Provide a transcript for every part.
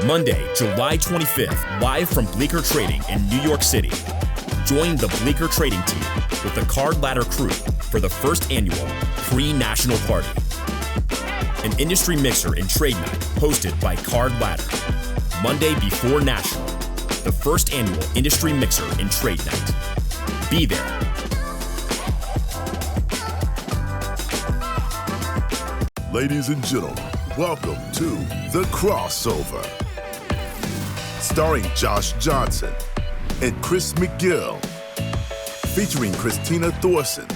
Monday, July 25th, live from Bleecker Trading in New York City. Join the Bleecker Trading team with the Card Ladder crew for the first annual pre-national party. An industry mixer and trade night hosted by Card Ladder. Monday before National, the first annual industry mixer and trade night. Be there. Ladies and gentlemen, welcome to The Crossover. Starring Josh Johnson and Chris McGill. Featuring Christina Thorson.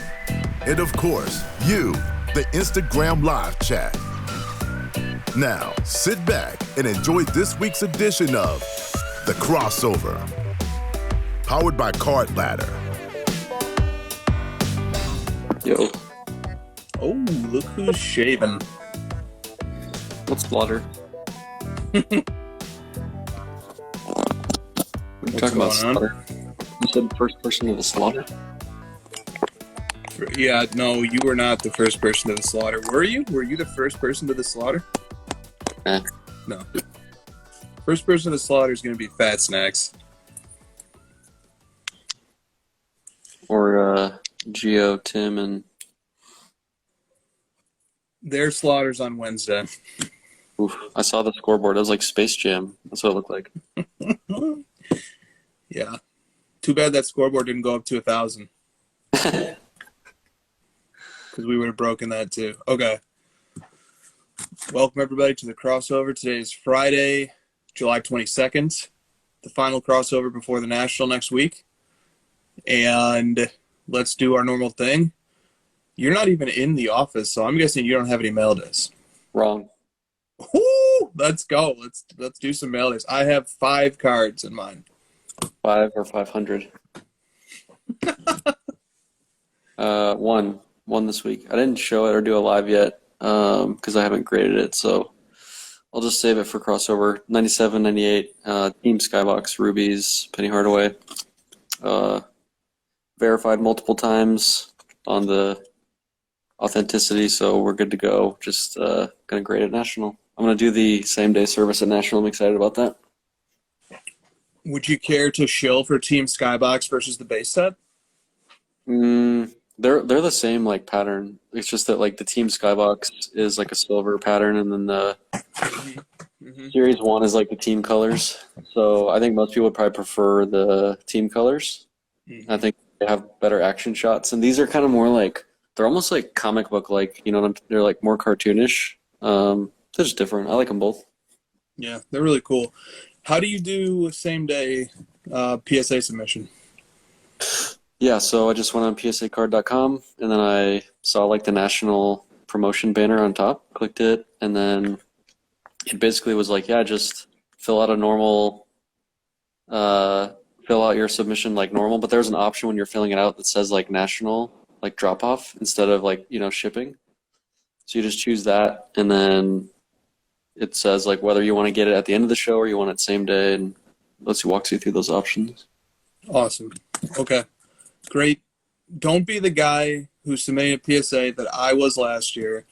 And of course, you, the Instagram live chat. Now, sit back and enjoy this week's edition of The Crossover. Powered by Card Ladder. Yo. Oh, look who's shaving. What's Slaughter? We're talking about Slaughter. You said first person to the slaughter? Yeah, no, you were not the first person to the slaughter. Were you? Were you the first person to the slaughter? No. First person to the slaughter is going to be Fat Snacks. Or Geo, Tim, and... Their slaughter's on Wednesday. Oof, I saw the scoreboard. It was like Space Jam. That's what it looked like. Yeah. Too bad that scoreboard didn't go up to 1,000. Because we would have broken that too. Okay. Welcome, everybody, to the crossover. Today is Friday, July 22nd. The final crossover before the National next week. And let's do our normal thing. You're not even in the office, so I'm guessing you don't have any mail days. Wrong. Woo! Let's go. Let's do some mail days. I have 5 cards in mine. 5 or 500. One this week. I didn't show it or do a live yet because I haven't graded it, so I'll just save it for crossover. 97, 98, Team Skybox, Rubies, Penny Hardaway. Verified multiple times on the authenticity, so we're good to go. Just gonna grade at National. I'm gonna do the same day service at National. I'm excited about that. Would you care to shill for Team Skybox versus the base set? They're the same like pattern. It's just that like the Team Skybox is like a silver pattern, and then the Series 1 is like the team colors. So I think most people would probably prefer the team colors. I think they have better action shots, and these are kind of more like they're almost like comic book like, you know, they're like more cartoonish. They're just different. I like them both. Yeah, they're really cool. How do you do same day PSA submission? Yeah, so I just went on psacard.com, and then I saw like the National promotion banner on top, clicked it, and then it basically was like, yeah, just fill out a normal, fill out your submission like normal, but there's an option when you're filling it out that says like National, like drop off instead of like, you know, shipping. So you just choose that, and then it says like whether you want to get it at the end of the show or you want it same day, and walks you through those options. Awesome. Okay. Great. Don't be the guy who submitted a PSA that I was last year,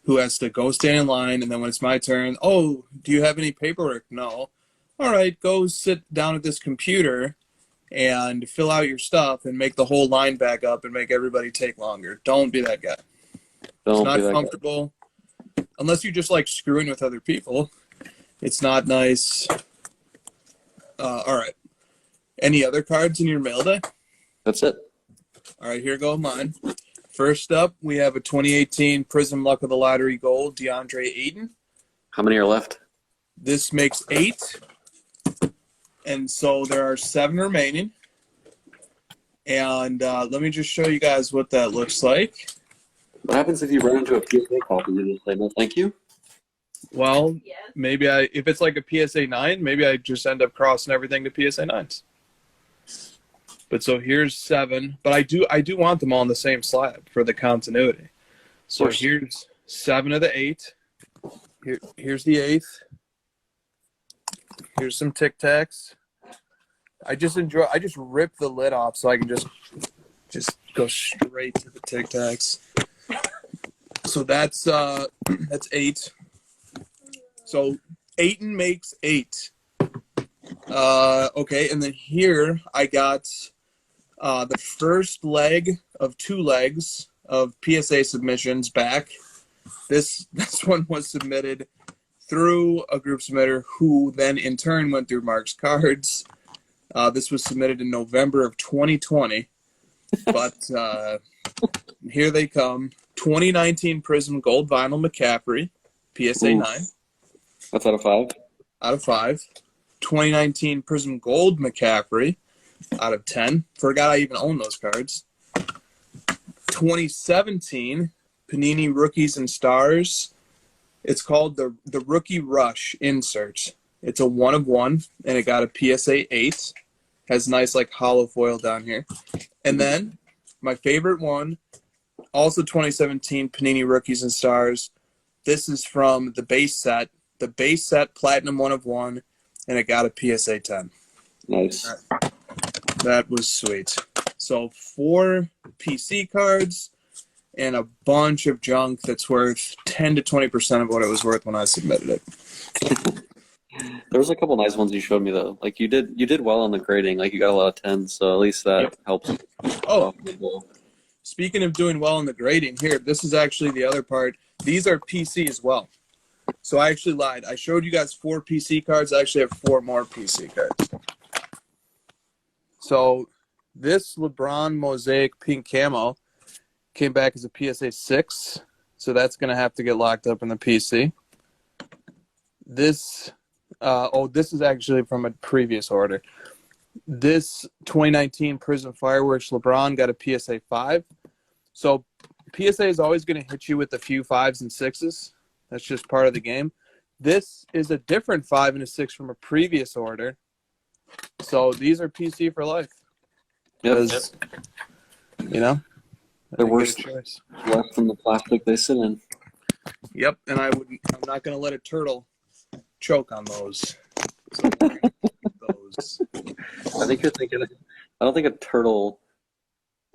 who has to go stand in line, and then when it's my turn, oh, do you have any paperwork? No. All right, go sit down at this computer and fill out your stuff and make the whole line back up and make everybody take longer. Don't be that guy. It's not comfortable. Unless you just like screwing with other people. It's not nice. All right. Any other cards in your mail day? That's it. All right, here go mine. First up, we have a 2018 Prism Luck of the Lottery Gold, DeAndre Ayton. How many are left? This makes 8. And so there are 7 remaining. And let me just show you guys what that looks like. What happens if you run into a PSA call? Do you just say no thank you? Well, maybe if it's like a PSA 9, maybe I just end up crossing everything to PSA 9s. But so here's 7. But I do want them all on the same slab for the continuity. So here's 7 of the 8. Here's the 8th. Here's some Tic Tacs. I just rip the lid off so I can just go straight to the Tic Tacs. So that's 8. So Aiton makes 8. Okay, and then here I got the first leg of 2 legs of PSA submissions back. This one was submitted through a group submitter who then in turn went through Mark's cards. This was submitted in November of 2020, but here they come. 2019 Prism Gold Vinyl McCaffrey, PSA 9. That's out of 5? Out of 5. 2019 Prism Gold McCaffrey, out of 10. Forgot I even own those cards. 2017 Panini Rookies and Stars. It's called the Rookie Rush insert. It's a 1 of 1, and it got a PSA 8. Has nice like hollow foil down here. And then my favorite one, also 2017 Panini Rookies and Stars. This is from the base set. The base set Platinum 1 of 1, and it got a PSA 10. Nice. That was sweet. So 4 PC cards and a bunch of junk that's worth 10 to 20% of what it was worth when I submitted it. There was a couple nice ones you showed me though. Like you did well on the grading. Like you got a lot of 10s, so at least that helps. Oh, speaking of doing well on the grading, here, this is actually the other part. These are PC as well. So I actually lied. I showed you guys 4 PC cards. I actually have 4 more PC cards. So this LeBron Mosaic Pink Camo came back as a PSA 6. So that's going to have to get locked up in the PC. This is actually from a previous order. This 2019 Prism Fireworks LeBron got a PSA 5. So PSA is always going to hit you with a few 5s and 6s. That's just part of the game. This is a different 5 and a 6 from a previous order. So these are PC for life. Because, they're worse less than the plastic they sit in. Yep, and I'm not going to let a turtle choke on those. So, those. I think you're thinking. I don't think a turtle.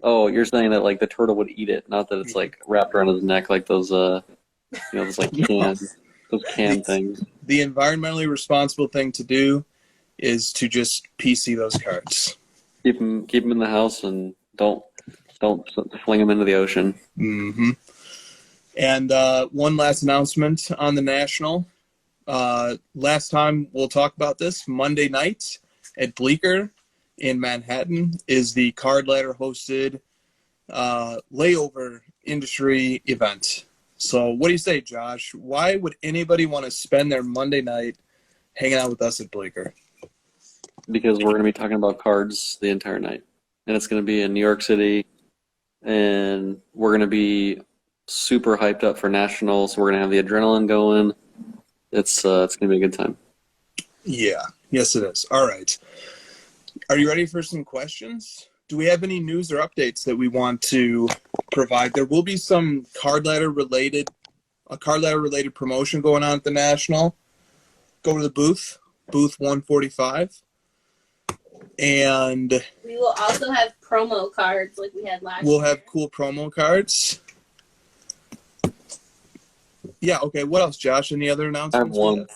Oh, you're saying that like the turtle would eat it, not that it's like wrapped around his neck like those those like those can things. The environmentally responsible thing to do is to just PC those cards. Keep them in the house and don't fling them into the ocean. Mm-hmm. And one last announcement on the National. Last time we'll talk about this, Monday night at Bleecker in Manhattan is the Card Ladder hosted layover industry event. So what do you say, Josh? Why would anybody want to spend their Monday night hanging out with us at Bleecker? Because we're going to be talking about cards the entire night. And it's going to be in New York City. And we're going to be super hyped up for Nationals. So we're going to have the adrenaline going. It's going to be a good time. Yeah. Yes, it is. All right. Are you ready for some questions? Do we have any news or updates that we want to provide? There will be some card ladder related promotion going on at the National. Go to the booth 145. And we will also have promo cards like we had last year. We'll have cool promo cards. Yeah, okay. What else, Josh? Any other announcements? I have one.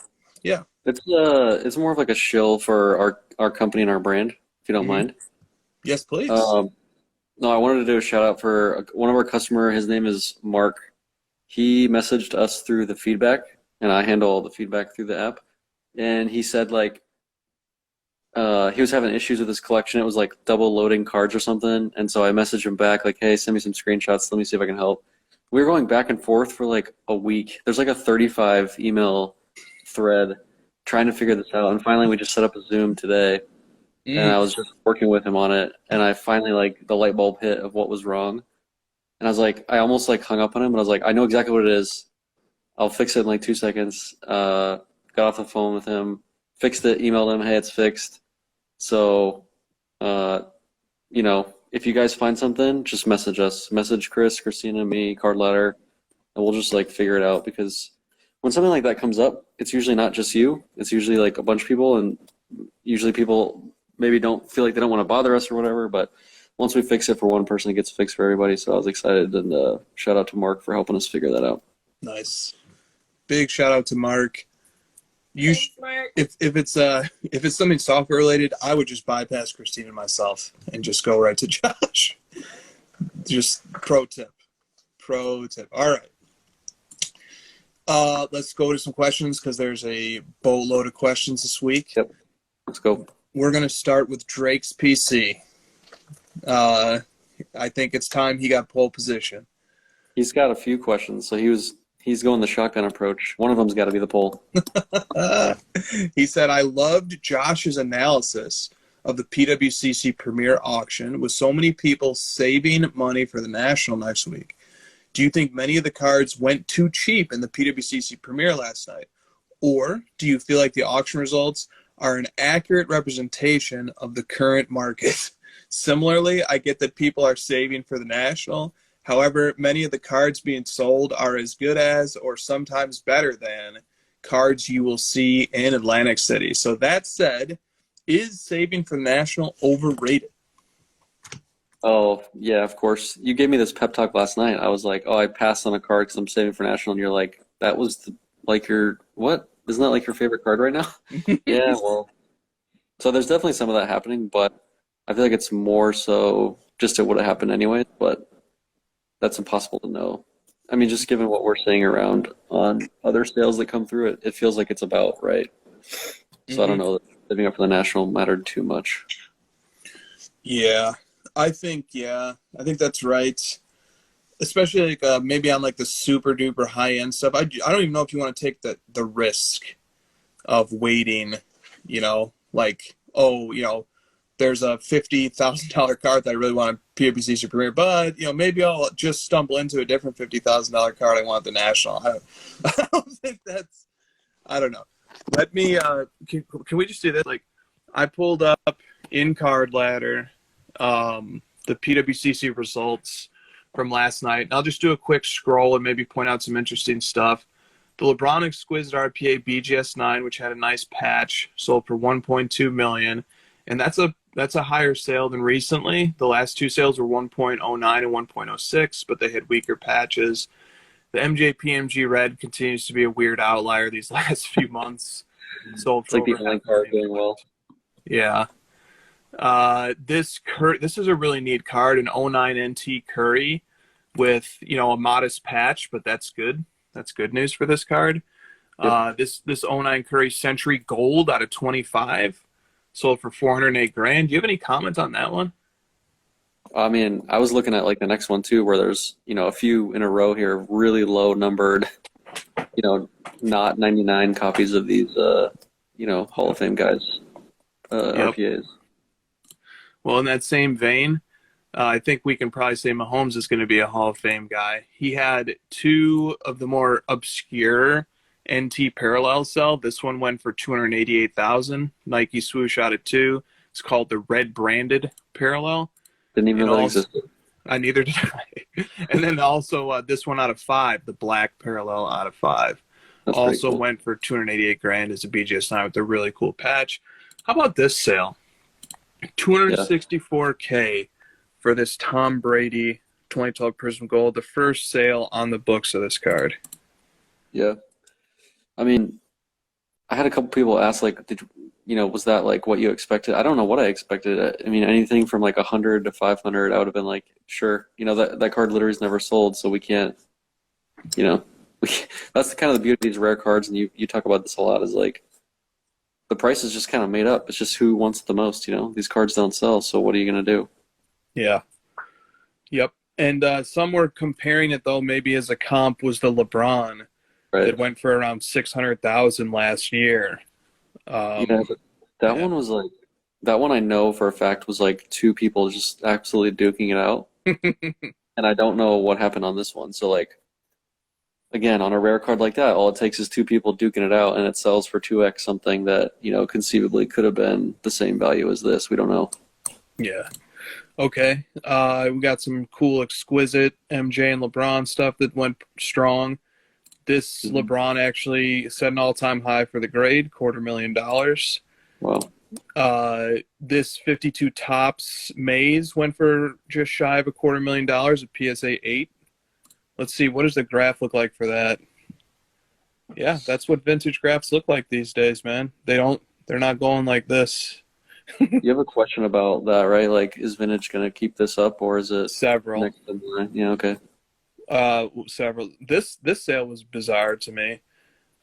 Yeah. It's more of like a shill for our company and our brand, if you don't mind. Yes, please. No, I wanted to do a shout out for one of our customer. His name is Mark. He messaged us through the feedback, and I handle all the feedback through the app. And he said like he was having issues with his collection. It was like double loading cards or something. And so I messaged him back like, hey, send me some screenshots. Let me see if I can help. We were going back and forth for like a week. There's like a 35 email thread trying to figure this out. And finally we just set up a Zoom today. And I was just working with him on it. And I finally like the light bulb hit of what was wrong. And I was like, I almost like hung up on him. And I was like, I know exactly what it is. I'll fix it in like 2 seconds. Got off the phone with him, fixed it, emailed him, hey, it's fixed. So, if you guys find something, just message us. Message Chris, Christina, me, Card Ladder, and we'll just like figure it out. Because when something like that comes up, it's usually not just you. It's usually like a bunch of people, and usually people maybe don't feel like they don't want to bother us or whatever. But once we fix it for one person, it gets fixed for everybody. So I was excited, and shout out to Mark for helping us figure that out. Nice. Big shout out to Mark. You Thanks, Mark. if it's something soccer related, I would just bypass Christine and myself and just go right to Josh. Just pro tip. Pro tip. All right. Let's go to some questions because there's a boatload of questions this week. Yep. Let's go. We're going to start with Drake's PC. I think it's time he got pole position. He's got a few questions, so he's going the shotgun approach. One of them's got to be the poll. He said, I loved Josh's analysis of the PWCC Premier auction with so many people saving money for the National next week. Do you think many of the cards went too cheap in the PWCC Premier last night? Or do you feel like the auction results are an accurate representation of the current market? Similarly, I get that people are saving for the National. However, many of the cards being sold are as good as or sometimes better than cards you will see in Atlantic City. So that said, is saving for the National overrated? Oh, yeah, of course. You gave me this pep talk last night. I was like, oh, I passed on a card because I'm saving for National. And you're like, that was what? Isn't that like your favorite card right now? Yeah, well. So there's definitely some of that happening, but I feel like it's more so just it would have happened anyway, but that's impossible to know. I mean, just given what we're seeing around on other sales that come through, it feels like it's about right. So I don't know that living up for the National mattered too much. Yeah, I think that's right. Especially like maybe on like the super duper high end stuff. I don't even know if you want to take the risk of waiting, like, there's a $50,000 card that I really want a PWCC Premier, but maybe I'll just stumble into a different $50,000 card I want at the National. I don't think that's. I don't know. Let me. Can we just do this? Like, I pulled up in Card Ladder, the PWCC results from last night. And I'll just do a quick scroll and maybe point out some interesting stuff. The LeBron Exquisite RPA BGS9, which had a nice patch, sold for $1.2 million, and that's a higher sale than recently. The last two sales were 1.09 and 1.06, but they had weaker patches. The MJ PMG Red continues to be a weird outlier these last few months. Sold for it's like the only card doing well. Yeah. This is a really neat card, an 09 NT Curry with, a modest patch, but that's good. That's good news for this card. Yep. This 09 Curry Century Gold out of 25 sold for $408,000. Do you have any comments on that one? I mean, I was looking at like the next one too, where there's, a few in a row here, really low numbered, not 99 copies of these, Hall of Fame guys, RPAs. Well, in that same vein, I think we can probably say Mahomes is going to be a Hall of Fame guy. He had two of the more obscure NT parallels sell. This one went for $288,000. Nike swoosh out of 2. It's called the Red Branded Parallel. Didn't even know that existed. Neither did I. And then also this one out of 5, the Black Parallel out of 5. That's also cool. went for $288,000 as a BGS9 with a really cool patch. How about this sale? $264K for this Tom Brady 2012 Prism Gold, the first sale on the books of this card. Yeah. I mean, I had a couple people ask, like, was that like what you expected? I don't know what I expected. I mean, anything from like 100 to 500, I would have been like, sure. That card literally is never sold, so we can't, that's kind of the beauty of these rare cards, and you talk about this a lot, is like, the price is just kind of made up. It's just who wants it the most, These cards don't sell, so what are you going to do? Yeah. Yep. And some were comparing it, though, maybe as a comp was the LeBron. Right. It went for around $600,000 last year. But that one was like, that one I know for a fact was like two people just absolutely duking it out. And I don't know what happened on this one. So like, again, on a rare card like that, all it takes is two people duking it out and it sells for 2x something that, conceivably could have been the same value as this. We don't know. Yeah. Okay. We got some cool exquisite MJ and LeBron stuff that went strong. This LeBron actually set an all-time high for the grade, $250,000. Wow. This 52 Topps Maze went for just shy of $250,000, a PSA 8. Let's see, what does the graph look like for that? Yeah, that's what vintage graphs look like these days, man. They're not going like this. You have a question about that, right? Like, is vintage going to keep this up, or is it Several. next in line? Yeah, okay. Several. This sale was bizarre to me.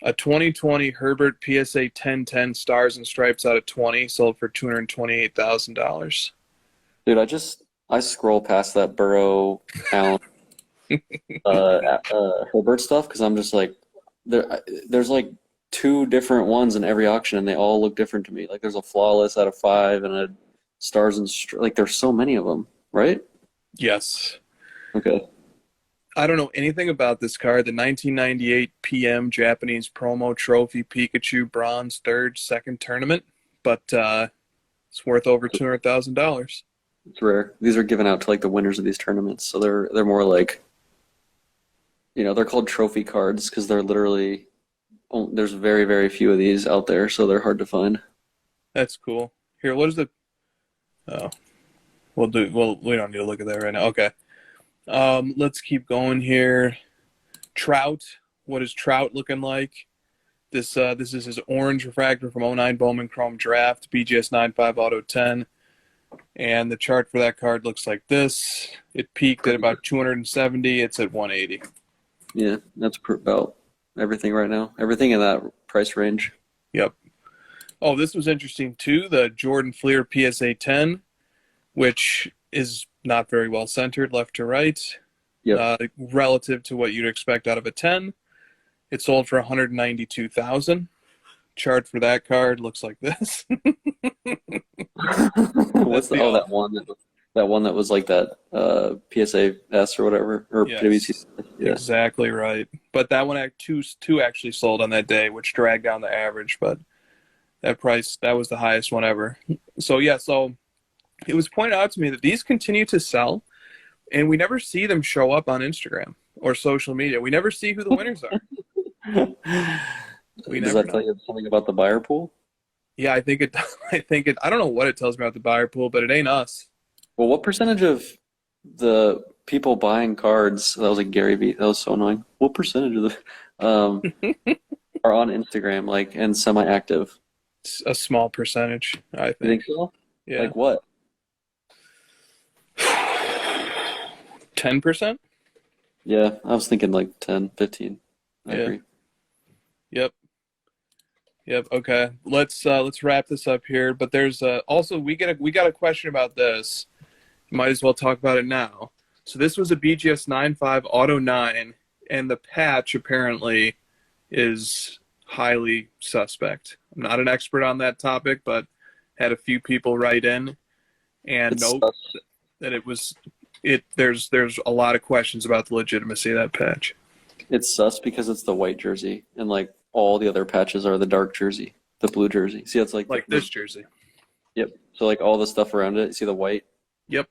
A 2020 Herbert PSA 1010 Stars and Stripes out of 20 sold for $228,000. Dude, I scroll past that Burrow Allen Herbert stuff because I'm just like there's like two different ones in every auction and they all look different to me. Like there's a flawless out of 5 and a stars and like there's so many of them, right? Yes. Okay. I don't know anything about this card. The 1998 PM Japanese promo trophy Pikachu bronze 3rd, 2nd tournament, but it's worth over $200,000. It's rare. These are given out to like the winners of these tournaments, so they're more like, they're called trophy cards because they're literally there's very very few of these out there, so they're hard to find. That's cool. Here, what is the? Oh, we don't need to look at that right now. Okay. Let's keep going here. Trout. What is Trout looking like? This is his orange refractor from 09 Bowman Chrome Draft, BGS 95 Auto 10. And the chart for that card looks like this. It peaked at about 270. It's at 180. Yeah, that's about everything right now. Everything in that price range. Yep. Oh, this was interesting too. The Jordan Fleer PSA 10, which is not very well centered left to right. Yep. Relative to what you'd expect out of a 10. It sold for $192,000. Chart for that card looks like this. What's that one that was like that PSA S or whatever, or Yes, PWCC. Yeah. exactly right. But that one two actually sold on that day, which dragged down the average. But that was the highest one ever. So it was pointed out to me that these continue to sell, and we never see them show up on Instagram or social media. We never see who the winners are. Does that tell you something about the buyer pool? Yeah, I think it. I don't know what it tells me about the buyer pool, but it ain't us. Well, what percentage of the people buying cards, that was like Gary Vee, that was so annoying. What percentage of the are on Instagram, like, and semi-active? It's a small percentage, I think. You think so? Yeah. Like what? 10%? Yeah, I was thinking like 10, 15. I Yeah. agree. Yep. Okay. Let's wrap this up here. But there's also we got a question about this. Might as well talk about it now. So this was a BGS 95 Auto 9, and the patch apparently is highly suspect. I'm not an expert on that topic, but had a few people write in and note that there's a lot of questions about the legitimacy of that patch. It's sus because it's the white jersey, and like all the other patches are the dark jersey, the blue jersey. See, it's like this jersey. Yep. So like all the stuff around it, see the white? Yep.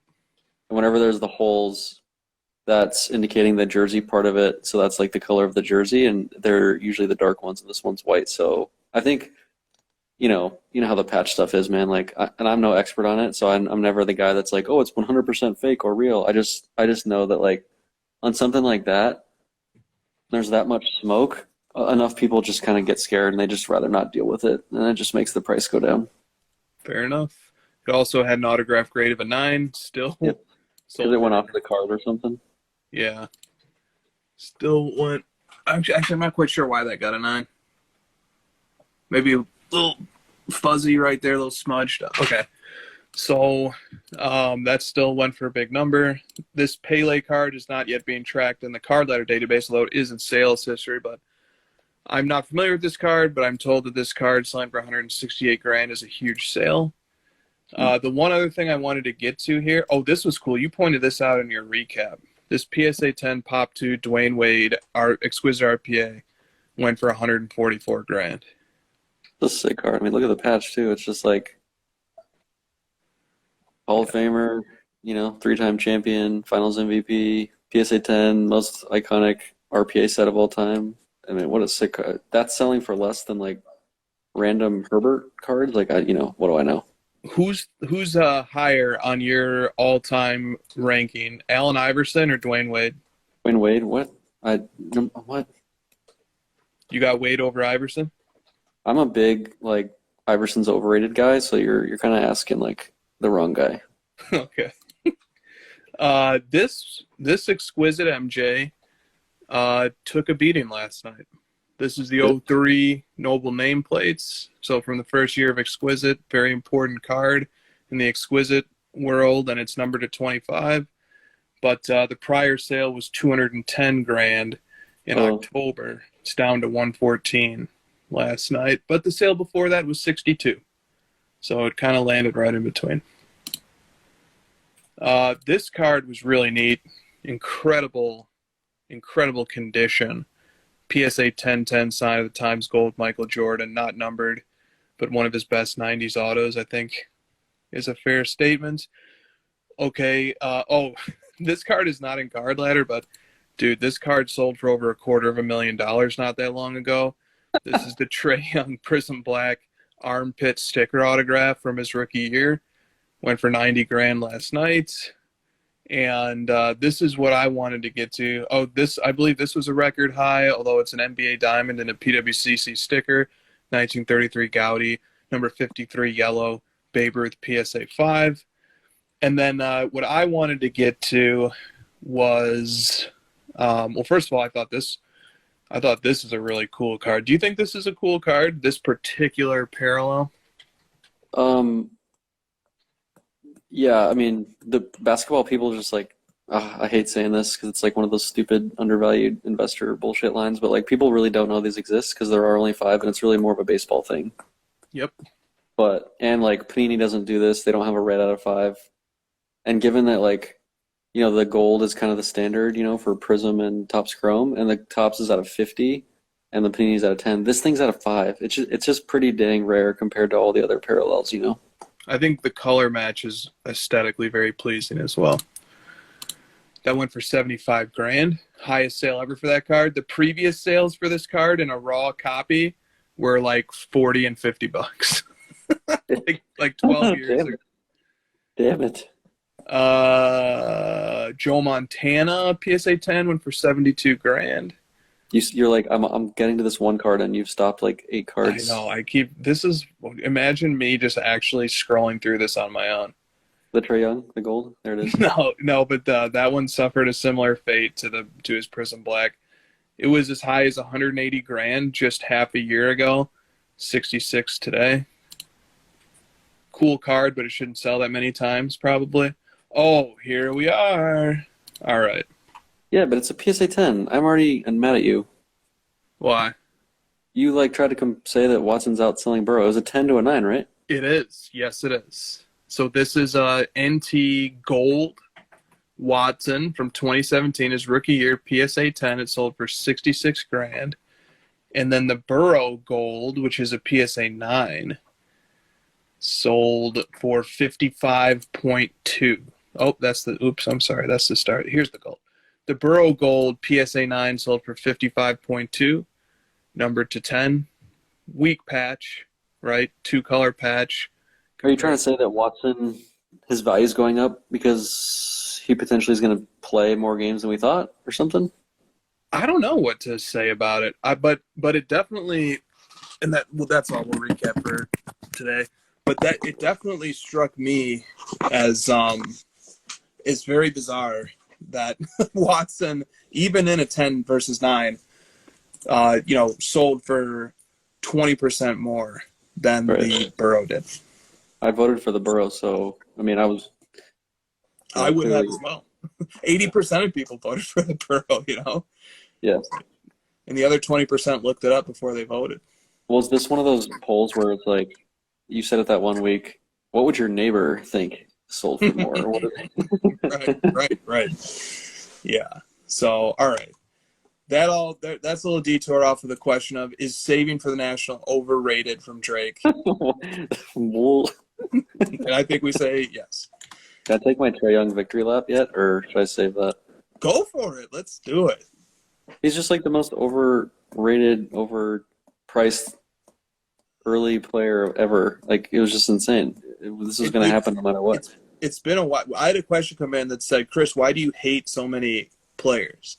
And whenever there's the holes, that's indicating the jersey part of it. So that's like the color of the jersey, and they're usually the dark ones, and this one's white. So I think, you know how the patch stuff is, man. Like, and I'm no expert on it, so I'm never the guy that's like, oh, it's 100% fake or real. I just know that like on something like that, there's that much smoke. Enough people just kind of get scared, and they just rather not deal with it, and it just makes the price go down. Fair enough. It also had an autograph grade of a 9. Still. Yep. Because it went off the card or something. Yeah. Still went. Actually, I'm not quite sure why that got a 9. Maybe a little fuzzy right there, a little smudged. Okay. So that still went for a big number. This Pele card is not yet being tracked in the card ladder database, although it is in sales history. But I'm not familiar with this card, but I'm told that this card selling for $168,000 is a huge sale. The one other thing I wanted to get to here, this was cool. You pointed this out in your recap. This PSA 10 Pop 2 Dwayne Wade, our exquisite RPA, went for $144,000. That's a sick card. I mean, look at the patch too. It's just like Hall of Famer, 3-time champion, Finals MVP, PSA 10, most iconic RPA set of all time. I mean, what a sick card. That's selling for less than like random Herbert cards. Like, what do I know? Who's higher on your all-time ranking, Allen Iverson or Dwayne Wade? Dwayne Wade? What? What? You got Wade over Iverson? I'm a big like Iverson's overrated guy, so you're kind of asking like the wrong guy. Okay. This exquisite MJ took a beating last night. This is the 03 Noble nameplates. So from the first year of Exquisite, very important card in the Exquisite world, and it's numbered to 25. But the prior sale was 210 grand in October. It's down to 114 last night. But the sale before that was 62. So it kind of landed right in between. This card was really neat. Incredible condition. PSA 1010 sign of the Times Gold Michael Jordan, not numbered, but one of his best 90s autos, I think, is a fair statement. Okay, this card is not in Card Ladder, but, dude, this card sold for over $250,000 not that long ago. This is the Trae Young Prism Black armpit sticker autograph from his rookie year. Went for 90 grand last night. And this is what I wanted to get to. I believe this was a record high, although it's an NBA diamond and a PWCC sticker. 1933 Gaudy, number 53 yellow, Babe Ruth PSA 5. And then what I wanted to get to was, first of all, I thought this is a really cool card. Do you think this is a cool card, this particular parallel? Yeah, I mean, the basketball people just like, I hate saying this because it's like one of those stupid, undervalued investor bullshit lines, but like people really don't know these exist because there are only 5 and it's really more of a baseball thing. Yep. And like Panini doesn't do this, they don't have a red out of 5. And given that like, the gold is kind of the standard, for Prism and Topps Chrome, and the Topps is out of 50 and the Panini's out of 10, this thing's out of 5. It's just pretty dang rare compared to all the other parallels, I think the color match is aesthetically very pleasing as well. That went for 75 grand. Highest sale ever for that card. The previous sales for this card in a raw copy were like 40 and 50 bucks. like 12 years ago. Damn it. Joe Montana PSA 10 went for 72 grand. You're like, I'm getting to this one card and you've stopped like 8 cards. I know. Imagine me just actually scrolling through this on my own. The Trae Young, the gold? There it is. No, but that one suffered a similar fate to his Prism Black. It was as high as 180 grand just half a year ago, 66 today. Cool card, but it shouldn't sell that many times probably. Oh, here we are. All right. Yeah, but it's a PSA 10. I'm already mad at you. Why? You like tried to say that Watson's outselling Burrow. It was a 10 to a 9, right? It is. Yes, it is. So this is NT Gold Watson from 2017, his rookie year, PSA 10. It sold for 66 grand. And then the Burrow Gold, which is a PSA 9, sold for 55.2. Oh, that's the start. Here's the gold. The Burrow Gold PSA 9 sold for 55.2, numbered to 10. Weak patch, right? 2-color patch. Are you trying to say that Watson, his value is going up because he potentially is going to play more games than we thought or something? I don't know what to say about it. But it definitely, and that's all we'll recap for today. But it definitely struck me as it's very bizarre that Watson, even in a 10 versus 9, sold for 20% more than the Burrow did. I voted for the Burrow, so I mean, I would have as well. 80% of people voted for the Burrow, Yeah. And the other 20% looked it up before they voted. Well, is this one of those polls where it's like, you said it that one week, what would your neighbor think sold for more? Or what Right. Yeah. So, all right. That's a little detour off of the question of, is saving for the National overrated from Drake? And I think we say yes. Can I take my Trae Young victory lap yet, or should I save that? Go for it. Let's do it. He's just like the most overrated, overpriced early player ever. Like, it was just insane. This is going to happen no matter what. It's been a while. I had a question come in that said, Chris, why do you hate so many players?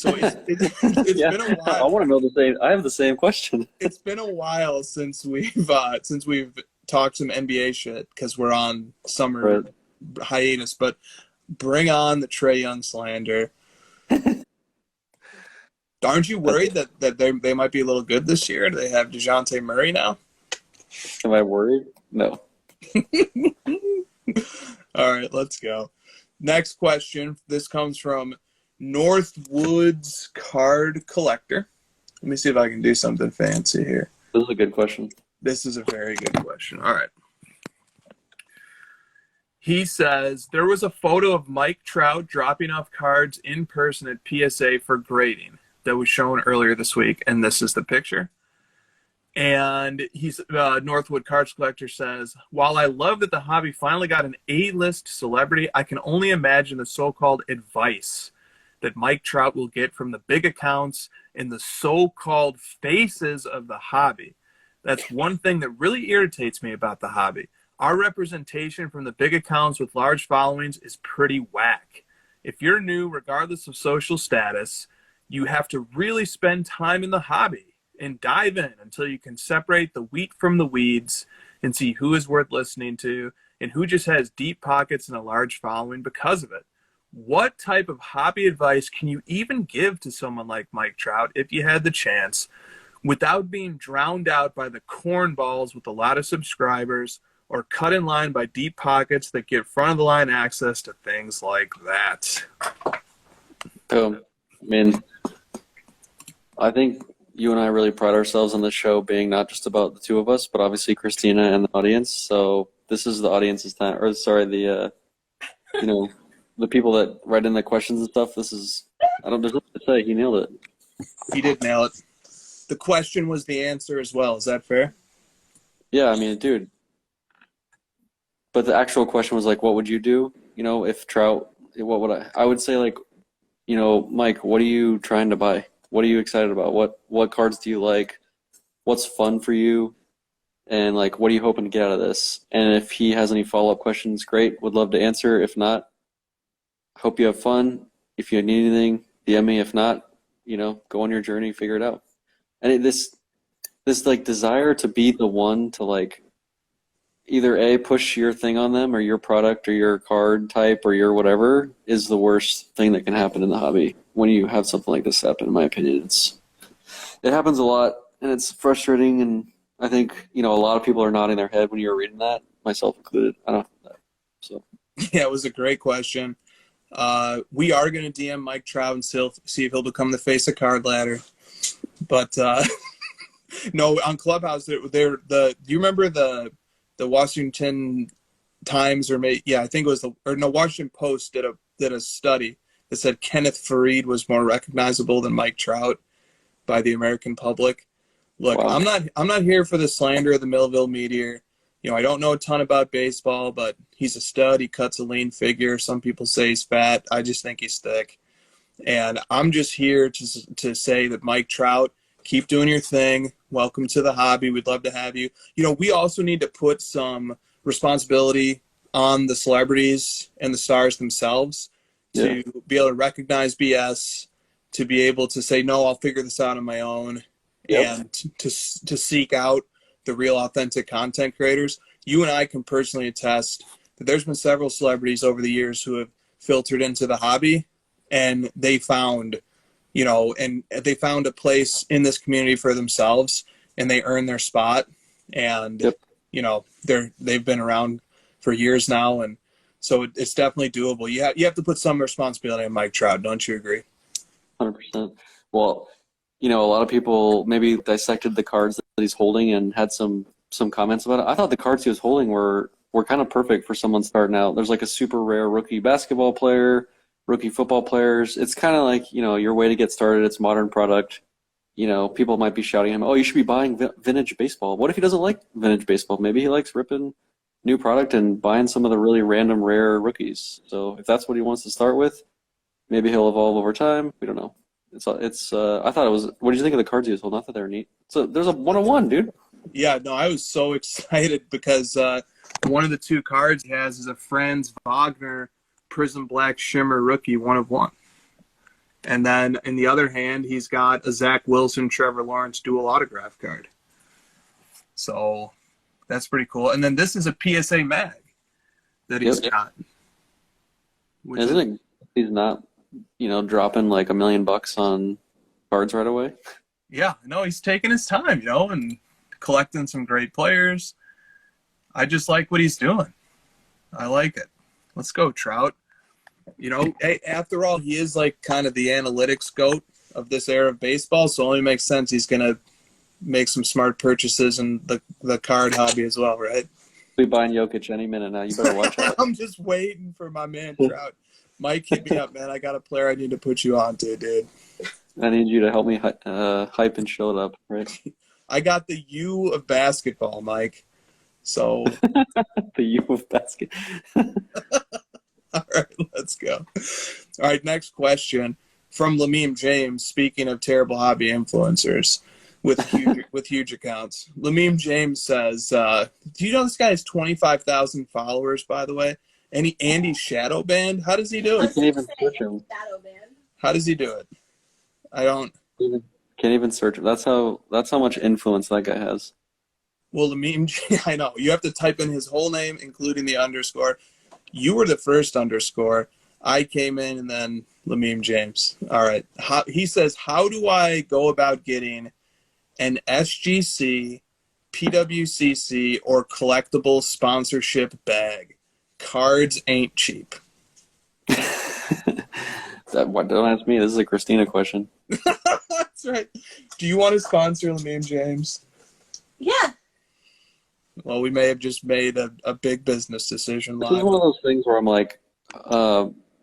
So it's Yeah, been a I while. want to know the same. I have the same question. It's been a while since we've talked some NBA shit because we're on summer hiatus. But bring on the Trae Young slander. Aren't you worried that they might be a little good this year? Do they have DeJounte Murray now? Am I worried? No. All right, let's go. Next question. This comes from Northwoods Card Collector. Let me see if I can do something fancy here. This is a good question. This is a very good question. All right. He says, there was a photo of Mike Trout dropping off cards in person at PSA for grading that was shown earlier this week, and this is the picture. And Northwood Cards Collector says, while I love that the hobby finally got an A-list celebrity, I can only imagine the so-called advice that Mike Trout will get from the big accounts and the so-called faces of the hobby. That's one thing that really irritates me about the hobby. Our representation from the big accounts with large followings is pretty whack. If you're new, regardless of social status, you have to really spend time in the hobby and dive in until you can separate the wheat from the weeds and see who is worth listening to and who just has deep pockets and a large following because of it. What type of hobby advice can you even give to someone like Mike Trout if you had the chance without being drowned out by the cornballs with a lot of subscribers or cut in line by deep pockets that get front of the line access to things like that? I mean, I think you and I really pride ourselves on this show being not just about the two of us, but obviously Christina and the audience. So this is the audience's time, or sorry, the the people that write in the questions and stuff. This is, there's nothing to say. He nailed it. He did nail it. The question was the answer as well. Is that fair? Yeah, I mean, dude. But the actual question was like, what would you do? If Trout, what would I would say like, Mike, what are you trying to buy? What are you excited about? What cards do you like? What's fun for you? And like, what are you hoping to get out of this? And if he has any follow-up questions, great. Would love to answer. If not, hope you have fun. If you need anything, DM me. If not, go on your journey, figure it out. And this like desire to be the one to like either push your thing on them or your product or your card type or your whatever is the worst thing that can happen in the hobby when you have something like this happen. In my opinion, it happens a lot and it's frustrating. And I think a lot of people are nodding their head when you're reading that, myself included. I don't know. So yeah, it was a great question. We are going to DM Mike Trout and see if he'll become the face of Card Ladder. But no, on Clubhouse, do you remember the Washington Times I think it was Washington Post did a study that said Kenneth Fareed was more recognizable than Mike Trout by the American public. Look, wow. I'm not here for the slander of the Millville Meteor. I don't know a ton about baseball, but he's a stud. He cuts a lean figure. Some people say he's fat. I just think he's thick. And I'm just here to say that Mike Trout, keep doing your thing. Welcome to the hobby. We'd love to have you. We also need to put some responsibility on the celebrities and the stars themselves to be able to recognize BS, to be able to say, no, I'll figure this out on my own, and to seek out the real authentic content creators. You and I can personally attest that there's been several celebrities over the years who have filtered into the hobby and they found a place in this community for themselves and they earned their spot. And, they've been around for years now. And so it's definitely doable. You have to put some responsibility on Mike Trout. Don't you agree? 100%. Well, a lot of people maybe dissected the cards that he's holding and had some comments about it. I thought the cards he was holding were kind of perfect for someone starting out. There's like a super rare rookie basketball player, rookie football players. It's kind of like, your way to get started. It's modern product. People might be shouting at him, oh, you should be buying vintage baseball. What if he doesn't like vintage baseball? Maybe he likes ripping new product and buying some of the really random rare rookies. So if that's what he wants to start with, maybe he'll evolve over time. We don't know. I thought it was, what did you think of the cards he was holding? I thought they were neat. So there's a 101, dude. Yeah, no, I was so excited because one of the two cards he has is a Franz Wagner Prism Black Shimmer Rookie 1 of 1. And then in the other hand, he's got a Zach Wilson, Trevor Lawrence dual autograph card. So that's pretty cool. And then this is a PSA mag that he's got. Isn't it? He's not, dropping like $1 million on cards right away. Yeah, no, he's taking his time, and collecting some great players. I just like what he's doing. I like it. Let's go, Trout. After all, he is like kind of the analytics goat of this era of baseball, so it only makes sense he's going to make some smart purchases in the card hobby as well, right? We'll be buying Jokic any minute now. You better watch out. I'm just waiting for my man, Trout. Mike, hit me up, man. I got a player I need to put you on to, dude. I need you to help me hype and show it up, right? I got the U of basketball, Mike. So the U of basket. All right, let's go. All right, next question from Lameme James. Speaking of terrible hobby influencers with huge accounts, Lameme James says, "Do you know this guy has 25,000 followers? By the way, and he's shadow banned. How does he do it? Can't even search him. How does he do it? I don't. Can't even search him. That's how much influence that guy has." Well, Lameme, I know you have to type in his whole name, including the underscore. You were the first underscore. I came in and then Lameme James. All right. He says, how do I go about getting an SGC, PWCC, or collectible sponsorship bag? Cards ain't cheap. Don't ask me. This is a Christina question. That's right. Do you want to sponsor Lameme James? Yeah. Well, we may have just made a big business decision live. This is one of those things where I'm like,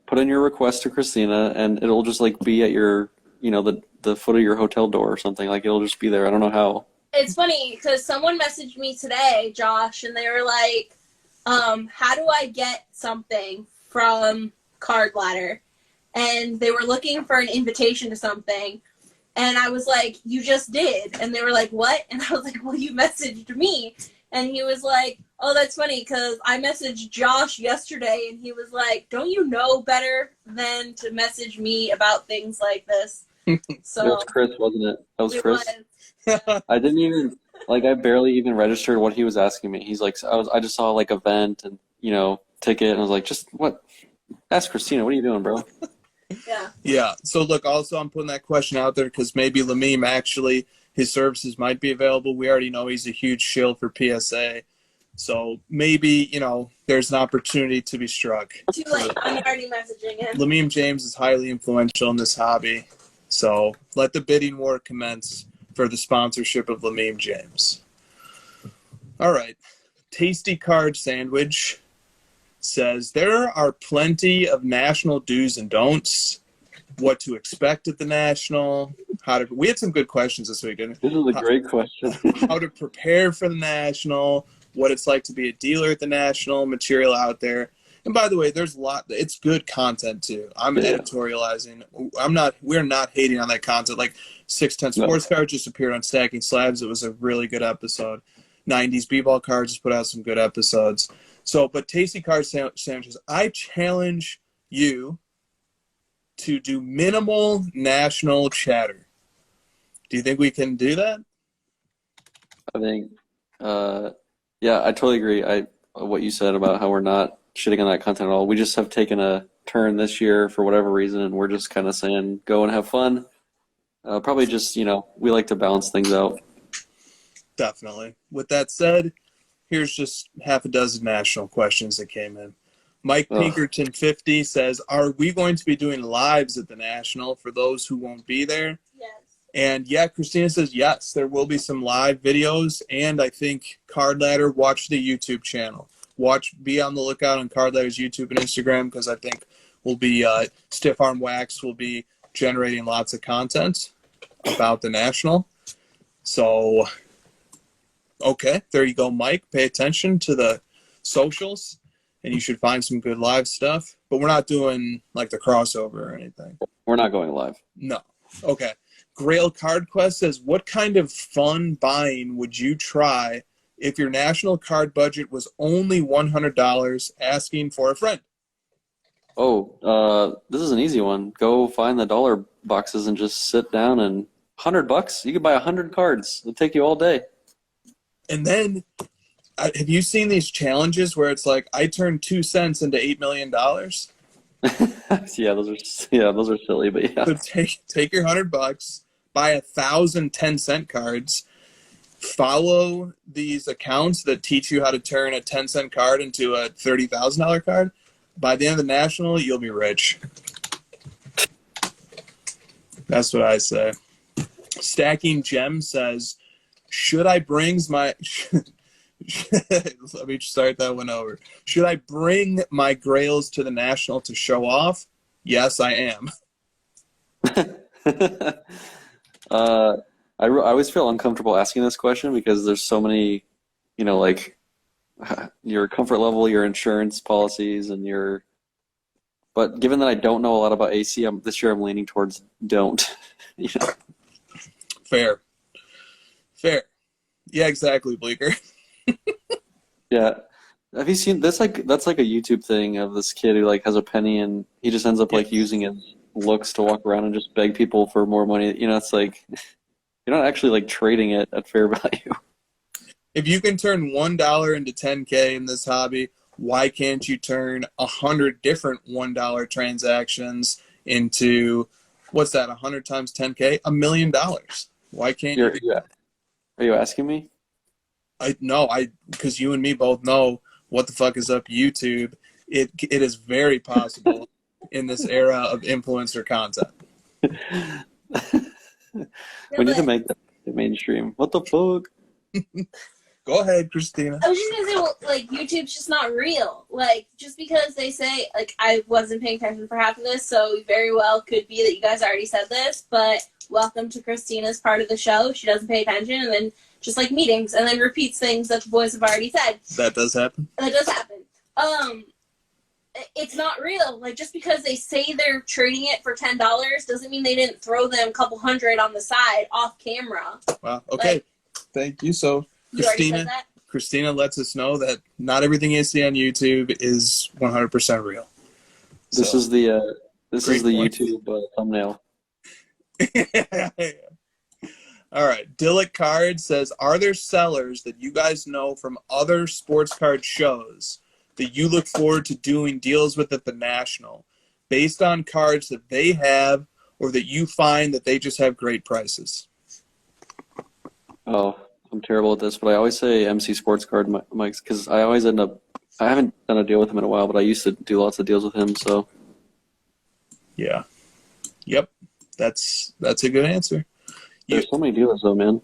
put in your request to Christina, and it'll just like be at your, the foot of your hotel door or something. Like it'll just be there. I don't know how. It's funny because someone messaged me today, Josh, and they were like, how do I get something from Card Ladder? And they were looking for an invitation to something. And I was like, you just did. And they were like, what? And I was like, well, you messaged me. And he was like, oh, that's funny because I messaged Josh yesterday and he was like, don't you know better than to message me about things like this? So it was Chris, wasn't it? That was Chris. Was. I didn't even, I barely even registered what he was asking me. He's like, I just saw like event and, ticket. And I was like, just what? Ask Christina. What are you doing, bro? Yeah. Yeah. So look, also I'm putting that question out there because maybe Lameme actually, his services might be available. We already know he's a huge shill for PSA. So maybe, there's an opportunity to be struck. Too late. I'm already messaging him. Lameme James is highly influential in this hobby. So let the bidding war commence for the sponsorship of Lameme James. All right. Tasty Card Sandwich says, there are plenty of national do's and don'ts. What to expect at the National. We had some good questions this week, didn't we? This is a great question. How to prepare for the National, what it's like to be a dealer at the National, material out there. And by the way, there's a lot. It's good content too. I'm editorializing. We're not hating on that content. Like 610 Sports Cards just appeared on Stacking Slabs. It was a really good episode. 90s B-Ball Cards just put out some good episodes. So, but Tasty Card Sandwiches, I challenge you to do minimal national chatter. Do you think we can do that? I think, I totally agree. What you said about how we're not shitting on that content at all. We just have taken a turn this year for whatever reason, and we're just kind of saying, go and have fun. Probably just, we like to balance things out. Definitely. With that said, here's just half a dozen national questions that came in. Mike Pinkerton 50 says, are we going to be doing lives at the National for those who won't be there? Yes. And Christina says, yes, there will be some live videos. And I think Card Ladder, watch the YouTube channel. Be on the lookout on Card Ladder's YouTube and Instagram because I think we'll be, Stiff Arm Wax will be generating lots of content about the National. So, okay, there you go, Mike. Pay attention to the socials. And you should find some good live stuff. But we're not doing like the crossover or anything. We're not going live. No. Okay. Grail Card Quest says, what kind of fun buying would you try if your national card budget was only $100 asking for a friend? This is an easy one. Go find the dollar boxes and just sit down and $100. You could buy 100 cards. It'll take you all day. And then, have you seen these challenges where it's like, I turned 2 cents into $8 million? Yeah, those are silly, but yeah. So take your $100, buy 1,000 10-cent cards, follow these accounts that teach you how to turn a 10-cent card into a $30,000 card. By the end of the National, you'll be rich. That's what I say. Stacking Gem says, should I bring my... Let me start that one over. Should I bring my grails to the National to show off? Yes, I am. I always feel uncomfortable asking this question because there's so many, like your comfort level, your insurance policies, and your. But given that I don't know a lot about AC, this year I'm leaning towards don't. Fair. Yeah, exactly, Bleeker. Yeah. Have you seen this? That's like a YouTube thing of this kid who like has a penny and he just ends up like using his looks to walk around and just beg people for more money. It's like you're not actually like trading it at fair value. If you can turn $1 into $10K in this hobby, why can't you turn 100 different $1 transactions into what's that? 100 times 10K, $1 million. Why can't you? Are you asking me? Because you and me both know what the fuck is up YouTube. It is very possible in this era of influencer content. We need to make that mainstream. What the fuck? Go ahead, Christina. I was just gonna say, well, like, YouTube's just not real. Like, just because they say, like, I wasn't paying attention for half of this, so very well could be that you guys already said this, but welcome to Christina's part of the show. She doesn't pay attention, and then just like meetings, and then repeats things that the boys have already said. That does happen. It's not real. Like, just because they say they're trading it for $10 doesn't mean they didn't throw them a couple hundred on the side off camera. Wow. Okay. Like, thank you. So, you already said that? Christina lets us know that not everything you see on YouTube is 100% real. This is the YouTube thumbnail. All right. Dillick Card says, are there sellers that you guys know from other sports card shows that you look forward to doing deals with at the National based on cards that they have or that you find that they just have great prices? Oh, I'm terrible at this, but I always say MC Sports Card, Mike's, because I always end up, I haven't done a deal with him in a while, but I used to do lots of deals with him, so. Yeah. Yep. That's a good answer. There's so many dealers, though, man.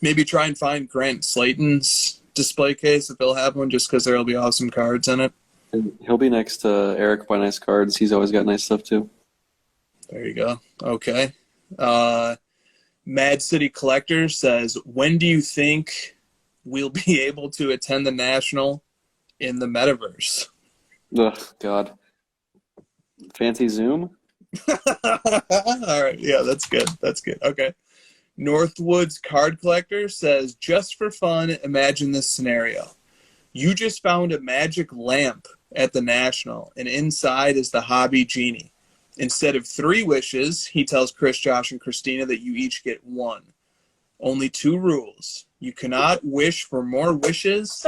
Maybe try and find Grant Slayton's display case if they'll have one, just because there'll be awesome cards in it. And he'll be next to Eric by Nice Cards. He's always got nice stuff, too. There you go. Okay. Mad City Collector says, when do you think we'll be able to attend the National in the metaverse? Ugh, God. Fancy Zoom? All right. Yeah, that's good. Okay. Northwoods Card Collector says, just for fun, imagine this scenario. You just found a magic lamp at the National, and inside is the hobby genie. Instead of 3 wishes, he tells Chris, Josh, and Christina that you each get 1. Only 2 rules. You cannot wish for more wishes,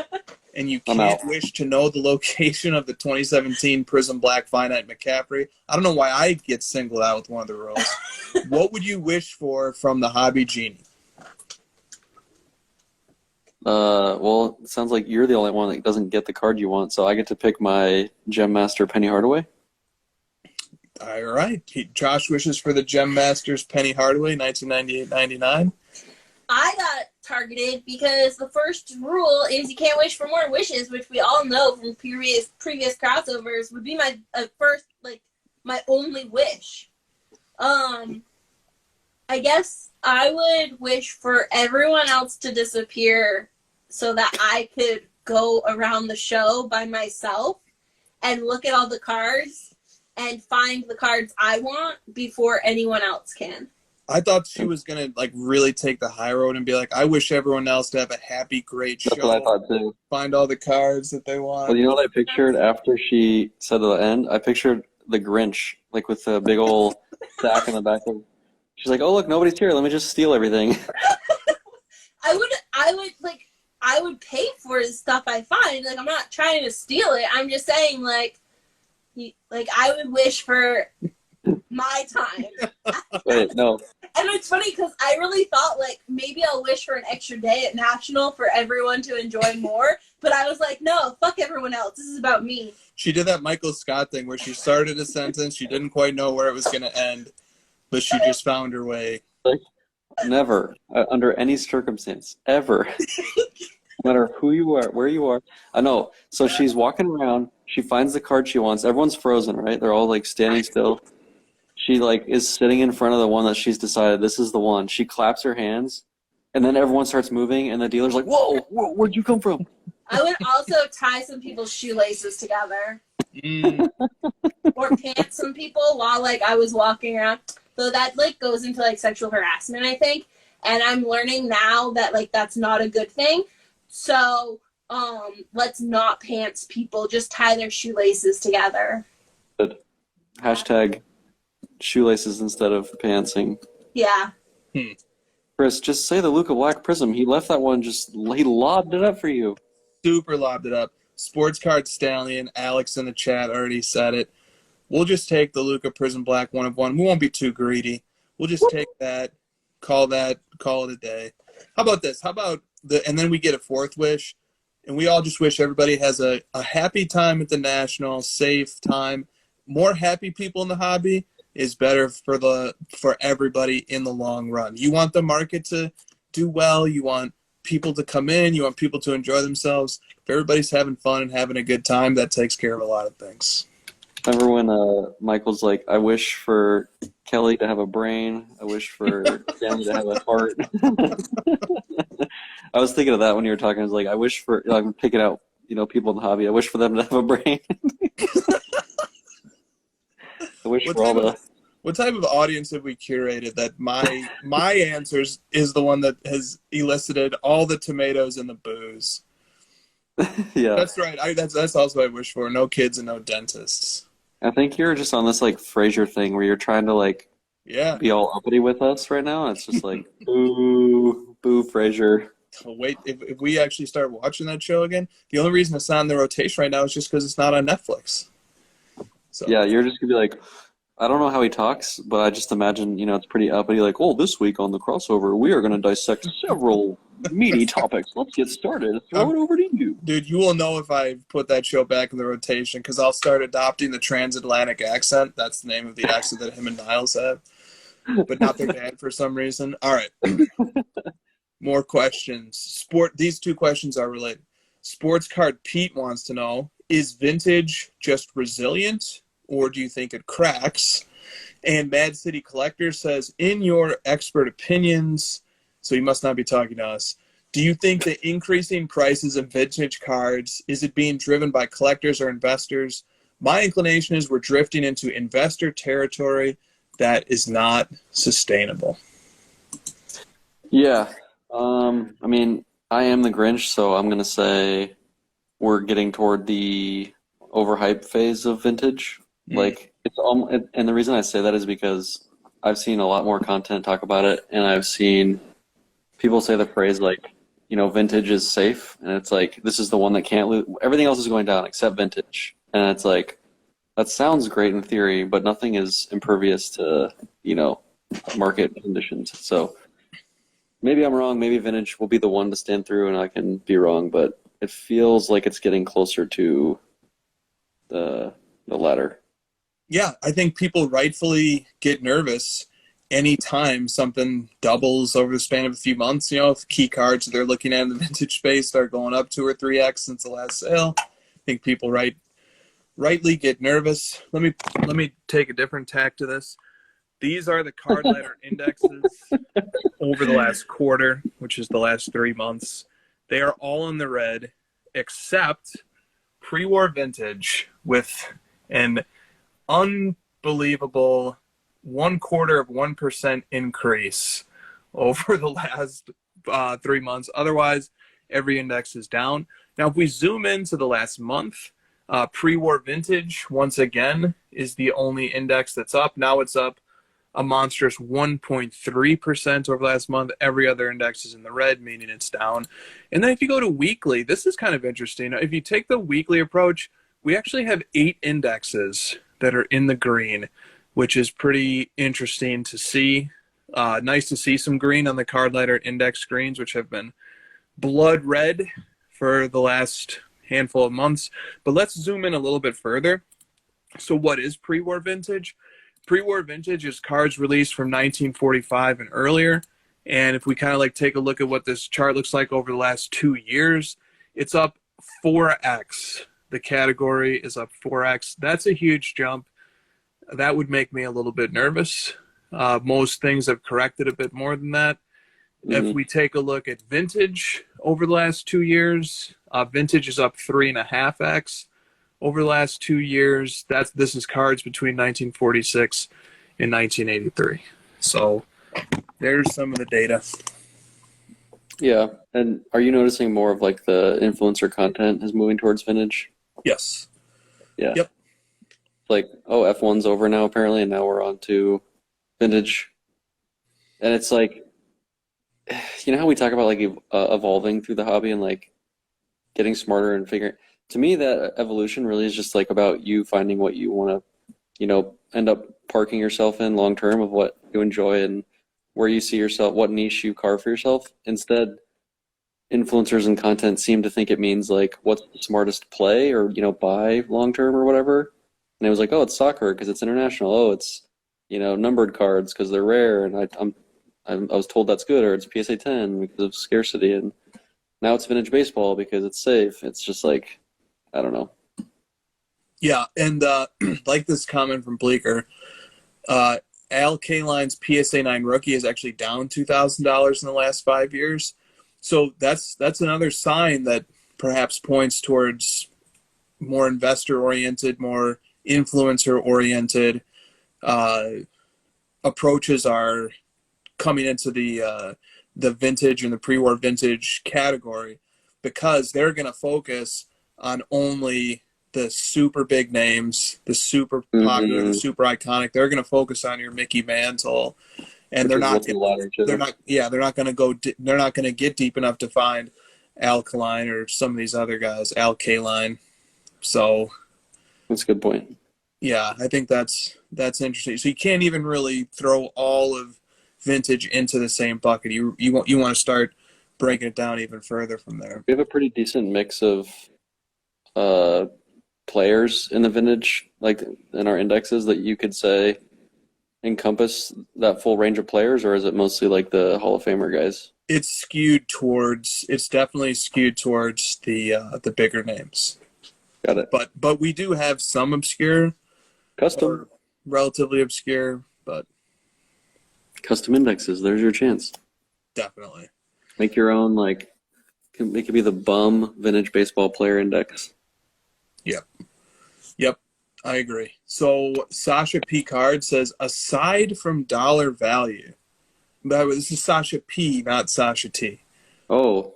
and you can't wish to know the location of the 2017 Prism Black Finite McCaffrey. I don't know why I get singled out with one of the rules. What would you wish for from the hobby genie? Well, it sounds like you're the only one that doesn't get the card you want, so I get to pick my Gem Master Penny Hardaway. All right. Josh wishes for the Gem Masters Penny Hardaway, 1998-99. I got targeted because the first rule is you can't wish for more wishes, which we all know from previous crossovers would be my first, like, my only wish. I guess I would wish for everyone else to disappear so that I could go around the show by myself and look at all the cards and find the cards I want before anyone else can. I thought she was going to, like, really take the high road and be like, I wish everyone else to have a happy, great show. That's what I thought, too. Find all the cards that they want. Well, you know what I pictured after she said to the end? I pictured the Grinch, like with a big old sack in the back of. She's like, oh look, nobody's here. Let me just steal everything. I would pay for the stuff I find. Like, I'm not trying to steal it. I'm just saying, like I would wish for my time. Wait, no. And it's funny because I really thought, like, maybe I'll wish for an extra day at National for everyone to enjoy more. But I was like, no, fuck everyone else. This is about me. She did that Michael Scott thing where she started a sentence, she didn't quite know where it was going to end, but she just found her way. Like, never, under any circumstance, ever. No matter who you are, where you are. I know. So she's walking around. She finds the card she wants. Everyone's frozen, right? They're all, like, standing still. She, like, is sitting in front of the one that she's decided this is the one. She claps her hands, and then everyone starts moving, and the dealer's like, whoa, where'd you come from? I would also tie some people's shoelaces together. Or pants some people while, like, I was walking around. So that, like, goes into, like, sexual harassment, I think. And I'm learning now that, like, that's not a good thing. So, let's not pants people. Just tie their shoelaces together. Good. Hashtag shoelaces instead of pantsing. Yeah. Chris, just say the Luca Black Prism. He left that one, he lobbed it up for you. Super lobbed it up. Sports Card Stallion, Alex in the chat already said it. We'll just take the Luca Prism Black 1 of 1. We won't be too greedy. We'll just take that, call it a day. How about this? And then we get a fourth wish, and we all just wish everybody has a happy time at the National, safe time. More happy people in the hobby is better for everybody in the long run. You want the market to do well. You want people to come in. You want people to enjoy themselves. If everybody's having fun and having a good time, that takes care of a lot of things. Remember when Michael's like, I wish for Kelly to have a brain. I wish for Danny to have a heart. I was thinking of that when you were talking. I was like, I wish for, I'm picking out, people in the hobby. I wish for them to have a brain. I wish for all the... What type of audience have we curated that my answers is the one that has elicited all the tomatoes and the booze? Yeah. That's right. That's also what I wish for. No kids and no dentists. I think you're just on this, like, Frasier thing where you're trying to, like, be all uppity with us right now. And it's just like, boo, Frasier. Wait, if we actually start watching that show again, the only reason it's not in the rotation right now is just because it's not on Netflix. So. Yeah, you're just going to be like, I don't know how he talks, but I just imagine, it's pretty uppity. Like, oh, this week on the crossover, we are going to dissect several meaty topics. Let's get started. Throw it over to you. Dude, you will know if I put that show back in the rotation because I'll start adopting the transatlantic accent. That's the name of the accent that him and Niles have, but not their dad for some reason. All right. More questions. These two questions are related. Sports Card Pete wants to know, is vintage just resilient, or do you think it cracks? And Mad City Collector says, in your expert opinions, so you must not be talking to us, do you think the increasing prices of vintage cards, is it being driven by collectors or investors? My inclination is we're drifting into investor territory that is not sustainable. Yeah. I mean, I am the Grinch, so I'm going to say we're getting toward the overhype phase of vintage. Like, it's and the reason I say that is because I've seen a lot more content talk about it, and I've seen people say the phrase, like, vintage is safe, and it's like, this is the one that can't lose. Everything else is going down except vintage. And it's like, that sounds great in theory, but nothing is impervious to, market conditions. So maybe I'm wrong. Maybe vintage will be the one to stand through, and I can be wrong, but it feels like it's getting closer to the latter. Yeah, I think people rightfully get nervous anytime something doubles over the span of a few months. If key cards they're looking at in the vintage space start going up 2 or 3x since the last sale, I think people rightly get nervous. Let me take a different tack to this. These are the card ladder indexes over the last quarter, which is the last 3 months. They are all in the red, except pre-war vintage with an unbelievable 0.25% increase over the last 3 months. Otherwise, every index is down. Now, if we zoom into the last month, Pre-war vintage, once again, is the only index that's up. Now it's up a monstrous 1.3% over last month. Every other index is in the red, meaning it's down. And then if you go to weekly, this is kind of interesting. If you take the weekly approach, we actually have 8 indexes that are in the green, which is pretty interesting to see. Nice to see some green on the card ladder index screens, which have been blood red for the last handful of months. But let's zoom in a little bit further. So what is pre-war vintage? Pre-war vintage is cards released from 1945 and earlier. And if we kind of like take a look at what this chart looks like over the last 2 years, it's up 4x. The category is up 4x. That's a huge jump. That would make me a little bit nervous. Most things have corrected a bit more than that. If we take a look at vintage over the last 2 years, vintage is up 3.5x over the last 2 years. This is cards between 1946 and 1983. So there's some of the data. Yeah, and are you noticing more of like the influencer content is moving towards vintage? Yes. Yeah. Yep. Like, oh, F1's over now apparently, and now we're on to vintage. And it's like, you know how we talk about like evolving through the hobby and like getting smarter and figuring. To me, that evolution really is just like about you finding what you want to, you know, end up parking yourself in long term of what you enjoy and where you see yourself, what niche you carve for yourself. Instead, influencers and content seem to think it means like what's the smartest play or, you know, buy long term or whatever. And it was like, oh, it's soccer because it's international. Oh, it's, you know, numbered cards because they're rare. And I was told that's good, or it's PSA 10 because of scarcity. And now it's vintage baseball because it's safe. It's just like, I don't know. Yeah, and like this comment from Bleecker, Al Kaline's PSA 9 rookie is actually down $2,000 in the last 5 years. So that's another sign that perhaps points towards more investor-oriented, more influencer-oriented approaches are coming into the vintage and the pre-war vintage category, because they're going to focus on only the super big names, the super popular, the super iconic. They're going to focus on your Mickey Mantle, and they're not going to get deep enough to find Al Kaline or some of these other guys, Al Kaline. So that's a good point. Yeah, I think that's interesting. So you can't even really throw all of vintage into the same bucket. You want to start breaking it down even further from there. We have a pretty decent mix of players in the vintage, like in our indexes, that you could say encompass that full range of players, or is it mostly like the Hall of Famer guys? It's definitely skewed towards the bigger names. Got it. But we do have some obscure, custom, relatively obscure, but custom indexes. There's your chance. Definitely. Make your own, like, it could be the bum vintage baseball player index. Yep, I agree. So Sasha P. Card says, aside from dollar value, this is Sasha P., not Sasha T. Oh,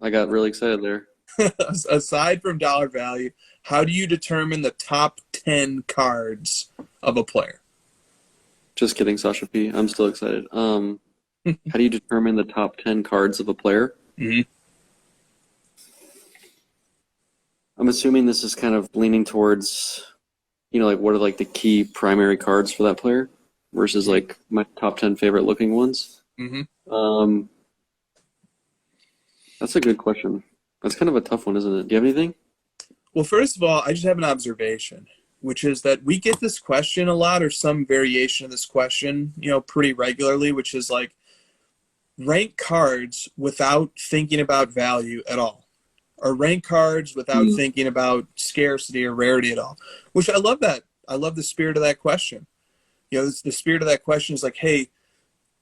I got really excited there. Aside from dollar value, how do you determine the top 10 cards of a player? Just kidding, Sasha P. I'm still excited. How do you determine the top 10 cards of a player? Mm-hmm. I'm assuming this is kind of leaning towards, you know, like what are like the key primary cards for that player versus like my top 10 favorite looking ones. Mm-hmm. That's a good question. That's kind of a tough one, isn't it? Do you have anything? Well, first of all, I just have an observation, which is that we get this question a lot, or some variation of this question, you know, pretty regularly, which is like, rank cards without thinking about value at all, or rank cards without thinking about scarcity or rarity at all, which I love that. I love the spirit of that question. You know, the spirit of that question is like, hey,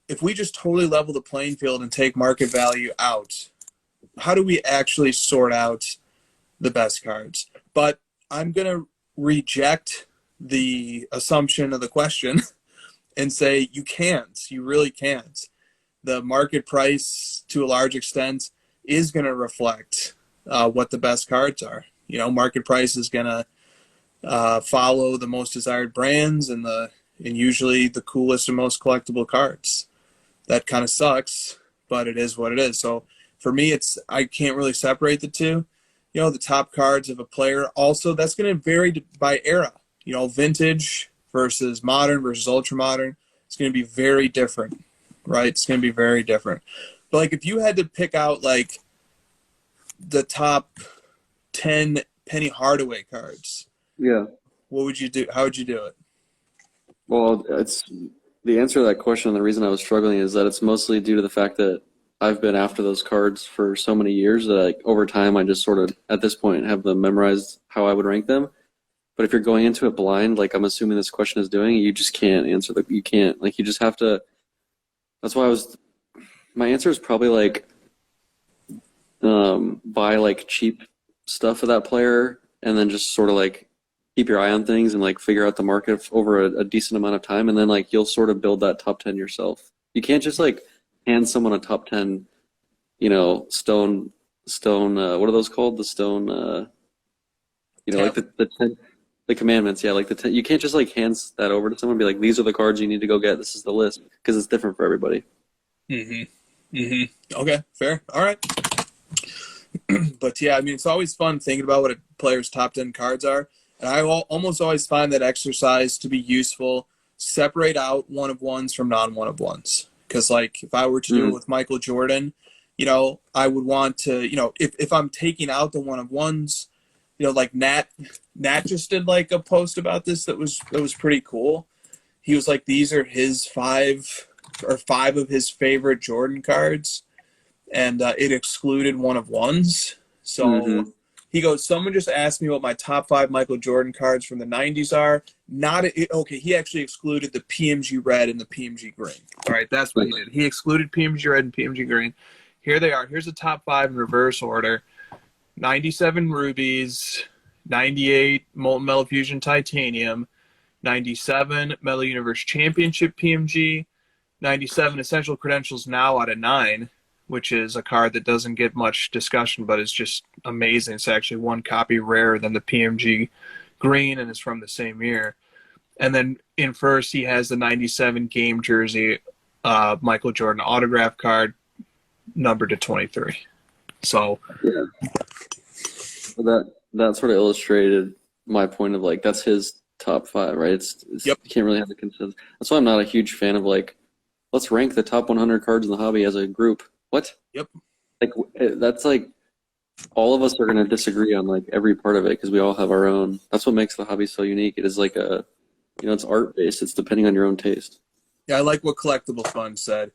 if we just totally level the playing field and take market value out, how do we actually sort out the best cards? But I'm going to reject the assumption of the question and say you can't. You really can't. The market price, to a large extent, is going to reflect what the best cards are. Market price is gonna follow the most desired brands and usually the coolest and most collectible cards. That kind of sucks, but it is what it is. So for me, I can't really separate the two. The top cards of a player. Also, that's going to vary by era. Vintage versus modern versus ultra modern. It's going to be very different, right? It's going to be very different. But like if you had to pick out like the top 10 Penny Hardaway cards, Yeah. what would you do? How would you do it? Well, it's the answer to that question. The reason I was struggling is that it's mostly due to the fact that I've been after those cards for so many years that like over time I just sort of at this point have them memorized how I would rank them. But if you're going into it blind, like I'm assuming this question is doing, you just can't answer you can't, like you just have to. That's why my answer is probably like buy like cheap stuff for that player and then just sort of like keep your eye on things and like figure out the market over a decent amount of time, and then like you'll sort of build that top 10 yourself. You can't just like hand someone a top 10, stone, what are those called? The stone, like the commandments. Yeah. Like you can't just like hand that over to someone and be like, these are the cards you need to go get. This is the list, because it's different for everybody. Okay. Fair. All right. But yeah, I mean, it's always fun thinking about what a player's top 10 cards are. And I almost always find that exercise to be useful. Separate out one of ones from non-one of ones. Because, like, if I were to do it with Michael Jordan, I would want to, if I'm taking out the one of ones, like Nat just did like a post about this that was pretty cool. He was like, these are his five of his favorite Jordan cards, and it excluded one of ones. So he goes, someone just asked me what my top 5 Michael Jordan cards from the 90s are. He actually excluded the PMG red and the PMG green. All right, that's what he did. He excluded PMG red and PMG green. Here they are. Here's the top 5 in reverse order. 97 rubies, 98 molten metal fusion titanium, 97 Metal Universe Championship PMG, 97 essential credentials now out of 9, which is a card that doesn't get much discussion, but is just amazing. It's actually one copy rarer than the PMG green, and it's from the same year. And then in first, he has the 97 game jersey Michael Jordan autograph card, numbered to 23. So yeah, that sort of illustrated my point of like that's his top 5, right? You can't really have a consensus. That's why I'm not a huge fan of like, let's rank the top 100 cards in the hobby as a group. What? Yep. Like that's like all of us are going to disagree on like every part of it because we all have our own. That's what makes the hobby so unique. It is like it's art based. It's depending on your own taste. Yeah, I like what Collectible Fun said.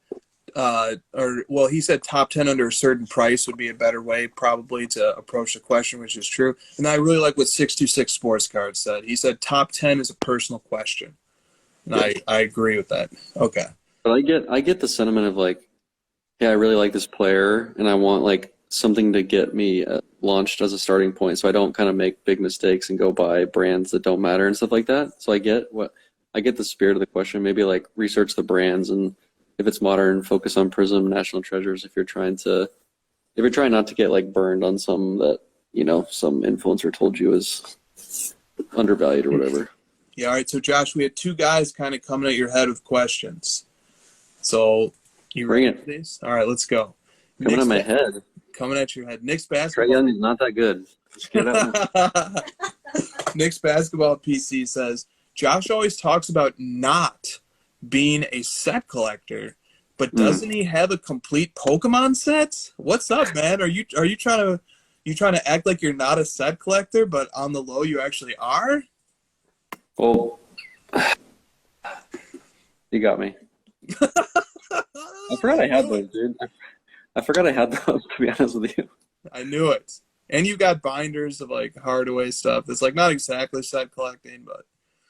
He said top 10 under a certain price would be a better way probably to approach the question, which is true. And I really like what 626 Sports Cards said. He said top 10 is a personal question. And I agree with that. Okay. But I get the sentiment of like, yeah, I really like this player and I want like something to get me launched as a starting point so I don't kind of make big mistakes and go buy brands that don't matter and stuff like that. So I get the spirit of the question. Maybe like research the brands, and if it's modern, focus on Prism, National Treasures. If you're trying not to get like burned on some that, some influencer told you is undervalued or whatever. Yeah. All right. So Josh, we had 2 guys kind of coming at your head with questions. So you bring ready for these? All right, let's go. Coming at my head. Coming at your head. Knicks Trae basketball. Young is not that good. Just get it out. Knicks basketball PC says, Josh always talks about not being a set collector, but doesn't he have a complete Pokemon set? What's up, man? Are you trying to act like you're not a set collector, but on the low you actually are? Well, you got me. I forgot I had those, dude. I forgot I had those, to be honest with you. I knew it. And you got binders of like Hardaway stuff. It's like not exactly set collecting, but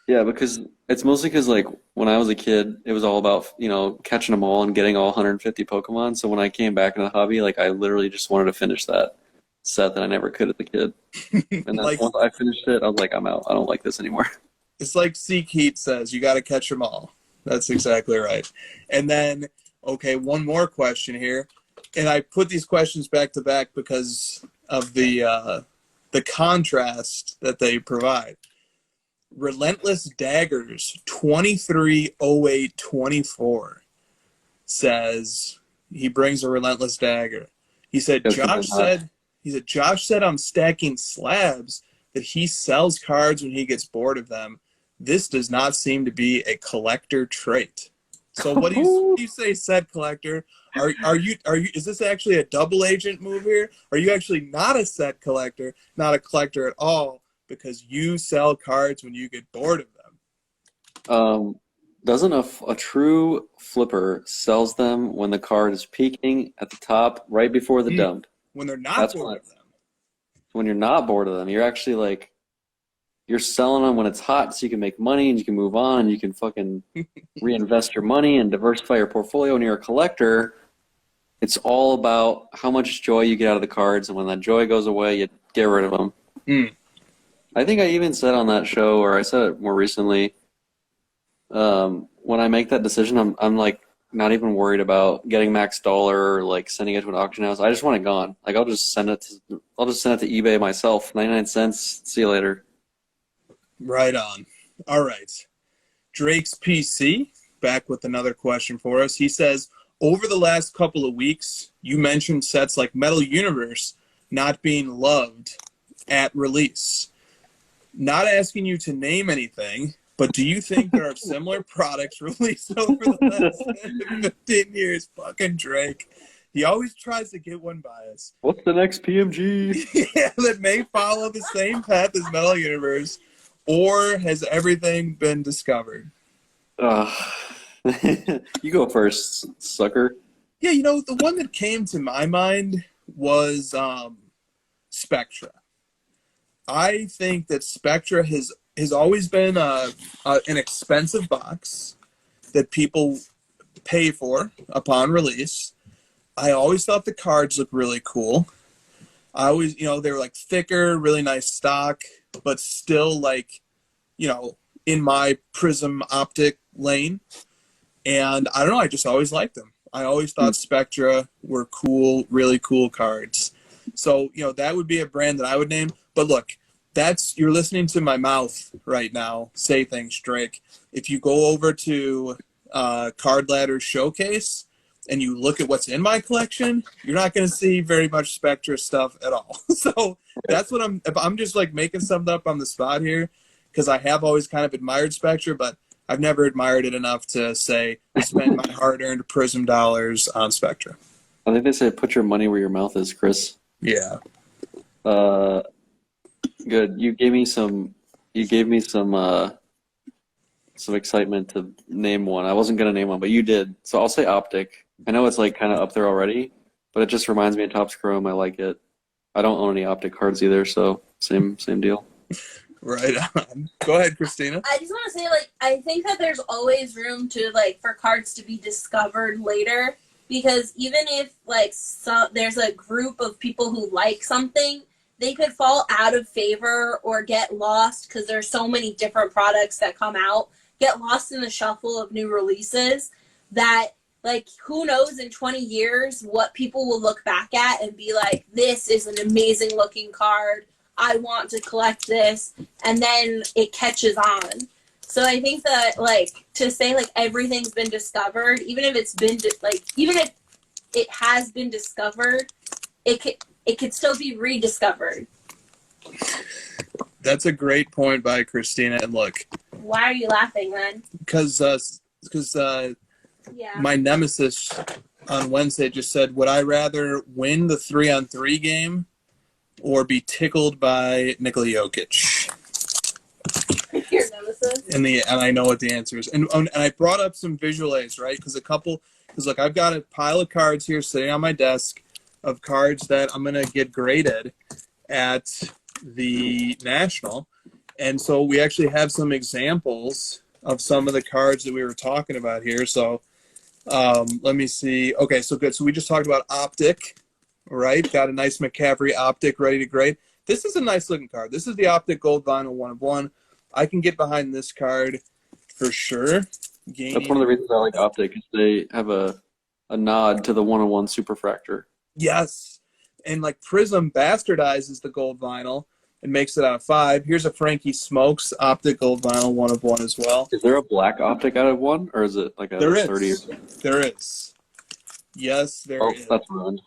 yeah, because it's mostly because like when I was a kid, it was all about catching them all and getting all 150 Pokemon. So when I came back into the hobby, like I literally just wanted to finish that set that I never could as a kid. And then like, once I finished it, I was like, I'm out. I don't like this anymore. It's like Seek Heat says, you got to catch them all. That's exactly right. And then, okay, one more question here. And I put these questions back to back because of the the contrast that they provide. Relentless Daggers 230824 says he brings a Relentless Dagger. He said Josh said I'm stacking slabs that he sells cards when he gets bored of them. This does not seem to be a collector trait. So what do you say, said collector? Are you is this actually a double agent move here? Are you actually not a set collector, not a collector at all, because you sell cards when you get bored of them? Doesn't a true flipper sells them when the card is peaking at the top right before the dump? When they're not bored of them. When you're not bored of them, you're actually like, you're selling them when it's hot so you can make money and you can move on and you can fucking reinvest your money and diversify your portfolio. When you're a collector, it's all about how much joy you get out of the cards, and when that joy goes away, you get rid of them. I think I even said on that show, or I said it more recently, when I make that decision, I'm like not even worried about getting max dollar or like sending it to an auction house. I just want it gone. Like I'll just send it to eBay myself. 99 cents. See you later. Right on. All right. Drake's PC back with another question for us. He says, over the last couple of weeks, you mentioned sets like Metal Universe not being loved at release. Not asking you to name anything, but do you think there are similar products released over the last 10 to 15 years? Fucking Drake. He always tries to get one by us. What's the next PMG? Yeah, that may follow the same path as Metal Universe, or has everything been discovered? You go first, sucker. Yeah, the one that came to my mind was Spectra. I think that Spectra has always been an expensive box that people pay for upon release. I always thought the cards looked really cool. I always, they were like thicker, really nice stock, but still like, in my Prism optic lane. And I don't know, I just always liked them. I always thought Spectra were cool, really cool cards. So, that would be a brand that I would name. But look, you're listening to my mouth right now say things, Drake. If you go over to Card Ladder Showcase and you look at what's in my collection, you're not going to see very much Spectra stuff at all. So that's what I'm just like making something up on the spot here, because I have always kind of admired Spectra, but I've never admired it enough to say spend my hard-earned Prism dollars on Spectra. I think they say put your money where your mouth is, Chris. Yeah. Good. You gave me some excitement to name one. I wasn't gonna name one, but you did. So I'll say Optic. I know it's like kind of up there already, but it just reminds me of Topps Chrome. I like it. I don't own any Optic cards either, so same deal. Right on. Go ahead, Christina. I just want to say, I think that there's always room to, for cards to be discovered later, because even if, there's a group of people who like something, they could fall out of favor or get lost because there's so many different products that come out, get lost in the shuffle of new releases that, who knows in 20 years what people will look back at and be like, this is an amazing looking card. I want to collect this, and then it catches on. So I think that, to say, everything's been discovered, even if it's been, even if it has been discovered, it could still be rediscovered. That's a great point by Christina, and look. Why are you laughing, then? Because my nemesis on Wednesday just said, would I rather win the 3-on-3 game or be tickled by Nikola Jokic? Your nemesis? And I know what the answer is. And I brought up some visual aids, right? Because look, I've got a pile of cards here sitting on my desk of cards that I'm going to get graded at the National. And so we actually have some examples of some of the cards that we were talking about here. So let me see. Okay, so good. So we just talked about Optic. Right, got a nice McCaffrey Optic ready to grade. This is a nice looking card. This is the Optic Gold Vinyl 1/1. I can get behind this card for sure. That's one of the reasons I like Optic, is they have a nod to the 1/1 Superfractor. Yes, and Prism bastardizes the Gold Vinyl, and makes it out of 5. Here's a Frankie Smokes Optic Gold Vinyl 1 of 1 as well. Is there a black optic out of 1, or is it like a There 30? is. There is. Yes, there is. That's ruined.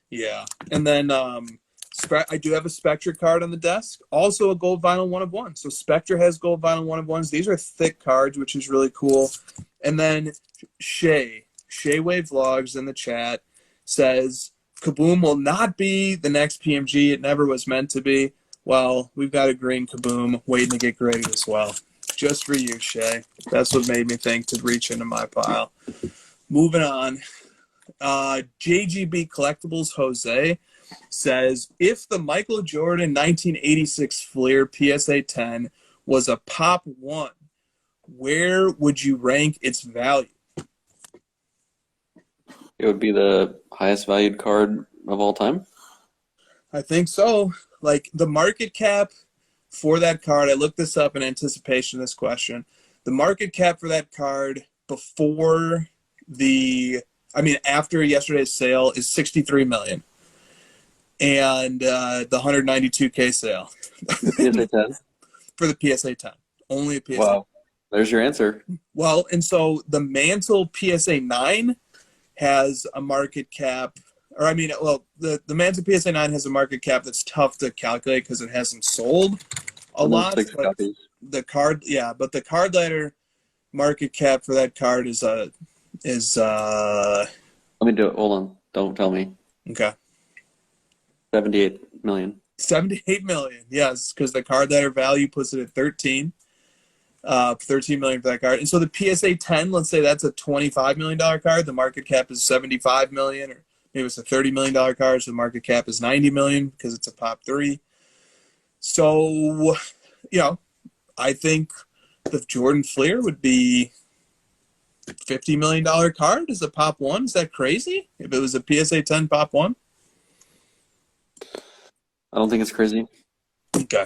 Yeah. And then I do have a Spectre card on the desk. Also a Gold Vinyl 1 of 1. So Spectre has Gold Vinyl 1 of 1s. These are thick cards, which is really cool. And then Shay Wave Vlogs in the chat says, Kaboom will not be the next PMG. It never was meant to be. Well, we've got a green Kaboom waiting to get graded as well. Just for you, Shay. That's what made me think to reach into my pile. Moving on. JGB Collectibles Jose says, if the Michael Jordan 1986 Fleer PSA 10 was a Pop 1, where would you rank its value? It would be the highest valued card of all time. I think so. Like the market cap for that card, I looked this up in anticipation of this question. The market cap for that card after yesterday's sale is $63 million. And the 192K sale. PSA 10? For the PSA 10. Only a PSA 10. Wow. There's your answer. Well, and so the Mantle PSA 9 has a market cap, the Mantle PSA 9 has a market cap that's tough to calculate because it hasn't sold a lot. But the card ladder market cap for that card is Let me do it. Hold on. Don't tell me. Okay. 78 million. 78 million, yes, because the card ladder value puts it at 13. 13 million for that card. And so the PSA 10, let's say that's a $25 million card. The market cap is 75 million, or maybe it's a $30 million card. So the market cap is 90 million because it's a Pop 3. So, I think the Jordan Fleer would be $50 million card as a Pop 1. Is that crazy? If it was a PSA 10 Pop 1? I don't think it's crazy. Okay.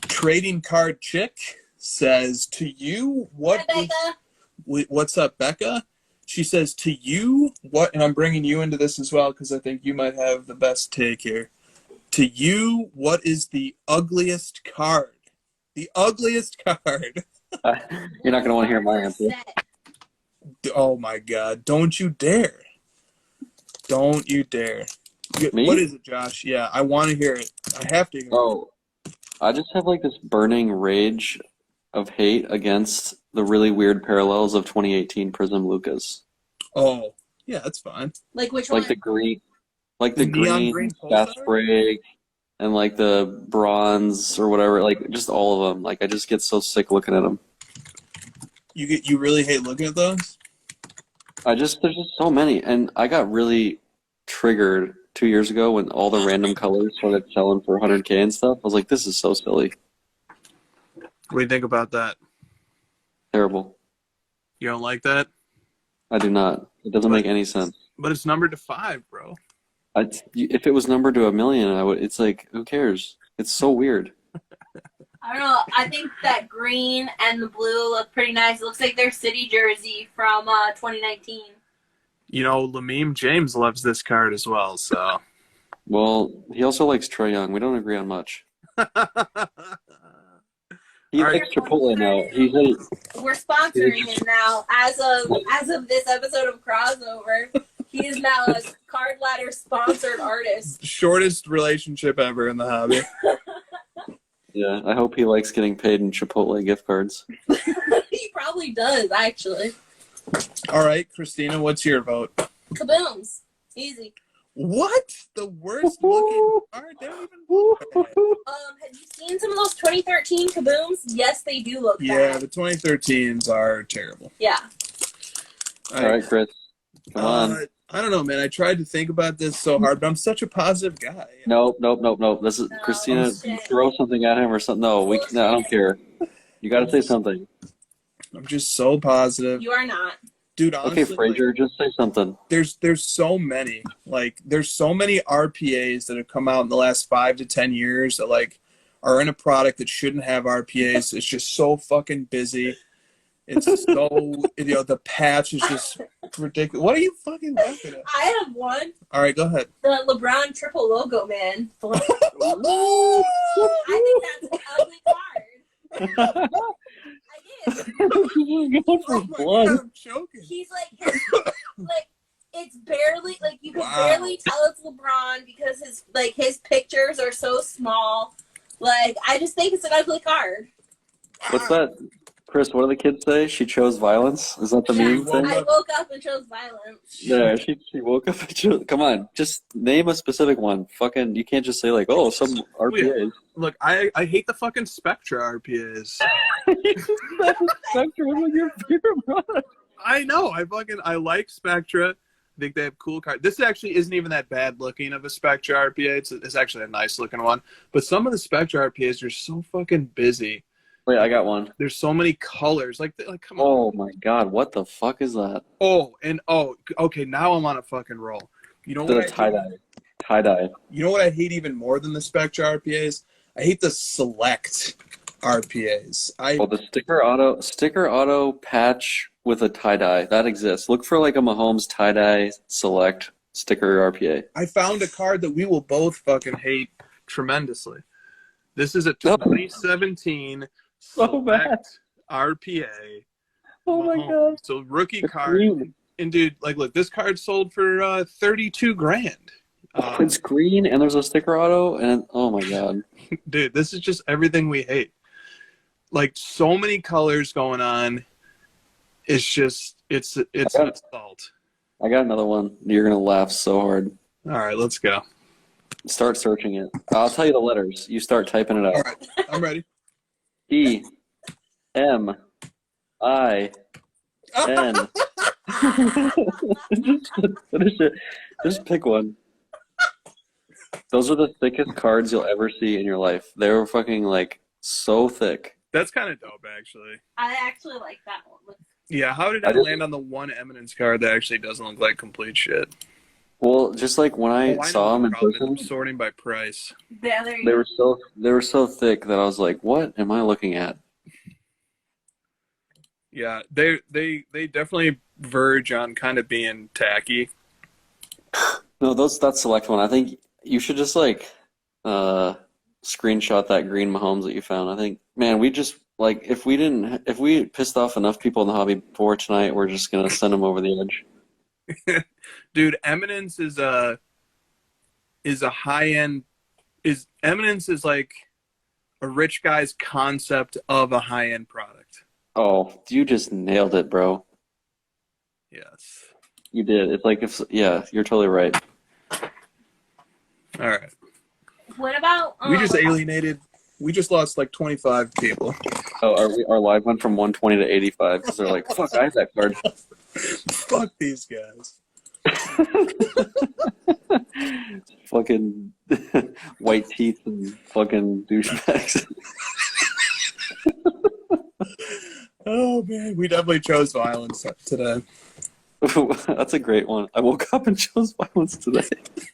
Trading Card Chick says, to you, what's up, Becca? She says, to you, what, and I'm bringing you into this as well because I think you might have the best take here. To you, what is the ugliest card? The ugliest card. You're not going to want to hear my answer. Oh, my God. Don't you dare. Don't you dare. Me? What is it, Josh? Yeah, I want to hear it. I have to hear it. Oh, I just have like this burning rage of hate against the really weird parallels of 2018 Prism Lucas. Oh, yeah, that's fine. Like which one? Like the green neon green gas pulsar? spray, and like the bronze or whatever. Like just all of them. Like I just get so sick looking at them. You really hate looking at those? There's just so many, and I got really triggered 2 years ago when all the random colors started selling for 100K and stuff. I was like, this is so silly. What do you think about that? Terrible. You don't like that? I do not. It doesn't make any sense. But it's numbered to 5, bro. If it was numbered to 1 million, I would. It's like, who cares? It's so weird. I don't know. I think that green and the blue look pretty nice. It looks like their city jersey from 2019. Lamim James loves this card as well, so. Well, he also likes Trae Young. We don't agree on much. He likes Chipotle now. We're sponsoring him now. As of this episode of Crossover, he is now a Card Ladder sponsored artist. Shortest relationship ever in the hobby. Yeah, I hope he likes getting paid in Chipotle gift cards. He probably does, actually. All right, Christina, what's your vote? Kabooms. Easy. What? The worst looking card? They don't even Have you seen some of those 2013 Kabooms? Yes, they do look bad. Yeah, the 2013s are terrible. Yeah. All right, Chris. Come on. I don't know, man. I tried to think about this so hard, but I'm such a positive guy. Nope. This is Christina. Throw something at him or something. No, I don't care. You got to say something. I'm just so positive. You are not. Dude, honestly, okay, Frazier, just say something. There's so many. There's so many RPAs that have come out in the last 5 to 10 years that, are in a product that shouldn't have RPAs. It's just so fucking busy. It's so, the patch is just ridiculous. What are you fucking laughing at? I have one. All right, go ahead. The LeBron triple logo, man. I think that's an ugly card. I did. Going for blood. I'm choking. He's like, it's barely, like, you can Wow. barely tell it's LeBron because his pictures are so small. Like, I just think it's an ugly card. What's that? Chris, what do the kids say? She chose violence? Is that the meme thing? I woke up and chose violence. Yeah, she woke up and chose... Come on, just name a specific one. Fucking, you can't just say like, oh, some RPAs. Look, I hate the fucking Spectra RPAs. Spectra was your favorite product. I know. I like Spectra. I think they have cool cards. This actually isn't even that bad looking of a Spectra RPA. It's actually a nice looking one. But some of the Spectra RPAs are so fucking busy. Wait, I got one. There's so many colors. Like come on. Oh my god, what the fuck is that? Okay, now I'm on a fucking roll. You know The what? tie-dye. You know what I hate even more than the Spectra RPAs? I hate the Select RPAs. The sticker auto patch with a tie-dye. That exists. Look for like a Mahomes tie-dye Select sticker RPA. I found a card that we will both fucking hate tremendously. This is a 2017 So bad. Select RPA. Oh my god. So rookie It's card. green. And dude, look, this card sold for $32,000. It's green and there's a sticker auto and oh my god. Dude, this is just everything we hate. Like so many colors going on. It's just it's an assault. I got another one. You're gonna laugh so hard. All right, let's go. Start searching it. I'll tell you the letters. You start typing it out. All right, I'm ready. E M I N. Just finish it. Just pick one. Those are the thickest cards you'll ever see in your life. They were fucking like so thick. That's kind of dope, actually. I actually like that one. Yeah, how did I land on the one Eminence card that actually doesn't look like complete shit? Well, just like when I saw them in person, sorting by price. Yeah, they were so thick that I was like, "What am I looking at?" Yeah, they definitely verge on kind of being tacky. No, that's select one. I think you should just like screenshot that green Mahomes that you found. I think, man, we just like if we pissed off enough people in the hobby before tonight, we're just gonna send them over the edge. Dude, Eminence is a high end. Eminence is like a rich guy's concept of a high end product. Oh, you just nailed it, bro. Yes. You did. It's like you're totally right. All right. What about we just lost like 25 people. Oh, our live went from 120 to 85 because they're like, fuck, I have that card. Fuck these guys. Fucking white teeth and fucking douchebags. Oh man, we definitely chose violence today. That's a great one. I woke up and chose violence today.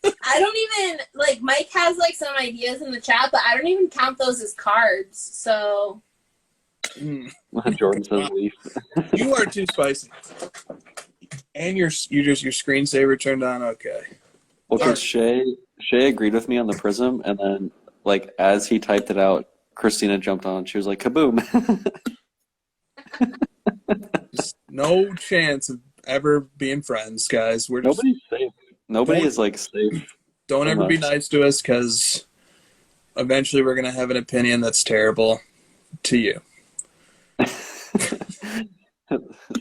I don't even like Mike has like some ideas in the chat, but I don't even count those as cards. So Jordan says leaf. You are too spicy. And your screensaver turned on. Okay. Well, because Shay agreed with me on the prism, and then like as he typed it out, Christina jumped on. She was like, "Kaboom!" Just no chance of ever being friends, guys. Nobody's safe. Nobody is like safe. Don't ever be nice to us, because eventually we're gonna have an opinion that's terrible to you.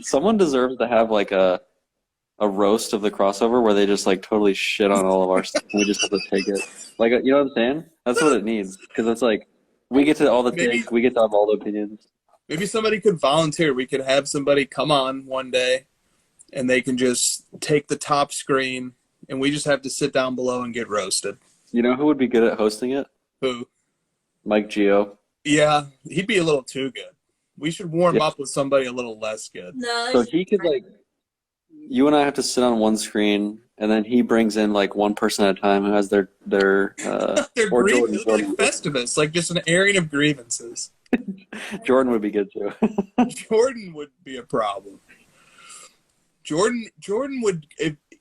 Someone deserves to have like a roast of the crossover where they just like totally shit on all of our stuff. And we just have to take it. Like, you know what I'm saying? That's what it needs. Because it's like we get to all the take, we get to have all the opinions. Maybe somebody could volunteer. We could have somebody come on one day, and they can just take the top screen, and we just have to sit down below and get roasted. You know who would be good at hosting it? Who? Mike Gio. Yeah, he'd be a little too good. We should warm up with somebody a little less good. no. So he could like, you and I have to sit on one screen, and then he brings in like one person at a time who has their They're or grievances, Jordan. like Festivus, like just an airing of grievances. Jordan would be good too. Jordan would be a problem. Jordan would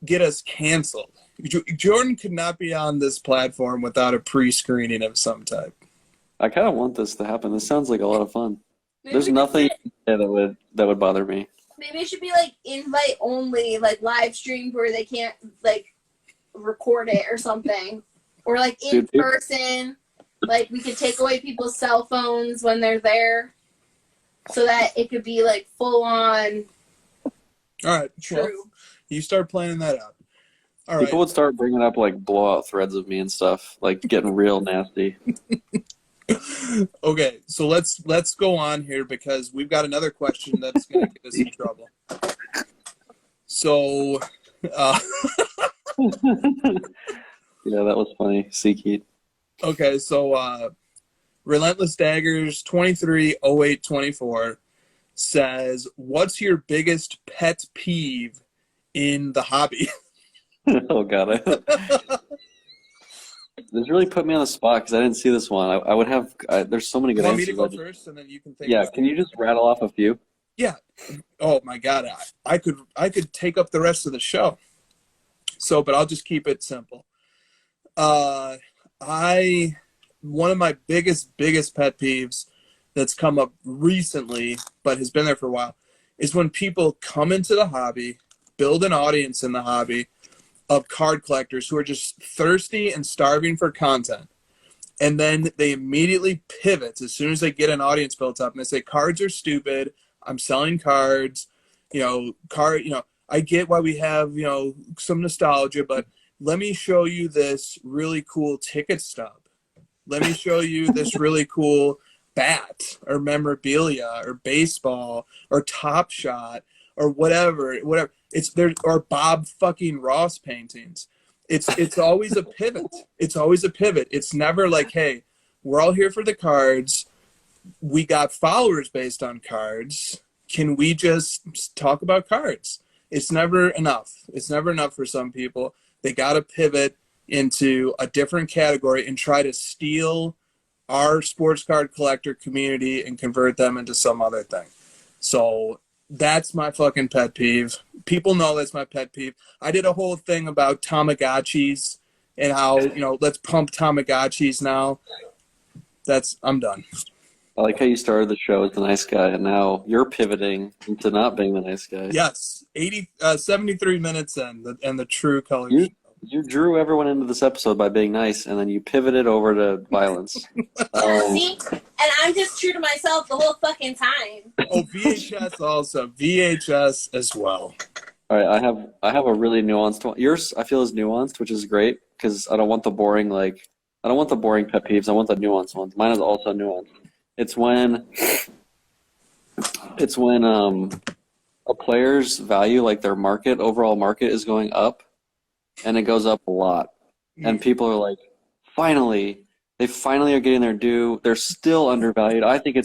get us canceled. Jordan could not be on this platform without a pre-screening of some type. I kind of want this to happen. This sounds like a lot of fun. Maybe There's we nothing should- that would bother me. Maybe it should be like invite only, like live stream where they can't like record it or something, or like in Dude. person. Like we could take away people's cell phones when they're there, so that it could be like full on All right, well, true. you start planning that out. All right. People would start bringing up like blowout threads of me and stuff, like getting real nasty. Okay, so let's go on here because we've got another question that's going to get us in trouble. So, Yeah, that was funny. SeaKeith. okay, so Relentless Daggers 230824 says, "What's your biggest pet peeve in the hobby?" Oh god, this really put me on the spot because I didn't see this one. I would have. There's so many You good want me answers. to go first, and then you can think. Yeah, about can you just rattle off a few? Yeah. Oh my God, I could take up the rest of the show. So, but I'll just keep it simple. One of my biggest pet peeves that's come up recently, but has been there for a while, is when people come into the hobby, build an audience in the hobby of card collectors who are just thirsty and starving for content. And then they immediately pivot as soon as they get an audience built up and they say, cards are stupid. I'm selling cards, I get why we have, some nostalgia, but let me show you this really cool ticket stub. Let me show you this really cool bat or memorabilia or baseball or Top Shot or whatever. It's there, or Bob fucking Ross paintings. It's always a pivot. It's always a pivot. It's never like, hey, we're all here for the cards. We got followers based on cards. Can we just talk about cards? It's never enough. It's never enough for some people. They got to pivot into a different category and try to steal our sports card collector community and convert them into some other thing. So that's my fucking pet peeve. People know that's my pet peeve. I did a whole thing about Tamagotchis and how, let's pump Tamagotchis now. I'm done. I like how you started the show as the nice guy, and now you're pivoting into not being the nice guy. Yes, 73 minutes in, and the true color. You drew everyone into this episode by being nice, and then you pivoted over to violence. See, and I'm just true to myself the whole fucking time. Oh, VHS also. VHS as well. All right, I have a really nuanced one. Yours, I feel, is nuanced, which is great because I don't want the boring pet peeves. I want the nuanced ones. Mine is also nuanced. It's when a player's value, like their overall market, is going up, and it goes up a lot, and people are like, they finally are getting their due. They're still undervalued. I think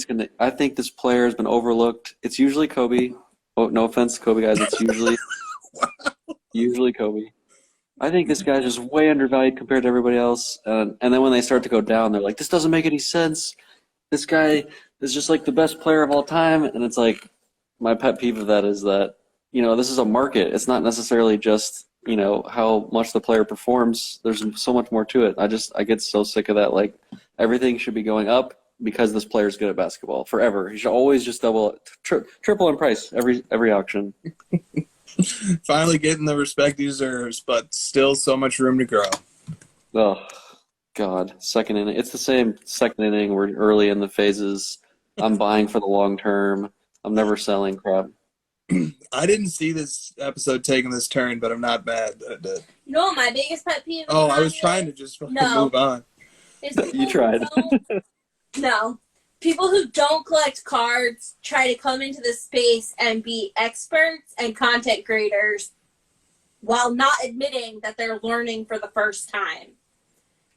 this player has been overlooked. It's usually Kobe. Oh, no offense, Kobe guys. It's usually Kobe. I think this guy's just way undervalued compared to everybody else. And then when they start to go down, they're like, this doesn't make any sense. This guy is just like the best player of all time. And it's like, my pet peeve of that is that, this is a market. It's not necessarily just, how much the player performs. There's so much more to it. I get so sick of that. Like, everything should be going up because this player's good at basketball forever. He should always just triple in price every auction. Finally getting the respect he deserves, but still so much room to grow. Oh, God. Second inning. It's the same second inning. We're early in the phases. I'm buying for the long term. I'm never selling crap. I didn't see this episode taking this turn, but I'm not mad that it did. You know what my biggest pet peeve is? Oh, I was trying to just move on. You tried. No. People who don't collect cards try to come into this space and be experts and content creators while not admitting that they're learning for the first time.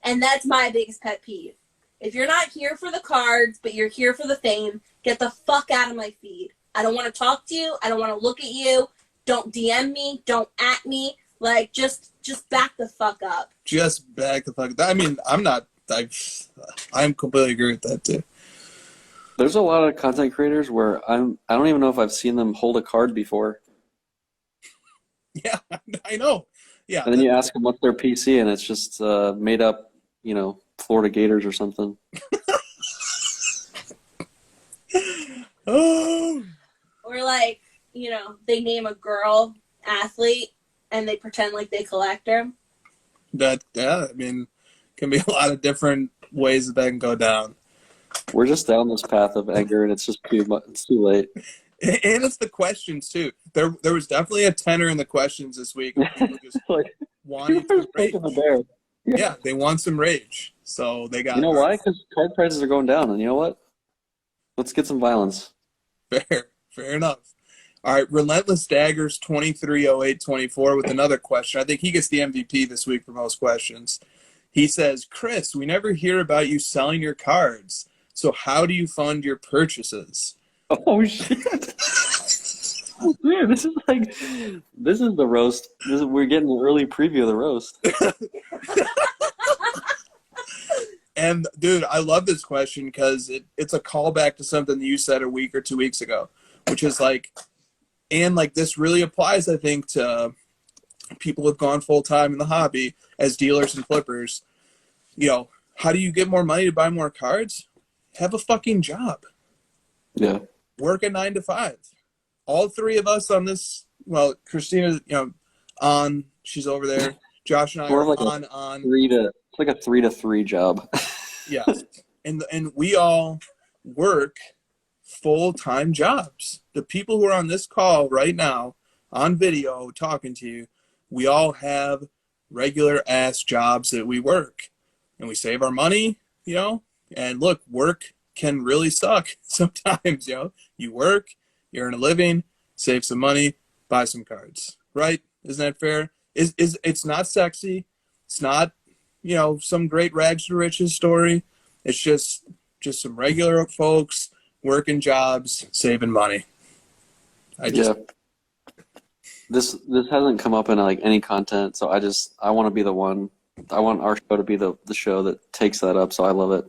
And that's my biggest pet peeve. If you're not here for the cards, but you're here for the fame, get the fuck out of my feed. I don't want to talk to you. I don't want to look at you. Don't DM me. Don't at me. Like, just back the fuck up. Just back the fuck up. I mean, I'm completely agree with that too. There's a lot of content creators where I don't even know if I've seen them hold a card before. Yeah, I know. Yeah. And then you ask them what's their PC, and it's just made up, Florida Gators or something. Oh. Or like, they name a girl athlete and they pretend like they collect her. Can be a lot of different ways that can go down. We're just down this path of anger, and it's just too much. It's too late. And it's the questions too. There was definitely a tenor in the questions this week. People just Like, wanting to rage. bear. Yeah, they want some rage. So they got. You know why? Because card prices are going down, and you know what? Let's get some violence. Fair enough. All right, Relentless Daggers 230824 with another question. I think he gets the MVP this week for most questions. He says, Chris, we never hear about you selling your cards. So how do you fund your purchases? Oh, shit. Dude, this is the roast. We're getting an early preview of the roast. And, dude, I love this question because it's a callback to something that you said a week or 2 weeks ago, which is this really applies, I think, to people who've gone full-time in the hobby as dealers and flippers. How do you get more money to buy more cards? Have a fucking job. Yeah. Work a 9 to 5. All three of us on this, well, Christina, she's over there. Josh and I are on. It's like a 3 to 3 job. Yeah. And we all work full-time jobs. The people who are on this call right now on video talking to you, we all have regular ass jobs that we work, and we save our money, and look, work can really suck sometimes. You work, you earn a living, save some money, buy some cards, right? Isn't that fair? It's not sexy. It's not, some great rags to riches story. It's just some regular folks working jobs, saving money. This hasn't come up in any content, so I want to be the one. I want our show to be the show that takes that up. So I love it.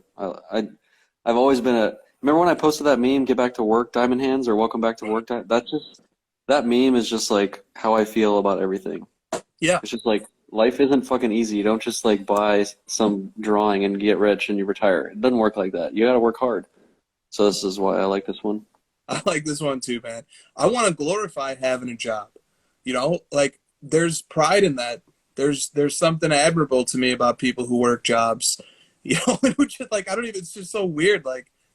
I've always been remember when I posted that meme, "Get back to work, diamond hands," or "Welcome back to work." That meme is just how I feel about everything. Yeah, it's just life isn't fucking easy. You don't just buy some drawing and get rich and you retire. It doesn't work like that. You got to work hard. So this is why I like this one. I like this one too, man. I want to glorify having a job. There's pride in that. There's something admirable to me about people who work jobs. Which is it's just so weird.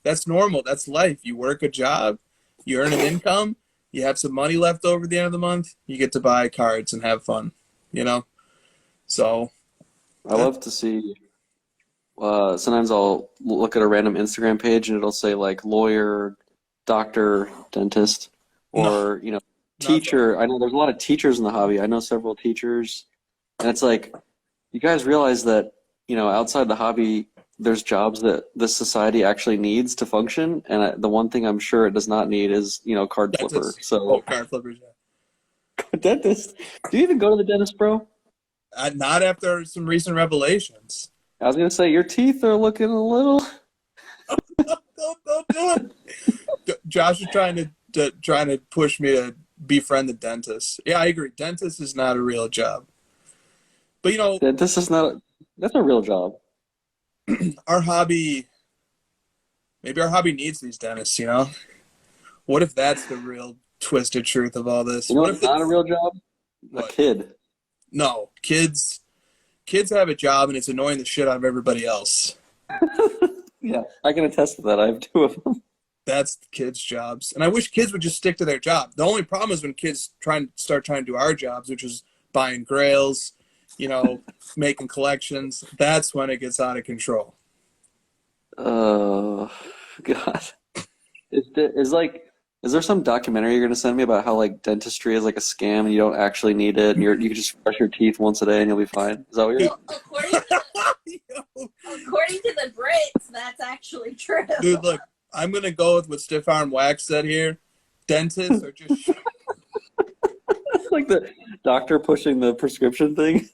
That's normal. That's life. You work a job, you earn an income, you have some money left over at the end of the month, you get to buy cards and have fun. So I love to see. Sometimes I'll look at a random Instagram page and it'll say lawyer, doctor, dentist, or teacher. I know there's a lot of teachers in the hobby. I know several teachers, and it's you guys realize that outside the hobby, there's jobs that this society actually needs to function, and the one thing I'm sure it does not need is card dentist. flipper. So card flippers. Yeah. Dentist? Do you even go to the dentist, bro? Not after some recent revelations. I was gonna say your teeth are looking a little. Don't do it. Josh is trying to push me to befriend the dentist. Yeah, I agree. Dentist is not a real job. But dentist is not. That's a real job. Maybe our hobby needs these dentists. What if that's the real twisted truth of all this? What if it's not a real job? A kid. No, kids have a job, and it's annoying the shit out of everybody else. Yeah, I can attest to that. I have 2 of them. That's kids' jobs. And I wish kids would just stick to their job. The only problem is when kids start trying to do our jobs, which is buying grails, making collections. That's when it gets out of control. Oh, God. Is there some documentary you're going to send me about how dentistry is a scam and you don't actually need it and you can just brush your teeth once a day and you'll be fine? Is that what you're According to the Brits, that's actually true. Dude, look, I'm going to go with what Stiff Arm Wax said here. Dentists are just... It's like the doctor pushing the prescription thing.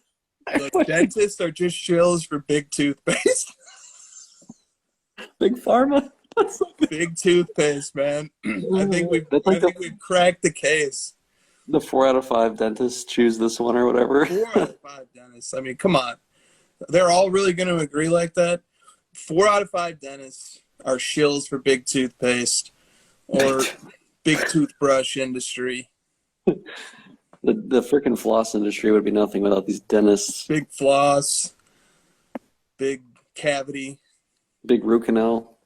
Look, dentists are just shills for big toothpaste. Big pharma? Big toothpaste, man. I think That's like we've cracked the case. the 4 out of 5 dentists choose this one or whatever. 4 out of 5 dentists. I mean, come on. They're all really going to agree like that. 4 out of 5 dentists are shills for big toothpaste or big toothbrush industry. The freaking floss industry would be nothing without these dentists. Big floss, big cavity, Big root canal.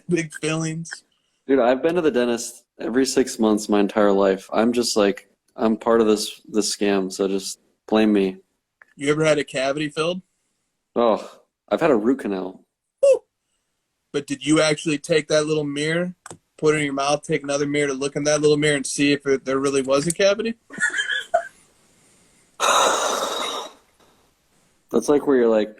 big fillings. Dude, I've been to the dentist every 6 months my entire life. I'm just like, I'm part of this scam, so just blame me. You ever had a cavity filled? Oh, I've had a root canal. Woo! But did you actually take that little mirror, put it in your mouth, take another mirror to look in that little mirror and see if there really was a cavity? That's like where you're like,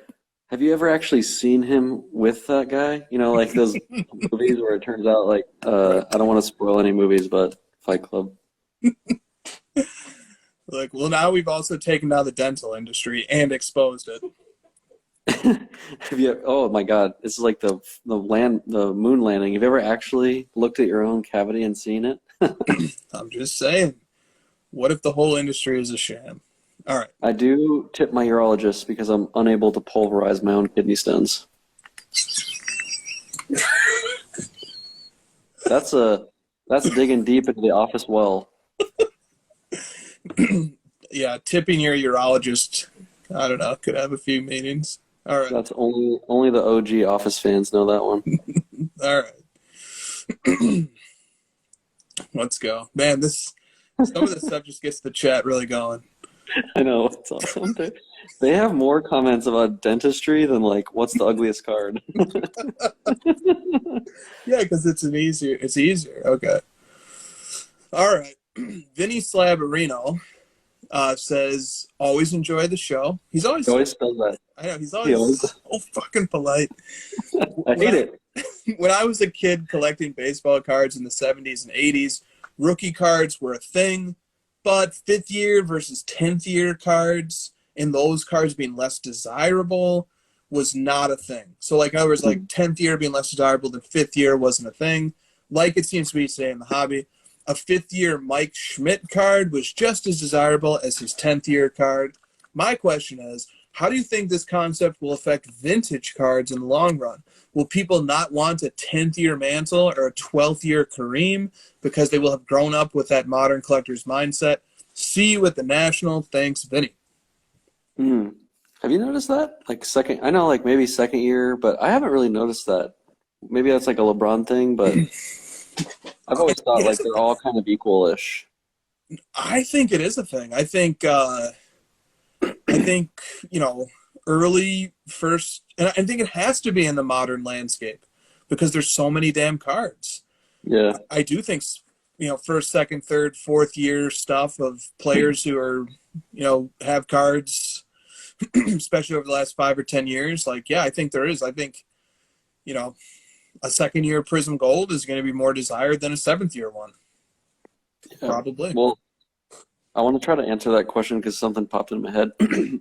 have you ever actually seen him with that guy? You know, like those movies where it turns out like, I don't want to spoil any movies, but Fight Club. Like, well, now we've also taken down the dental industry and exposed it. Have you? Oh my God! This is like the moon landing. Have you ever actually looked at your own cavity and seen it? I'm just saying. What if the whole industry is a sham? All right. I do tip my urologist because I'm unable to pulverize my own kidney stones. That's digging deep into the office well. Yeah, tipping your urologist, I don't know, could have a few meanings. All right. That's only the OG Office fans know that one. All right. Let's go. Man, some of this stuff just gets the chat really going. I know, it's awesome. They have more comments about dentistry than like, what's the ugliest card? Yeah, because it's easier. Okay. All right. Vinny Slabarino says, always enjoy the show. He always spells that. I know, he's always so fucking polite. I hate it. When I was a kid collecting baseball cards in the 70s and 80s, rookie cards were a thing, but 5th year versus 10th year cards and those cards being less desirable was not a thing. So, like, in other words, like 10th year being less desirable than 5th year wasn't a thing. Like it seems to be today in the hobby. A 5th year Mike Schmidt card was just as desirable as his 10th year card. My question is, how do you think this concept will affect vintage cards in the long run? Will people not want a 10th year Mantle or a 12th year Kareem because they will have grown up with that modern collector's mindset? See you at the National. Thanks, Vinny. Have you noticed that? Like I know like maybe 2nd year, but I haven't really noticed that. Maybe that's like a LeBron thing, but I've always thought like they're all kind of equal-ish. I think it is a thing. I think early first, and I think it has to be in the modern landscape because there's so many damn cards. Yeah. I do think, first, second, third, 4th year stuff of players who are, have cards, especially over the last 5 or 10 years. Like, yeah, I think there is. I think, a 2nd year Prism Gold is going to be more desired than a 7th year one. Yeah. Probably. Well, I want to try to answer that question because something popped in my head.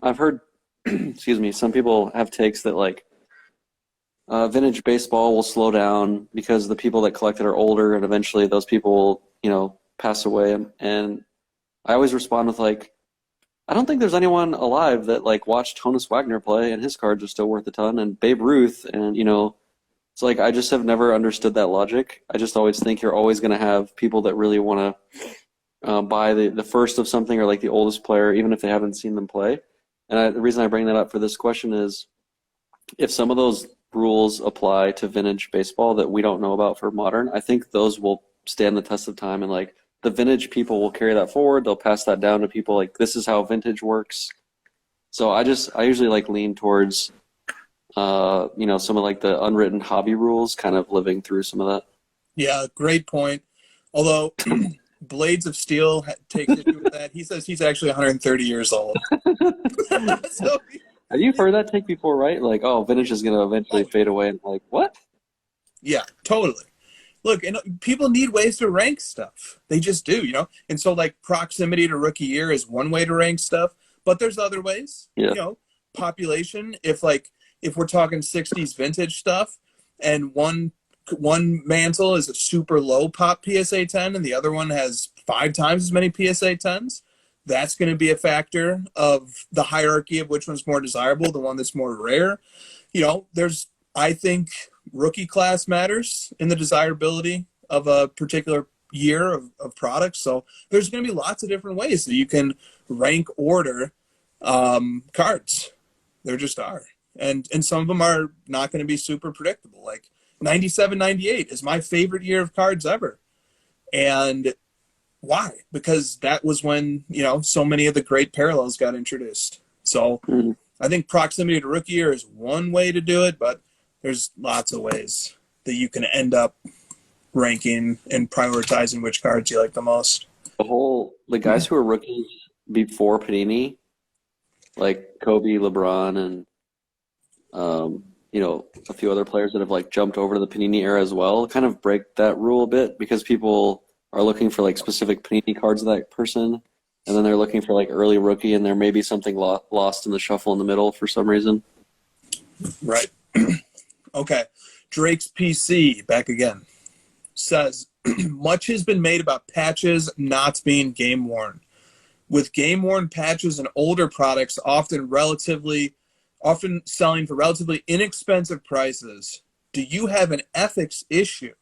I've heard, some people have takes that like vintage baseball will slow down because the people that collect it are older and eventually those people will, pass away. And I always respond with like, I don't think there's anyone alive that like watched Honus Wagner play and his cards are still worth a ton, and Babe Ruth, and it's like I just have never understood that logic. I just always think you're always going to have people that really want to buy the first of something or like the oldest player, even if they haven't seen them play. And the reason I bring that up for this question is if some of those rules apply to vintage baseball that we don't know about for modern, I think those will stand the test of time, and like the vintage people will carry that forward. They'll pass that down to people like this is how vintage works. So I usually like lean towards some of like the unwritten hobby rules kind of living through some of that. Yeah, great point. Although Blades of Steel takes issue with that. He says he's actually 130 years old. Have you heard that take before, right? Like, oh, vintage is going to eventually fade away. And like, what? Yeah, totally. Look, and people need ways to rank stuff. They just do, And so, like, proximity to rookie year is one way to rank stuff, but there's other ways. Yeah. Population. If we're talking 60s vintage stuff, and one one mantle is a super low pop PSA 10 and the other one has 5 times as many PSA 10s. That's going to be a factor of the hierarchy of which one's more desirable, the one that's more rare. I think rookie class matters in the desirability of a particular year of products. So there's going to be lots of different ways that you can rank order cards. There just are. And some of them are not going to be super predictable. Like 97, 98 is my favorite year of cards ever. And why? Because that was when, so many of the great parallels got introduced. So I think proximity to rookie year is one way to do it, but there's lots of ways that you can end up ranking and prioritizing which cards you like the most. The guys who were rookies before Panini, like Kobe, LeBron, and a few other players that have like jumped over to the Panini era as well, kind of break that rule a bit because people are looking for like specific Panini cards of that person, and then they're looking for like early rookie, and there may be something lost in the shuffle in the middle for some reason. Right. Okay. Drake's PC back again says much has been made about patches not being game worn. With game worn patches and older products often selling for relatively inexpensive prices, do you have an ethics issue?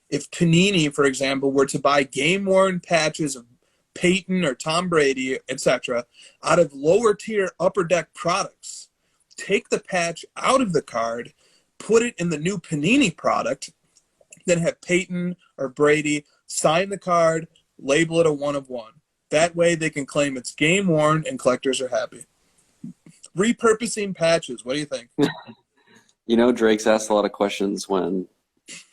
If Panini, for example, were to buy game-worn patches of Peyton or Tom Brady, etc., out of lower-tier Upper Deck products, take the patch out of the card, put it in the new Panini product, then have Peyton or Brady sign the card, label it a 1 of 1. That way they can claim it's game-worn and collectors are happy. Repurposing patches, what do you think? Drake's asked a lot of questions when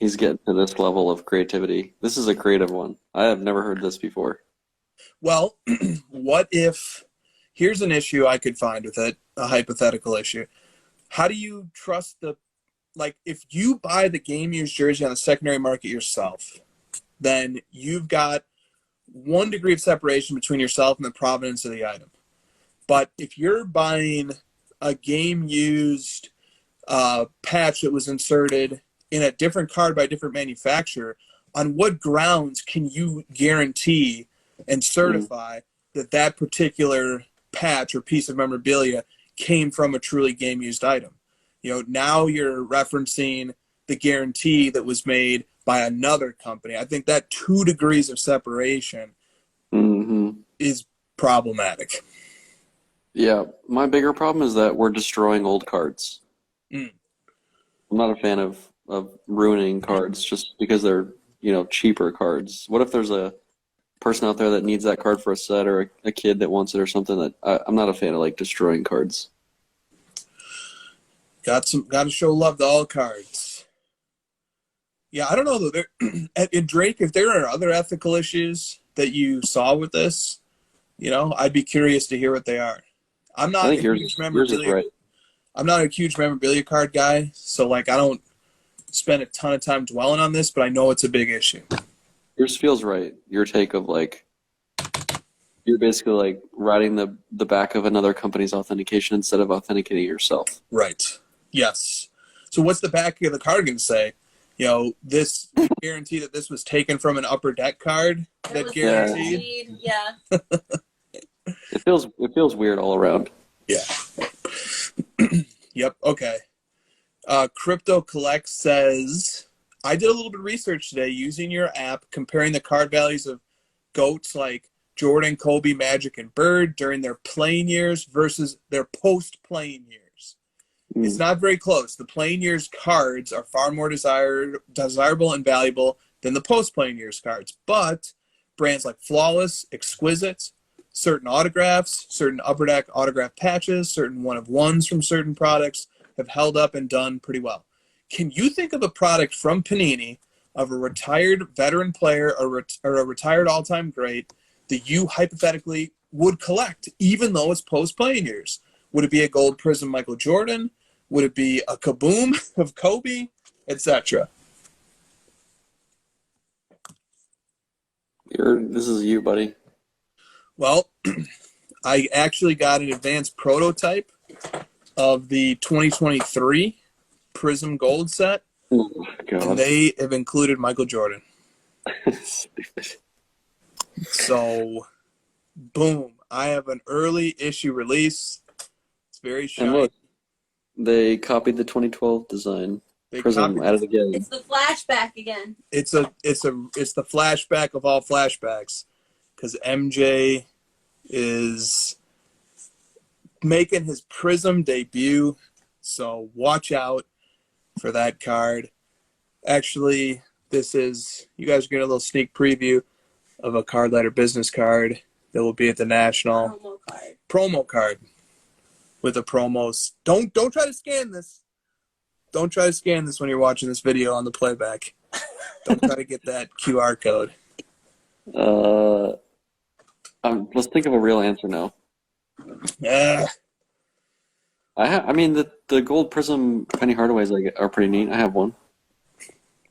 he's getting to this level of creativity. This is a creative one. I have never heard this before. Well, what if, here's an issue I could find with it, a hypothetical issue. How do you trust if you buy the game used jersey on the secondary market yourself, then you've got 1 degree of separation between yourself and the provenance of the item. But if you're buying a game used patch that was inserted in a different card by a different manufacturer, on what grounds can you guarantee and certify that particular patch or piece of memorabilia came from a truly game-used item? Now you're referencing the guarantee that was made by another company. I think that 2 degrees of separation is problematic. Yeah, my bigger problem is that we're destroying old cards. I'm not a fan of ruining cards just because they're, cheaper cards. What if there's a person out there that needs that card for a set or a kid that wants it or something? That I'm not a fan of like destroying cards. Got to show love to all cards. Yeah, I don't know though. In Drake, if there are other ethical issues that you saw with this, I'd be curious to hear what they are. I'm not a huge memorabilia. I'm not a huge memorabilia card guy, so I don't spend a ton of time dwelling on this, but I know it's a big issue. Yours feels right. Your take of you're basically riding the back of another company's authentication instead of authenticating yourself. Right. Yes. So what's the back of the card going to say? This guarantee that this was taken from an Upper Deck card. That guaranteed. Yeah. It feels weird all around. Yeah. Yep. Okay. Crypto Collect says, I did a little bit of research today using your app, comparing the card values of GOATs like Jordan, Kobe, Magic, and Bird during their playing years versus their post-playing years. It's not very close. The playing years cards are far more desirable and valuable than the post-playing years cards. But brands like Flawless, Exquisite, certain autographs, certain Upper Deck autograph patches, certain 1 of 1s from certain products have held up and done pretty well. Can you think of a product from Panini of a retired veteran player or a retired all-time great that you hypothetically would collect, even though it's post-playing years? Would it be a gold prism Michael Jordan? Would it be a Kaboom of Kobe, etc.? This is you, buddy. Well, I actually got an advanced prototype of the 2023 Prism Gold set. Oh, and God. they have included Michael Jordan. Stupid. So, boom! I have an early issue release. It's very And shiny. look, they copied the 2012 design. They Prism copied- at it again. It's the flashback again. It's the flashback of all flashbacks, because MJ is making his Prism debut. So watch out for that card. Actually, you guys are getting a little sneak preview of a card letter business card that will be at the National promo card with the promos. Don't try to scan this. Don't try to scan this when you're watching this video on the playback. Don't try to get that QR code. Let's think of a real answer now. I mean, the gold Prism Penny Hardaways are pretty neat. I have one.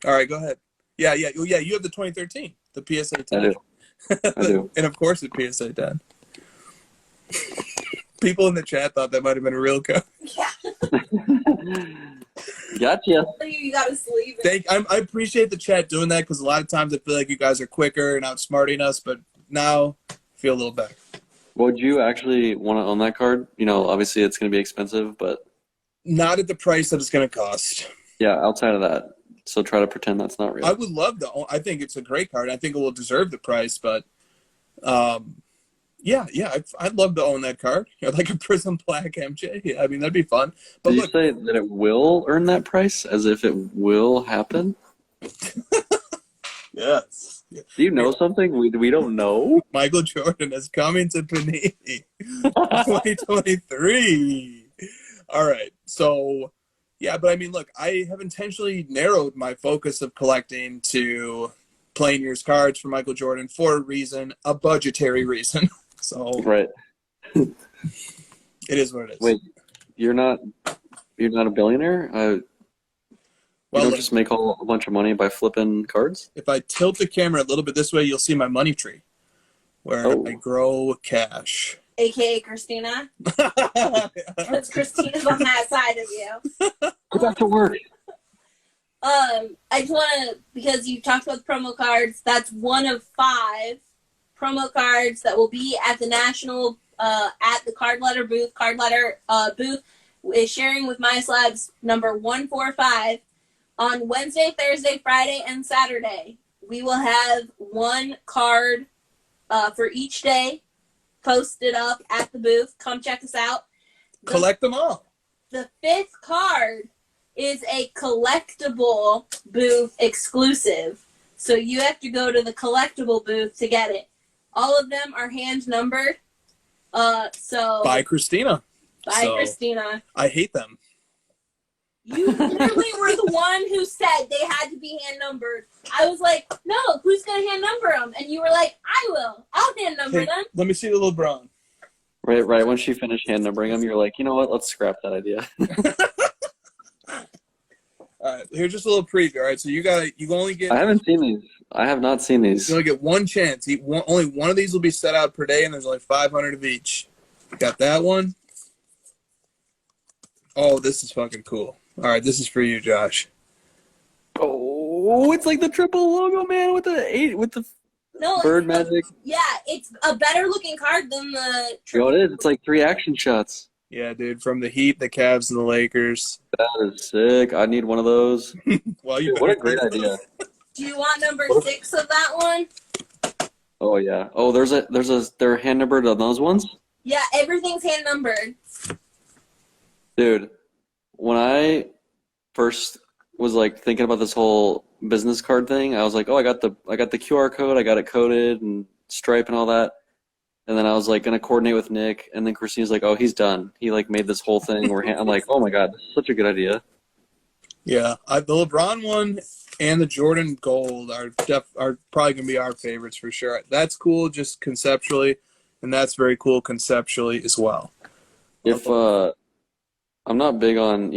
All right, go ahead. Yeah. You have the 2013, the PSA 10. I do. I do. And of course, the PSA 10. People in the chat thought that might have been a real code. Yeah. Gotcha. You gotta sleep it. I appreciate the chat doing that, because a lot of times I feel like you guys are quicker and outsmarting us, but now I feel a little better. Would you actually want to own that card? You know, obviously it's going to be expensive, but Not at the price that it's going to cost. yeah, outside of that, so try to pretend that's not real. I would love to own. I think it's a great card. I think it will deserve the price, but I'd love to own that card. Like a Prism Black MJ. I mean, that'd be fun. But Did you look, say that it will earn that price, as if it will happen? yes. Do you know something we don't know? Michael Jordan is coming to Panini 2023. All right. So, yeah, but I mean, look, I have intentionally narrowed my focus of collecting to plain years cards for Michael Jordan for a reason, a budgetary reason. So, Right. it is what it is. Wait, you're not a billionaire? You Well, don't look, just make a bunch of money by flipping cards? if I tilt the camera a little bit this way, you'll see my money tree where Oh. I grow cash. AKA Christina. Because Christina's on that side of you. Go back to work. I just want to, because you talked about the promo cards, that's one of 5 promo cards that will be at the National, at the card letter booth. Card letter booth is sharing with My Slabs number 145 on Wednesday, Thursday, Friday, and Saturday. We will have one card for each day posted up at the booth. Come check us out. Collect them all. The 5th card is a collectible booth exclusive. So you have to go to the collectible booth to get it. All of them are hand numbered. By Christina. So, Christina. I hate them. You literally were the one who said they had to be hand numbered. I was like, no, who's going to hand number them? And you were like, I will. I'll hand number Hey, them. let me see the LeBron. Right. When she finished hand numbering them, you're like, you know what? Let's scrap that idea. All right, here's just a little preview. All right, so you only get. I haven't seen these. I have not seen these. You only get one chance. Only one of these will be set out per day, and there's only 500 of each. Got that one. Oh, this is fucking cool. All right, this is for you, Josh. Oh, it's like the triple logo, man, with the No, bird magic. Yeah, it's a better looking card than the Yo, it is. It's like 3 action shots. Yeah, dude, from the Heat, the Cavs, and the Lakers. That is sick. I need one of those. Well, you What a great idea. Do you want number 6 of that one? Oh yeah. Oh, they're hand numbered on those ones? Yeah, everything's hand numbered. Dude, when I first was like thinking about this whole business card thing, I was like, oh, I got the QR code, I got it coded and Stripe and all that. And then I was like gonna coordinate with Nick, and then Christine's like, oh, he's done. He like made this whole thing where I'm like, oh my god, this is such a good idea. Yeah, the LeBron one and the Jordan Gold are probably gonna be our favorites for sure. That's cool, just conceptually, and that's very cool conceptually as well. If I'm not big on,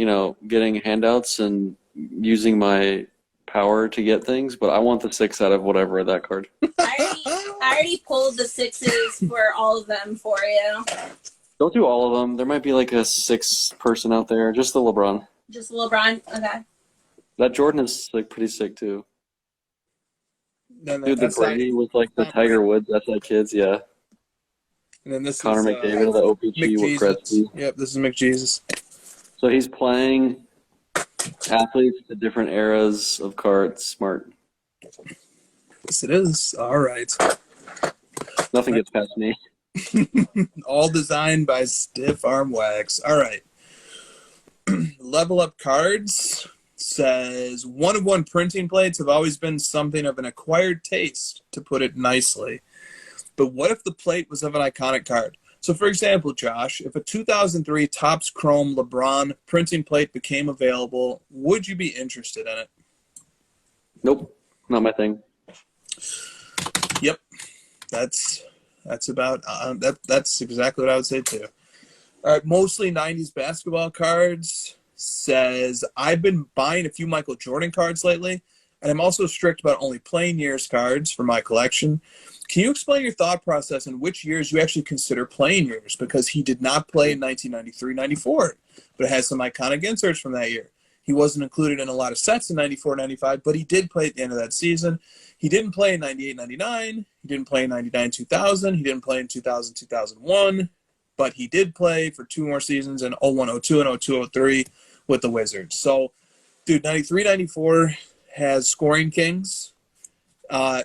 getting handouts and using my power to get things, but I want the 6 out of whatever that card. I already pulled the 6s for all of them for you. Don't do all of them. There might be like a 6 person out there. Just the LeBron. Just LeBron? Okay. That Jordan is like pretty sick too. Then Dude, the that's not Brady with like the Tom Tiger Brady. Woods, that's like kids, yeah. And then this Connor is McDavid, the OPG with McJesus. Gretzky. Yep, this is McJesus. So he's playing athletes to different eras of cards. Smart. Yes, it is. All right. Nothing gets past me. All designed by Stiff Arm Wax. All right. Level Up Cards says 1-of-1 printing plates have always been something of an acquired taste, to put it nicely. But what if the plate was of an iconic card? So, for example, Josh, if a 2003 Topps Chrome LeBron printing plate became available, would you be interested in it? Nope, not my thing. Yep, that's about that's exactly what I would say too. All right, mostly 90s basketball cards says I've been buying a few Michael Jordan cards lately, and I'm also strict about only playing years cards for my collection. Can you explain your thought process in which years you actually consider playing years? Because he did not play in 1993-94, but it has some iconic inserts from that year. He wasn't included in a lot of sets in 94-95, but he did play at the end of that season. He didn't play in 98-99. He didn't play in 99-2000. He didn't play in 2000-2001. But he did play for 2 more seasons in 01-02 and 02-03 with the Wizards. So, dude, 93-94 has Scoring Kings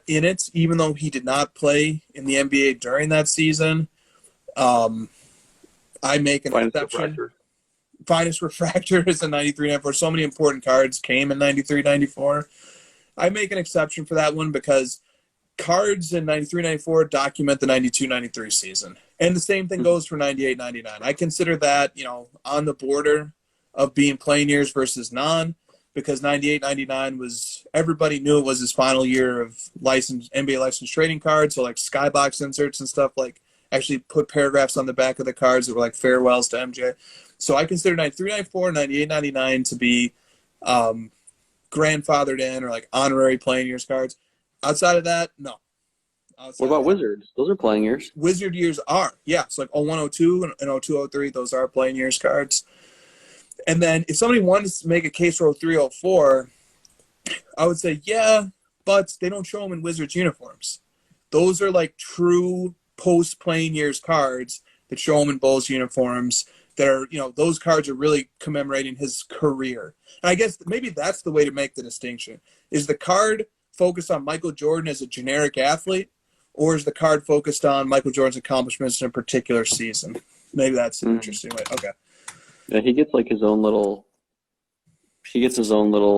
in it, even though he did not play in the NBA during that season. I make an exception. Finest Refractor is in 93-94. So many important cards came in 93-94. I make an exception for that one because cards in 93-94 document the 92-93 season. And the same thing goes for 98-99. I consider that, on the border of being playing years versus non, because 98-99 was, everybody knew it was his final year of NBA licensed trading cards. So like skybox inserts and stuff, like actually put paragraphs on the back of the cards that were like farewells to MJ. So I consider 93-94, 98-99 to be grandfathered in or like honorary playing years cards. Outside of that, no. What about Wizards? Those are playing years. Wizard years are. Yeah, it's like 01-02 and 02-03. Those are playing years cards. And then if somebody wanted to make a case for 03-04, I would say, yeah, but they don't show them in Wizards uniforms. Those are like true post-playing years cards that show them in Bulls uniforms that are, those cards are really commemorating his career. And I guess maybe that's the way to make the distinction. Is the card focused on Michael Jordan as a generic athlete, or is the card focused on Michael Jordan's accomplishments in a particular season? Maybe that's an interesting way. Okay. Yeah, he gets like his own little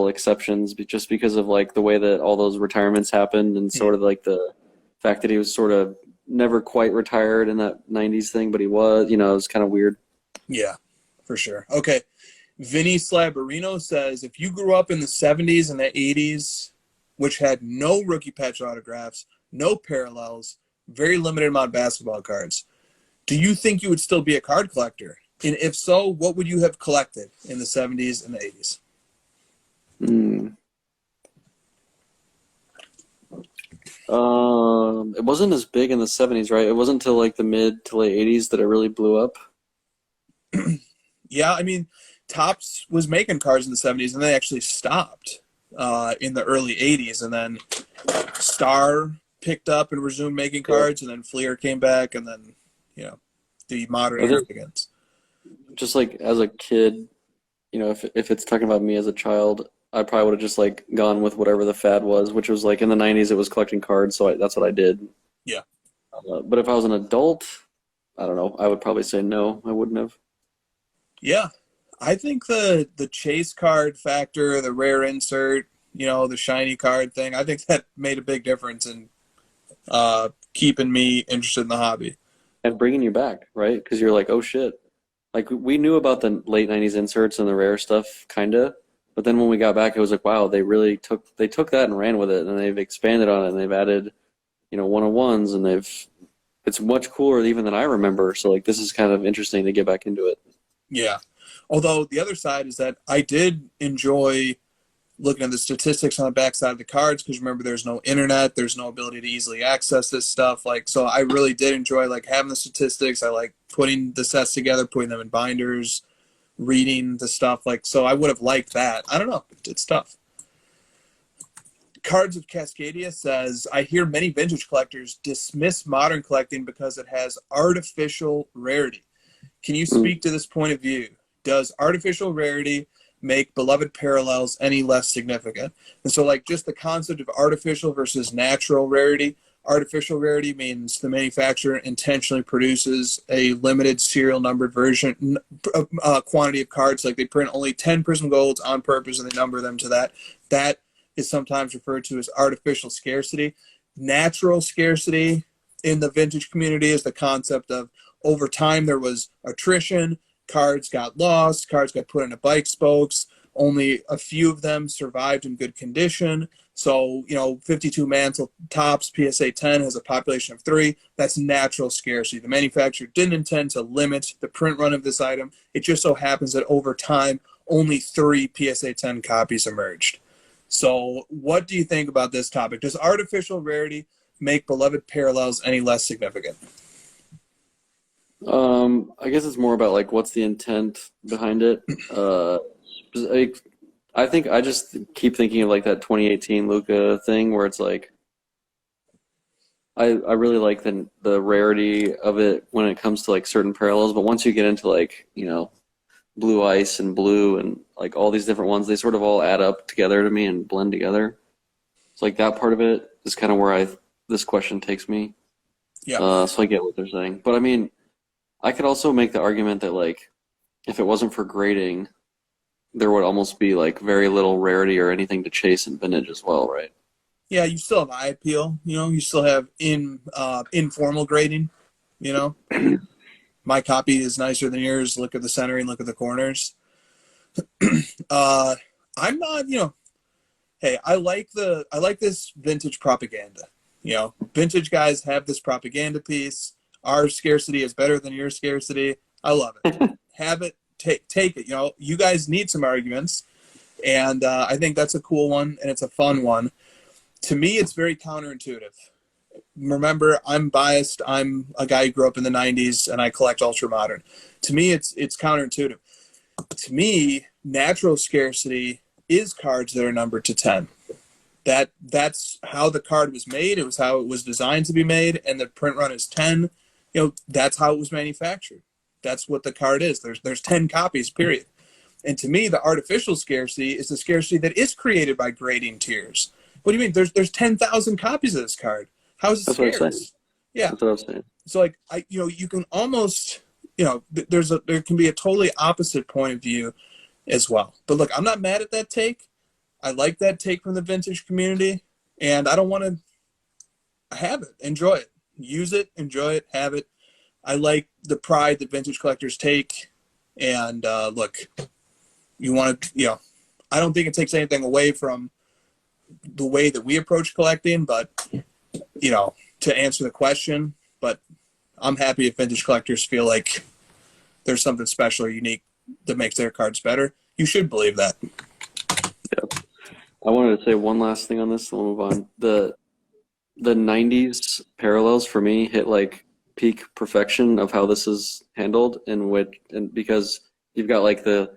exceptions just because of like the way that all those retirements happened and sort of like the fact that he was sort of never quite retired in that 90s thing, but he was, it was kind of weird. Yeah, for sure. Okay. Vinny Slabarino says, if you grew up in the 70s and the 80s, which had no rookie patch autographs, no parallels, very limited amount of basketball cards, do you think you would still be a card collector? And if so, what would you have collected in the 70s and the 80s? It wasn't as big in the 70s, right? It wasn't until like the mid to late 80s that it really blew up. Yeah, I mean, Topps was making cards in the 70s, and they actually stopped in the early 80s. And then Star picked up and resumed making cards, and then Fleer came back, and then, the modern era begins. Just like as a kid, if it's talking about me as a child, I probably would have just like gone with whatever the fad was, which was like in the 90s, it was collecting cards. So that's what I did. Yeah. But if I was an adult, I don't know. I would probably say no. I wouldn't have. Yeah. I think the chase card factor, the rare insert, the shiny card thing, I think that made a big difference in keeping me interested in the hobby. And bringing you back, right? Because you're like, oh shit. Like we knew about the late 90s inserts and the rare stuff, kind of. But then when we got back, it was like, wow, they really took that and ran with it, and they've expanded on it, and they've added, 101s, and it's much cooler even than I remember. So like this is kind of interesting to get back into it. Yeah. Although the other side is that I did enjoy looking at the statistics on the backside of the cards, because remember, there's no internet, there's no ability to easily access this stuff. Like, so I really did enjoy like having the statistics. I like putting the sets together, putting them in binders, reading the stuff. Like, so I would have liked that. I don't know. It's tough. Cards of Cascadia says, I hear many vintage collectors dismiss modern collecting because it has artificial rarity. Can you speak to this point of view? Does artificial rarity make beloved parallels any less significant? And so, like, just the concept of artificial versus natural rarity. Artificial rarity means the manufacturer intentionally produces a limited serial numbered version, quantity of cards. Like they print only 10 Prism Golds on purpose and they number them to that. That is sometimes referred to as artificial scarcity. Natural scarcity in the vintage community is the concept of over time there was attrition, cards got lost, cards got put into bike spokes, only a few of them survived in good condition. So, 52 mantle tops, PSA 10 has a population of 3. That's natural scarcity. The manufacturer didn't intend to limit the print run of this item. It just so happens that over time, only 3 PSA 10 copies emerged. So what do you think about this topic? Does artificial rarity make beloved parallels any less significant? I guess it's more about like what's the intent behind it. I think I just keep thinking of like that 2018 Luka thing where it's like I really like the rarity of it when it comes to like certain parallels, but once you get into like, blue ice and blue and like all these different ones, they sort of all add up together to me and blend together. So like that part of it is kind of where this question takes me. Yeah. So I get what they're saying. But I mean, I could also make the argument that like if it wasn't for grading, there would almost be like very little rarity or anything to chase in vintage as well, right? Yeah, you still have eye appeal. You still have informal grading. My copy is nicer than yours. Look at the centering, look at the corners. I'm not, hey, I like this vintage propaganda. Vintage guys have this propaganda piece. Our scarcity is better than your scarcity. I love it. Have it, take it. You guys need some arguments. And I think that's a cool one, and it's a fun one. To me, it's very counterintuitive. Remember, I'm biased. I'm a guy who grew up in the 90s, and I collect ultra modern. To me, it's counterintuitive. To me, natural scarcity is cards that are numbered to 10. That's how the card was made. It was how it was designed to be made, and the print run is 10. That's how it was manufactured. That's what the card is. There's 10 copies, period. And to me, the artificial scarcity is the scarcity that is created by grading tiers. What do you mean? There's 10,000 copies of this card. How is it scarce? Yeah. That's what I was saying. So like you can almost there can be a totally opposite point of view as well. But look, I'm not mad at that take. I like that take from the vintage community, and I don't want to have it. Enjoy it. Use it, enjoy it, have it. I like the pride that vintage collectors take. And look, you want to, I don't think it takes anything away from the way that we approach collecting, but, to answer the question, but I'm happy if vintage collectors feel like there's something special or unique that makes their cards better. You should believe that. Yeah. I wanted to say one last thing on this, then we'll move on. The 90s parallels for me hit like peak perfection of how this is handled, and because you've got like the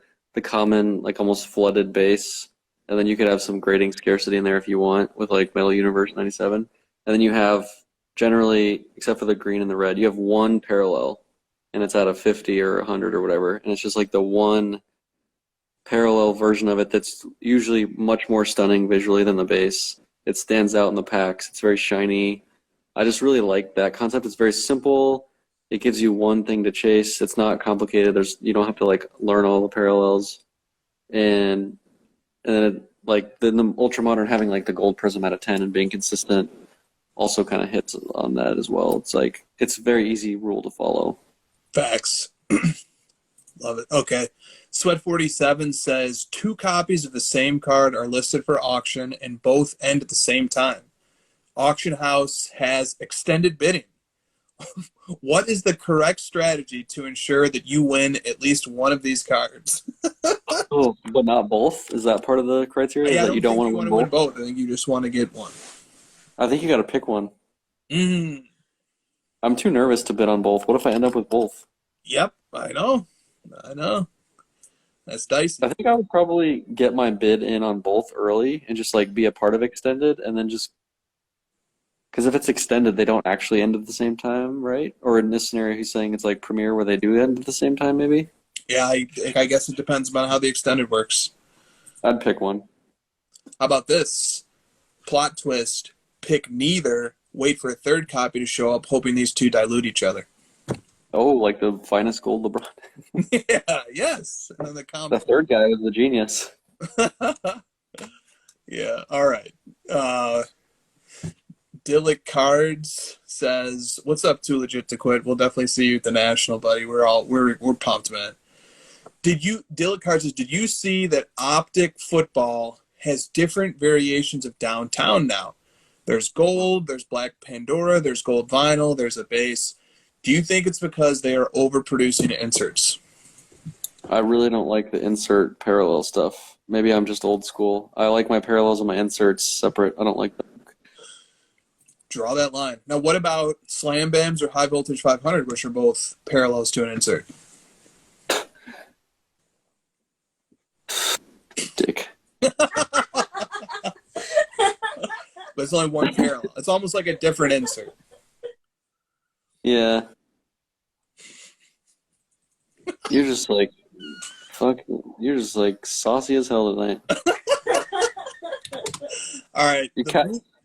common like almost flooded base, and then you could have some grading scarcity in there if you want with like Metal Universe 97, and then you have generally, except for the green and the red, you have one parallel, and it's out of 50 or 100 or whatever, and it's just like the one parallel version of it that's usually much more stunning visually than the base. It stands out in the packs. It's very shiny. I just really like that concept. It's very simple. It gives you one thing to chase. It's not complicated. You don't have to like learn all the parallels. And then the ultra modern having like the gold prism out of 10 and being consistent also kind of hits on that as well. It's like it's a very easy rule to follow. Facts. Love it. Okay. Sweat 47 says 2 copies of the same card are listed for auction and both end at the same time. Auction house has extended bidding. What is the correct strategy to ensure that you win at least one of these cards? Oh, but not both? Is that part of the criteria? Yeah, that you don't want to win both? I think you just want to get one. I think you got to pick one. Mm. I'm too nervous to bid on both. What if I end up with both? Yep, I know. That's dicey. I think I would probably get my bid in on both early and just like be a part of extended, and then just because if it's extended, they don't actually end at the same time, right? Or in this scenario, he's saying it's like premiere where they do end at the same time, maybe. Yeah, I guess it depends on how the extended works. I'd pick one. How about this? Plot twist. Pick neither. Wait for a third copy to show up, hoping these two dilute each other. Oh, like the finest gold LeBron. Yeah, yes. And then the The comic. third guy was the genius. Yeah, all right. Dillick Cards says, "What's up, Too Legit to Quit? We'll definitely see you at the National, buddy. We're pumped, man." Dillick Cards says, "Did you see that Optic Football has different variations of downtown now? There's gold, there's black Pandora, there's gold vinyl, there's a base. Do you think it's because they are overproducing inserts?" I really don't like the insert parallel stuff. Maybe I'm just old school. I like my parallels and my inserts separate. I don't like them. Draw that line. Now, what about Slam Bams or High Voltage 500, which are both parallels to an insert? Dick. But it's only one parallel. It's almost like a different insert. Yeah. You're just like, fuck. You're just like saucy as hell tonight. All right.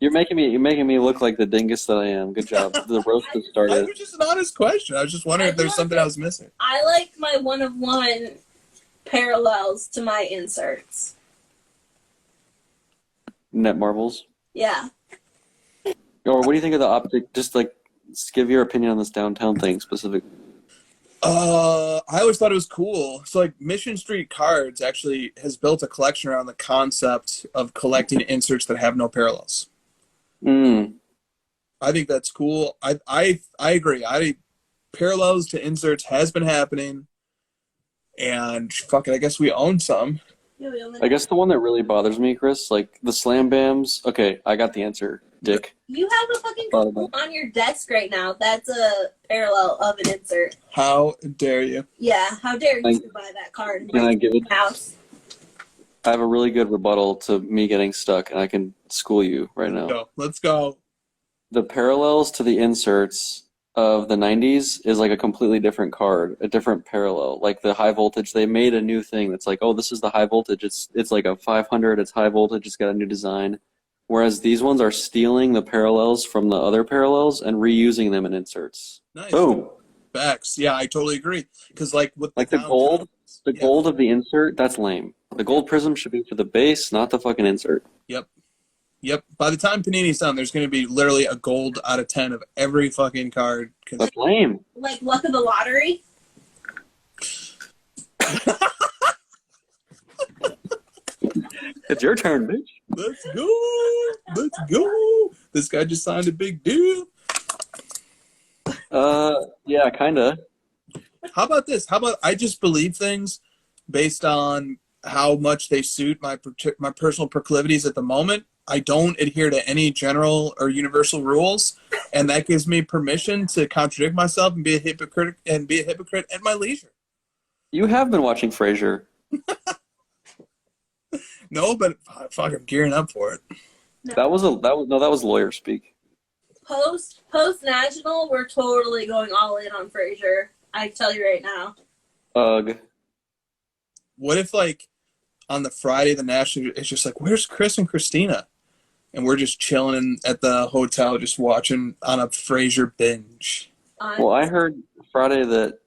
You're making me look like the dingus that I am. Good job. The roast has That started. was just an honest question. I was just wondering if there's something I was missing. I like my one-of-one parallels to my inserts. Net marbles. Yeah. Or what do you think of the optic? Just like, give your opinion on this downtown thing specifically. I always thought it was cool. So, like, Mission Street Cards actually has built a collection around the concept of collecting inserts that have no parallels. I think that's cool. I agree. Parallels to inserts has been happening, and fuck it, I guess we own some. I guess the one that really bothers me, Chris, like the Slam Bams. Okay, I got the answer, Dick. You have a fucking couple on your desk right now. That's a parallel of an insert. How dare you? Yeah, how dare you buy that card and Can I give it? house? I have a really good rebuttal to me getting stuck, and I can school you right now. Let's go. The parallels to the inserts of the 90s is like a completely different card, a different parallel. Like the high voltage, they made a new thing that's like, oh, this is the high voltage. It's like a 500. It's high voltage. It's got a new design. Whereas these ones are stealing the parallels from the other parallels and reusing them in inserts. Nice. Boom. Facts. Yeah, I totally agree. Because like with Like the gold of the insert, that's lame. The gold prism should be for the base, not the fucking insert. Yep. By the time Panini's done, there's going to be literally a gold out of 10 of every fucking card. That's lame. Like luck of the lottery? It's your turn, bitch. Let's go. This guy just signed a big deal. Yeah, kinda. How about this? How about I just believe things based on how much they suit my personal proclivities at the moment. I don't adhere to any general or universal rules, and that gives me permission to contradict myself and be a hypocrite at my leisure. You have been watching Frasier. No, but fuck, I'm gearing up for it. That was lawyer speak. Post national, we're totally going all in on Frasier. I tell you right now. Ugh. What if like on the Friday the national, it's just like, where's Chris and Christina? And we're just chilling at the hotel, just watching on a Frasier binge. Well, I heard Friday that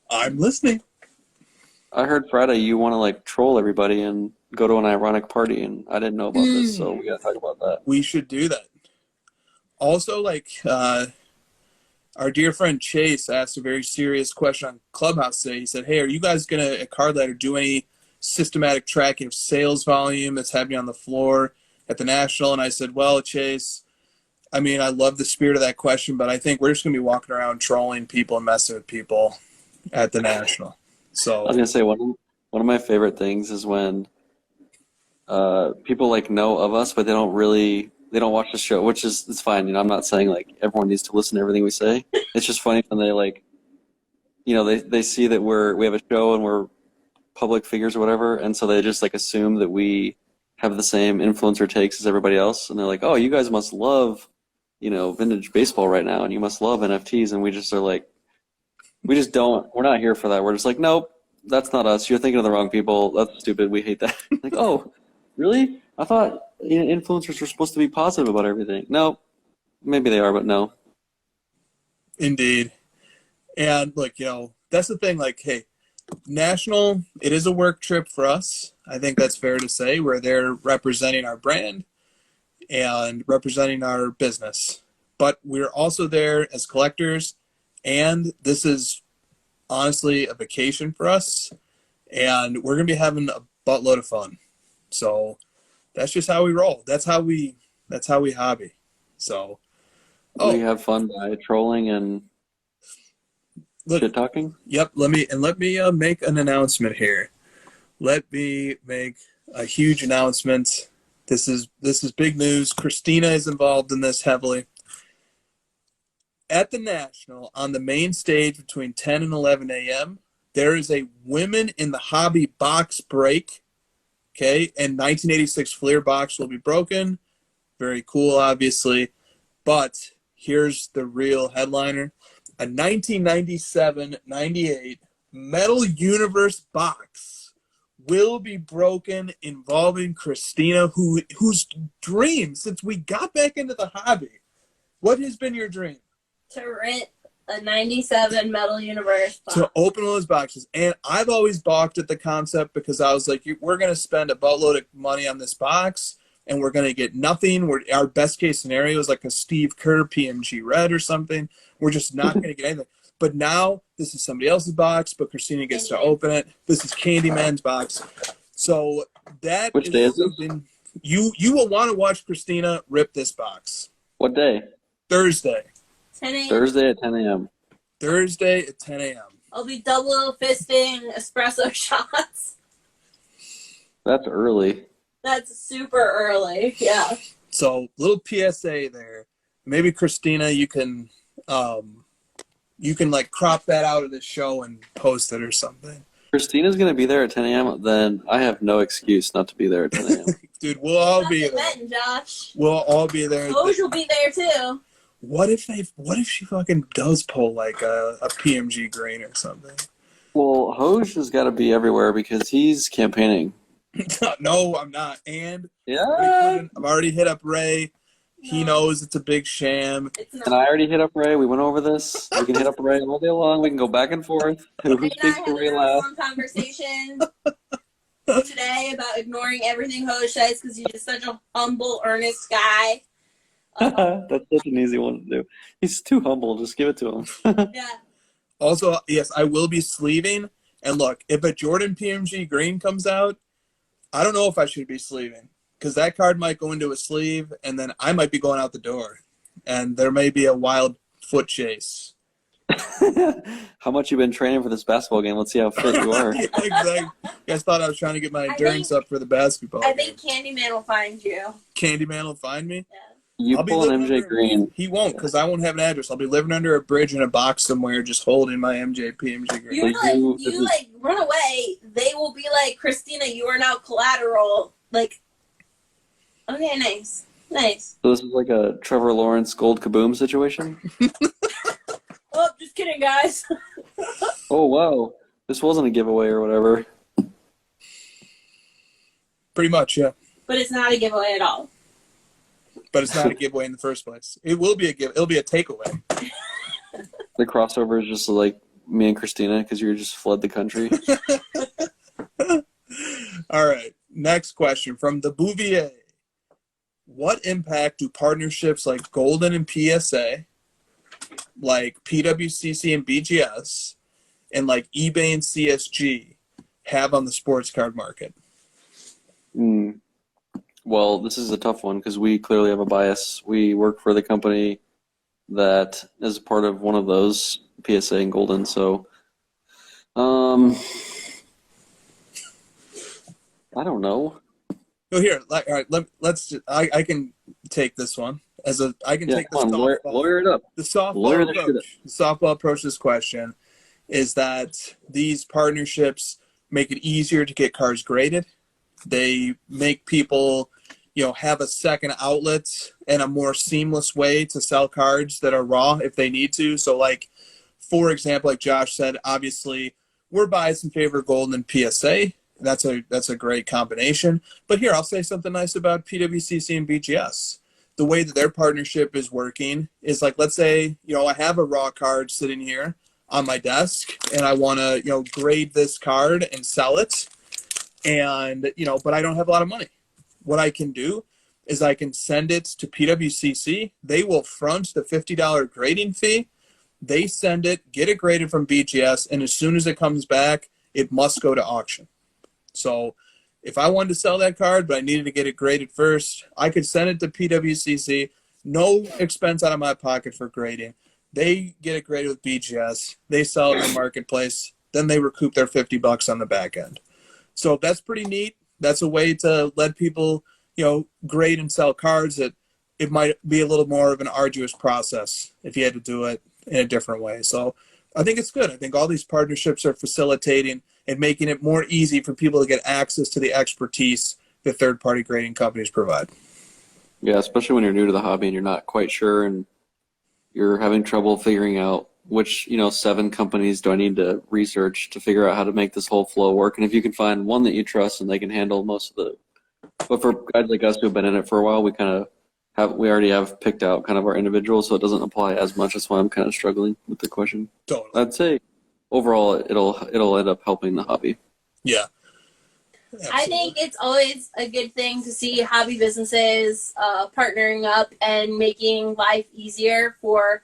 I'm listening. I heard Friday you want to like troll everybody and go to an ironic party, and I didn't know about this, so we gotta talk about that. We should do that. Also, like our dear friend Chase asked a very serious question on Clubhouse today. He said, "Hey, are you guys gonna at Card Ladder do any systematic tracking of sales volume that's happening on the floor at the National?" And I said, "Well, Chase, I mean, I love the spirit of that question, but I think we're just gonna be walking around trolling people and messing with people at the National." So I was gonna say one of my favorite things is when people like know of us, but they don't watch the show, which is it's fine. You know, I'm not saying like everyone needs to listen to everything we say. It's just funny when they like, you know, they see that we have a show and we're public figures or whatever, and so they just like assume that we have the same influencer takes as everybody else, and they're like, oh, you guys must love, vintage baseball right now, and you must love NFTs, and we just are like, we're not here for that. We're just like, nope, that's not us. You're thinking of the wrong people. That's stupid. We hate that. Like, oh, really? I thought influencers were supposed to be positive about everything. No, maybe they are, but no. Indeed. And look, that's the thing. Like, hey, National, it is a work trip for us. I think that's fair to say. We're there representing our brand and representing our business. But we're also there as collectors, and this is honestly a vacation for us, and we're going to be having a buttload of fun. So that's just how we roll. That's how we hobby. So we have fun by trolling and shit talking. Yep. Let me make an announcement here. Let me make a huge announcement. This is big news. Christina is involved in this heavily. At the National, on the main stage between 10 and 11 a.m., there is a Women in the Hobby box break. Okay, and 1986 Fleer box will be broken. Very cool, obviously. But here's the real headliner. A 1997-98 Metal Universe box will be broken involving Christina, whose dream, since we got back into the hobby, what has been your dream? To rent a 97 Metal Universe box. To open those boxes. And I've always balked at the concept because I was like, we're going to spend a boatload of money on this box and we're going to get nothing. Our best case scenario is like a Steve Kerr PMG Red or something. We're just not going to get anything. But now this is somebody else's box, but Christina gets to open it. This is Candyman's box. So that Which day is something you will want to watch Christina rip this box. What day? Thursday. 10 a.m. Thursday at 10 a.m. Thursday at 10 a.m. I'll be double fisting espresso shots. That's early. That's super early. Yeah. So little PSA there. Maybe Christina, you can like crop that out of the show and post it or something. Christina's going to be there at 10 a.m. Then I have no excuse not to be there at 10 a.m. Dude, we'll all be there. Then, Josh. We'll all be there. Doge will be there too. What if she fucking does pull like a PMG green or something? Well, Hoj has got to be everywhere because he's campaigning. No, I'm not. And yeah, I've already hit up Ray. No. He knows it's a big sham. And I already hit up Ray. We went over this. We can hit up Ray all day long. We can go back and forth. Who speaks to Ray last? Long conversation today about ignoring everything Hoj says because he's just such a humble, earnest guy. That's such an easy one to do. He's too humble. Just give it to him. Yeah. Also, yes, I will be sleeving. And look, if a Jordan PMG green comes out, I don't know if I should be sleeving because that card might go into a sleeve and then I might be going out the door. And there may be a wild foot chase. How much you been training for this basketball game? Let's see how fit you are. Yeah, exactly. You guys thought I was trying to get my endurance up for the basketball I think Candyman will find you. Candyman will find me? Yeah. You pull an MJ Green. He won't because I won't have an address. I'll be living under a bridge in a box somewhere just holding my MJ PMG Green. You run away, they will be like, Christina, you are now collateral. Like, okay, nice. Nice. So this is like a Trevor Lawrence Gold Kaboom situation? Oh, just kidding, guys. Oh, wow. This wasn't a giveaway or whatever. Pretty much, yeah. But it's not a giveaway at all. But it's not a giveaway in the first place. It will be a give. It'll be a takeaway. The crossover is just like me and Christina because you just fled the country. All right. Next question from the Bouvier. What impact do partnerships like Golden and PSA, like PWCC and BGS, and like eBay and CSG have on the sports card market? Well, this is a tough one because we clearly have a bias. We work for the company that is part of one of those, PSA and Golden. So, I don't know. Oh, here, all right. Let's. I can take this one as a. I can take this. Lawyer it up. The softball approach. The softball approach to this question is that these partnerships make it easier to get cards graded. They make people, have a second outlet and a more seamless way to sell cards that are raw if they need to. So, like, for example, like Josh said, obviously we're biased in favor of gold and PSA. That's a great combination. But here, I'll say something nice about PWCC and BGS. The way that their partnership is working is like, let's say, I have a raw card sitting here on my desk and I want to, grade this card and sell it. And, but I don't have a lot of money. What I can do is I can send it to PWCC. They will front the $50 grading fee. They send it, get it graded from BGS, and as soon as it comes back, it must go to auction. So if I wanted to sell that card, but I needed to get it graded first, I could send it to PWCC, no expense out of my pocket for grading. They get it graded with BGS. They sell it in the marketplace. Then they recoup their $50 on the back end. So that's pretty neat. That's a way to let people, grade and sell cards that it might be a little more of an arduous process if you had to do it in a different way. So I think it's good. I think all these partnerships are facilitating and making it more easy for people to get access to the expertise that third-party grading companies provide. Yeah, especially when you're new to the hobby and you're not quite sure and you're having trouble figuring out which, 7 companies do I need to research to figure out how to make this whole flow work. And if you can find one that you trust and they can handle most of the, but for guys like us who have been in it for a while, we already have picked out kind of our individuals, so it doesn't apply as much. That's why I'm kind of struggling with the question. Totally. I'd say overall it'll end up helping the hobby. Yeah. Absolutely. I think it's always a good thing to see hobby businesses partnering up and making life easier for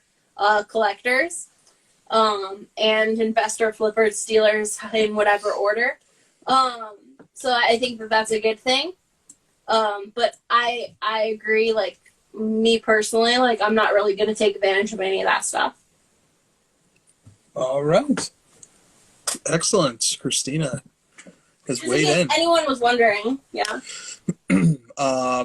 collectors and investor flippers, dealers in whatever order. So I think that that's a good thing. But I agree, like, me personally, like, I'm not really going to take advantage of any of that stuff. All right. Excellent. Christina has weighed in. If anyone was wondering, yeah.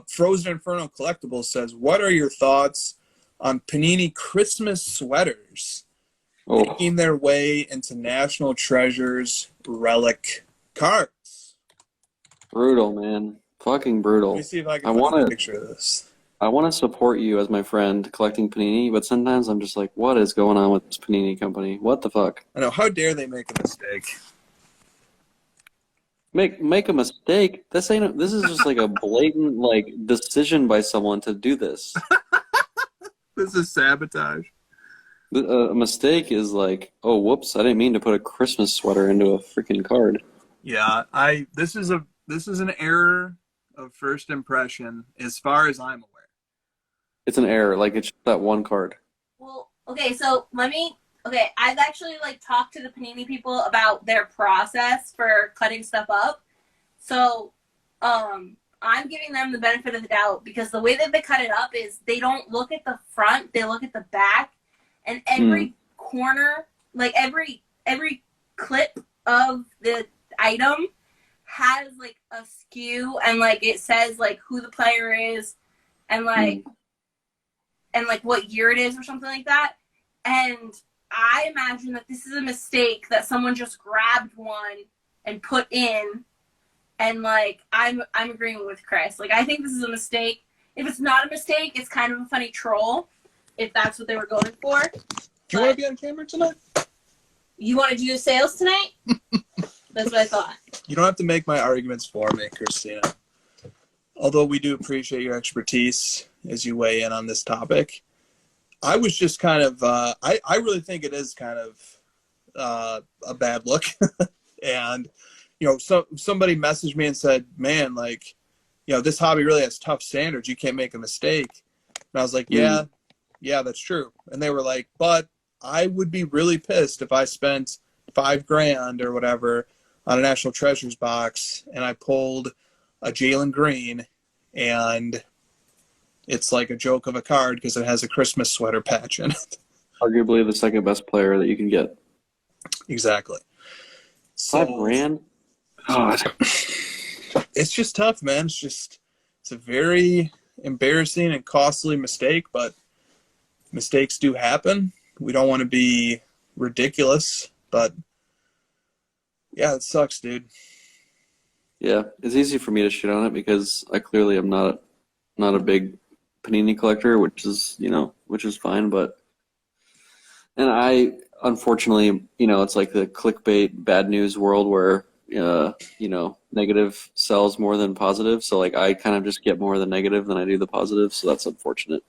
Frozen Inferno Collectibles says, what are your thoughts on Panini Christmas sweaters making their way into National Treasures relic cards? Brutal, man. Fucking brutal. Let me see if I can find a picture of this. I want to support you as my friend collecting Panini, but sometimes I'm just like, what is going on with this Panini company? What the fuck? I know. How dare they make a mistake? Make a mistake? This is just like a blatant like decision by someone to do this. This is sabotage. A mistake is like, oh, whoops, I didn't mean to put a Christmas sweater into a freaking card. Yeah, this is an error of first impression as far as I'm aware. It's an error, like it's just that one card. Well, okay, so I've actually talked to the Panini people about their process for cutting stuff up. So, I'm giving them the benefit of the doubt because the way that they cut it up is they don't look at the front, they look at the back, and every corner, like every clip of the item has a skew and it says who the player is and and what year it is or something like that. And I imagine that this is a mistake that someone just grabbed one and put in. And I'm agreeing with Chris. I think this is a mistake. If it's not a mistake, it's kind of a funny troll. If that's what they were going for. Do you want to be on camera tonight? You want to do sales tonight? That's what I thought. You don't have to make my arguments for me, Christina. Although we do appreciate your expertise as you weigh in on this topic. I was just kind of, I really think it is kind of a bad look. And, so somebody messaged me and said, man, this hobby really has tough standards. You can't make a mistake. And I was like, yeah, that's true. And they were like, but I would be really pissed if I spent $5,000 or whatever on a National Treasures box and I pulled a Jalen Green and it's like a joke of a card because it has a Christmas sweater patch in it. Arguably the second best player that you can get. Exactly. So, $5,000? God. It's just tough, man. It's a very embarrassing and costly mistake, but mistakes do happen. We don't want to be ridiculous, but Yeah, it sucks, dude. Yeah, it's easy for me to shit on it because I clearly am not a big Panini collector, which is fine. But and I unfortunately, it's like the clickbait bad news world where negative sells more than positive. So like I kind of just get more of the negative than I do the positive. So that's unfortunate.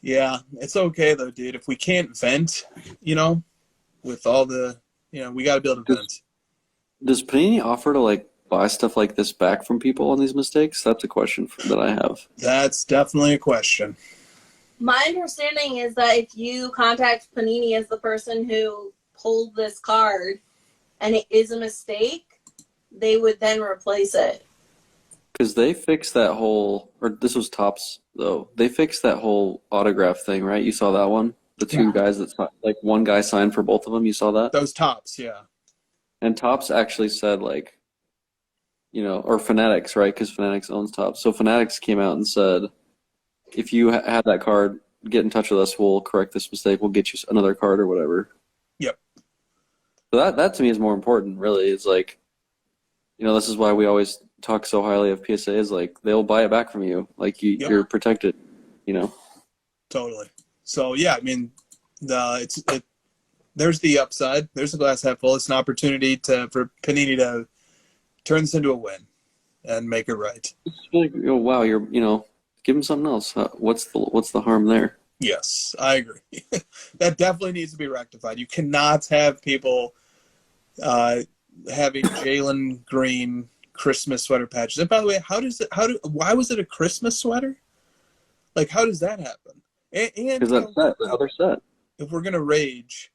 Yeah, it's okay though, dude. If we can't vent, with all the, we got to be able to vent. Does Panini offer to like buy stuff like this back from people on these mistakes? That's a question that I have. That's definitely a question. My understanding is that if you contact Panini as the person who pulled this card and it is a mistake, they would then replace it. Because they fixed that whole, or this was Topps though. They fixed that whole autograph thing, right? You saw that one? The two guys like one guy signed for both of them. You saw that? Those Topps, yeah. And Topps actually said like, or Fanatics, right? Because Fanatics owns Topps. So Fanatics came out and said, if you have that card, get in touch with us. We'll correct this mistake. We'll get you another card or whatever. Yep. So that to me is more important, really. It's like, this is why we always talk so highly of PSA is like they'll buy it back from you. Like you're protected, Totally. So yeah, I mean, there's the upside. There's the glass half full. It's an opportunity for Panini to turn this into a win and make it right. It's like, wow, you're give them something else. What's the harm there? Yes, I agree. That definitely needs to be rectified. You cannot have people having Jalen Green Christmas sweater patches. And by the way, why was it a Christmas sweater? Like, how does that happen? And because that's the other set. If we're gonna rage,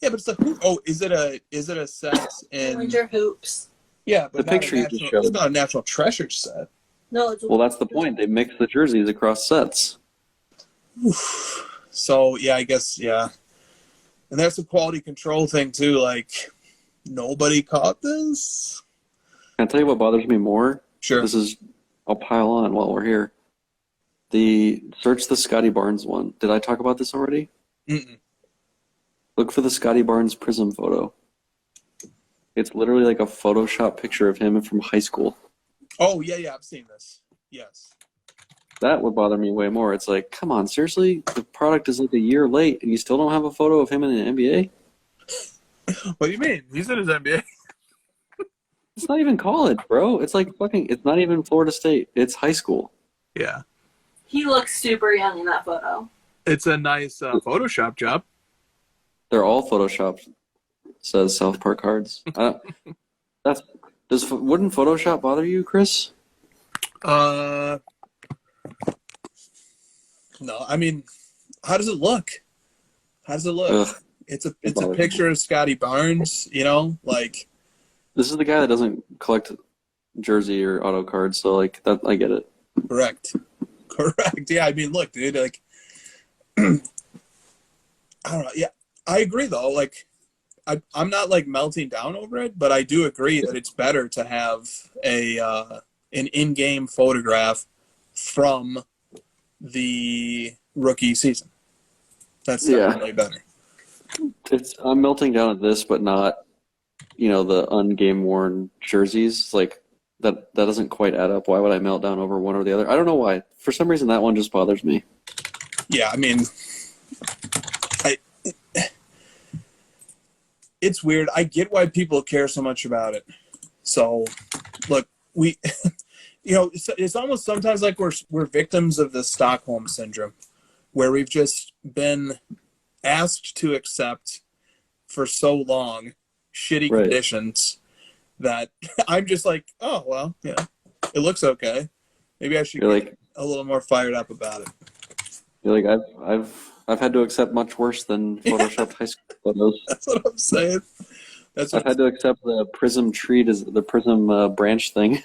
yeah, but it's like, is it a set in Winter hoops? Yeah, but the picture you just showed. It's not a National Treasure set. No, it's well, that's the point. They mix the jerseys across sets. So yeah, I guess yeah, and that's a quality control thing too. Like nobody caught this. Can I tell you what bothers me more? Sure. I'll pile on while we're here. Search the Scotty Barnes one. Did I talk about this already? Mm-mm. Look for the Scotty Barnes Prism photo. It's literally like a Photoshop picture of him from high school. Oh yeah, I've seen this. Yes. That would bother me way more. It's like, come on, seriously? The product is like a year late, and you still don't have a photo of him in the NBA? What do you mean? He's in his NBA. It's not even college, bro. It's like it's not even Florida State. It's high school. Yeah. He looks super young in that photo. It's a nice Photoshop job. They're all Photoshopped, says South Park Cards. Wouldn't Photoshop bother you, Chris? No, I mean, how does it look? Ugh. It's a picture of Scotty Barnes, like. This is the guy that doesn't collect jersey or auto cards, so like that I get it. Correct. Yeah, I mean, look, dude, like, I don't know. Yeah, I agree though. Like, I'm not like melting down over it, but I do agree that it's better to have an in-game photograph from the rookie season. That's definitely better. I'm melting down at this, but not, the ungame worn jerseys. Like that doesn't quite add up. Why would I melt down over one or the other? I don't know why. For some reason, that one just bothers me. Yeah, I mean, it's weird. I get why people care so much about it. So, look, we, it's almost sometimes like we're victims of the Stockholm syndrome, where we've just been asked to accept for so long shitty conditions that I'm just like, oh well, it looks okay. Maybe I should get a little more fired up about it. You're like, I've had to accept much worse than photoshopped high school photos. That's what I'm saying. I've had to accept the prism tree as the prism branch thing.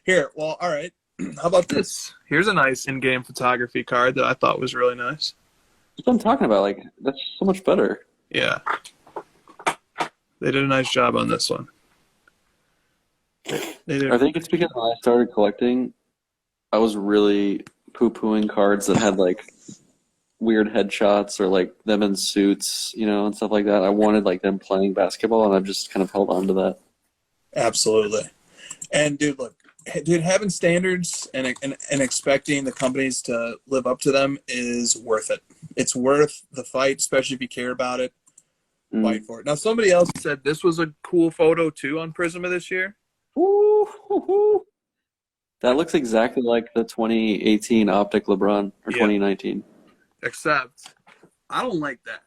Here, well, all right. How about this? Here's a nice in-game photography card that I thought was really nice. That's what I'm talking about. Like, that's so much better. Yeah. They did a nice job on this one. I think it's because when I started collecting, I was really poo-pooing cards that had like weird headshots or like them in suits, and stuff like that. I wanted like them playing basketball, and I've just kind of held on to that. Absolutely. And dude, look, having standards and expecting the companies to live up to them is worth it. It's worth the fight, especially if you care about it. Fight for it. Now, somebody else said this was a cool photo too on Prisma this year. Ooh. That looks exactly like the 2018 Optic LeBron or 2019. Except, I don't like that.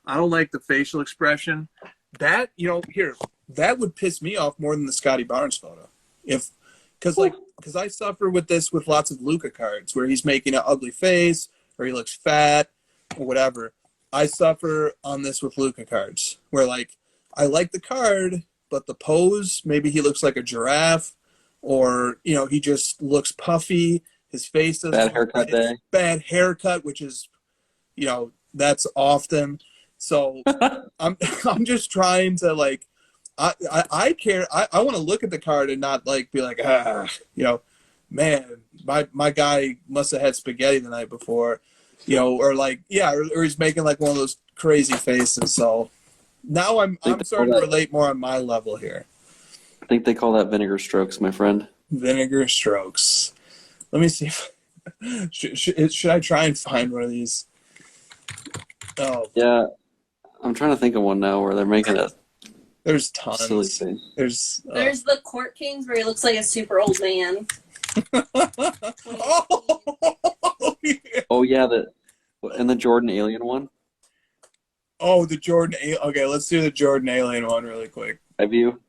I don't like the facial expression. That, that would piss me off more than the Scotty Barnes photo. Because I suffer with this with lots of Luka cards where he's making an ugly face or he looks fat or whatever. I suffer on this with Luka cards where I like the card, but the pose, maybe he looks like a giraffe or, he just looks puffy. His face doesn't bad haircut day. Bad haircut, which is, that's often. So I'm just trying to I care. I want to look at the card and not be like, man, my guy must have had spaghetti the night before, or he's making one of those crazy faces. So now I'm starting to relate more on my level here. I think they call that vinegar strokes, my friend. Vinegar strokes. Let me see. Should I try and find one of these? Oh yeah, I'm trying to think of one now where they're making it. There's tons. Silly thing. There's the Court Kings where he looks like a super old man. Oh yeah, and the Jordan Alien one. Oh, the Jordan. Okay, let's do the Jordan Alien one really quick. Have you?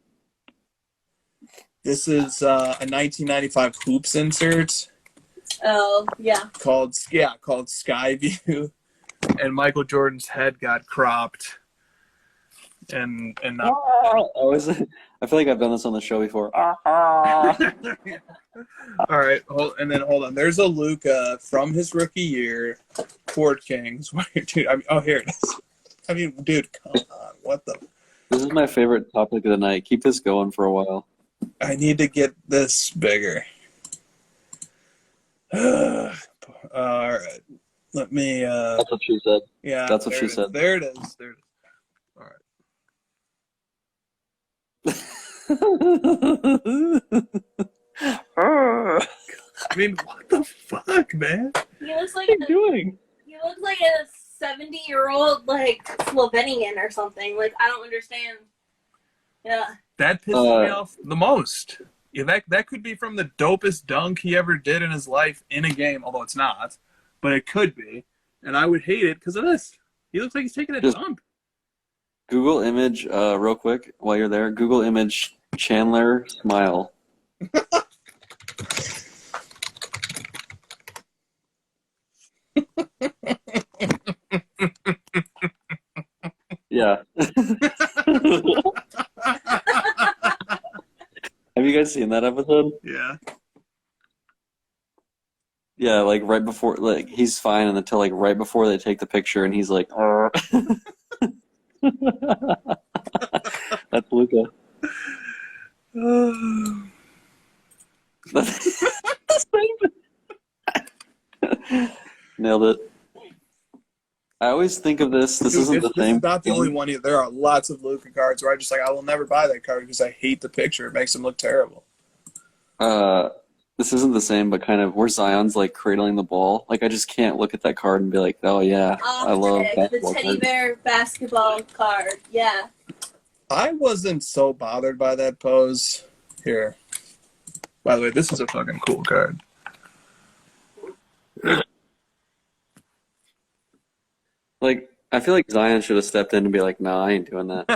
This is a 1995 Hoops insert. Oh yeah. Called Skyview, and Michael Jordan's head got cropped. And not. I feel like I've done this on the show before. All right, hold on. There's a Luka from his rookie year, Court Kings. Dude, here it is. Dude, come on. What the? This is my favorite topic of the night. Keep this going for a while. I need to get this bigger. All right. Let me. That's what she said. Yeah. That's what she said. There it is. All right. What the fuck, man? He looks like what are you doing? He looks like a 70-year-old Slovenian or something. I don't understand. Yeah. That pisses me off the most. Yeah, that could be from the dopest dunk he ever did in his life in a game, although it's not. But it could be. And I would hate it because of this. He looks like he's taking a dump. Google image, real quick, while you're there. Google image Chandler smile. Yeah. Have you guys seen that episode? Yeah. Yeah, right before, he's fine until right before they take the picture, and he's like, That's Luka. Nailed it. I always think of this. This isn't the same. This is not the only one. There are lots of Luka cards where I will never buy that card because I hate the picture. It makes him look terrible. This isn't the same, but kind of where Zion's cradling the ball. I just can't look at that card and be like, oh yeah, I love the teddy bear basketball card. Yeah. I wasn't so bothered by that pose. Here. By the way, this is a fucking cool card. I feel like Zion should have stepped in and be like, no, I ain't doing that.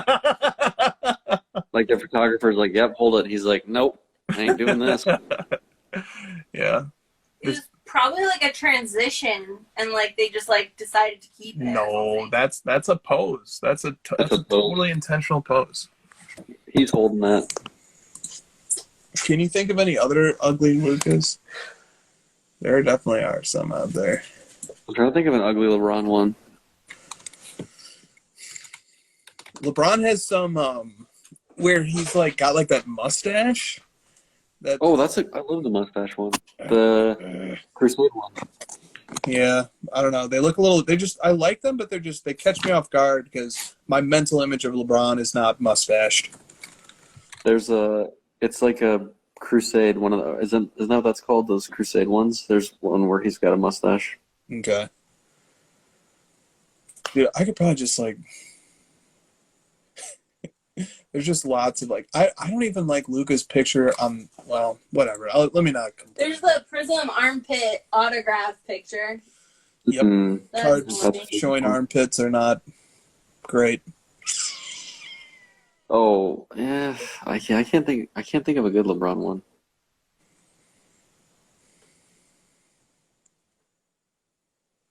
The photographer's like, yep, hold it. He's like, nope, I ain't doing this. Yeah. It was probably a transition, and they just decided to keep it. No, that's a pose. That's a totally intentional pose. He's holding that. Can you think of any other ugly Lukas? There definitely are some out there. I'm trying to think of an ugly LeBron one. LeBron has some where he's got that mustache. I love the mustache one. The Crusade one. Yeah, I don't know. They look a little. I like them, but they catch me off guard because my mental image of LeBron is not mustached. It's like a Crusade. One of the isn't that what that's called? Those Crusade ones. There's one where he's got a mustache. Okay. Dude, I could probably just like. There's just lots of like. I don't even like Luka's picture. Well, whatever. Let me not. There's the Prism armpit autograph picture. Yep. That's Cards showing armpits are not great. Oh yeah, I can't think of a good LeBron one.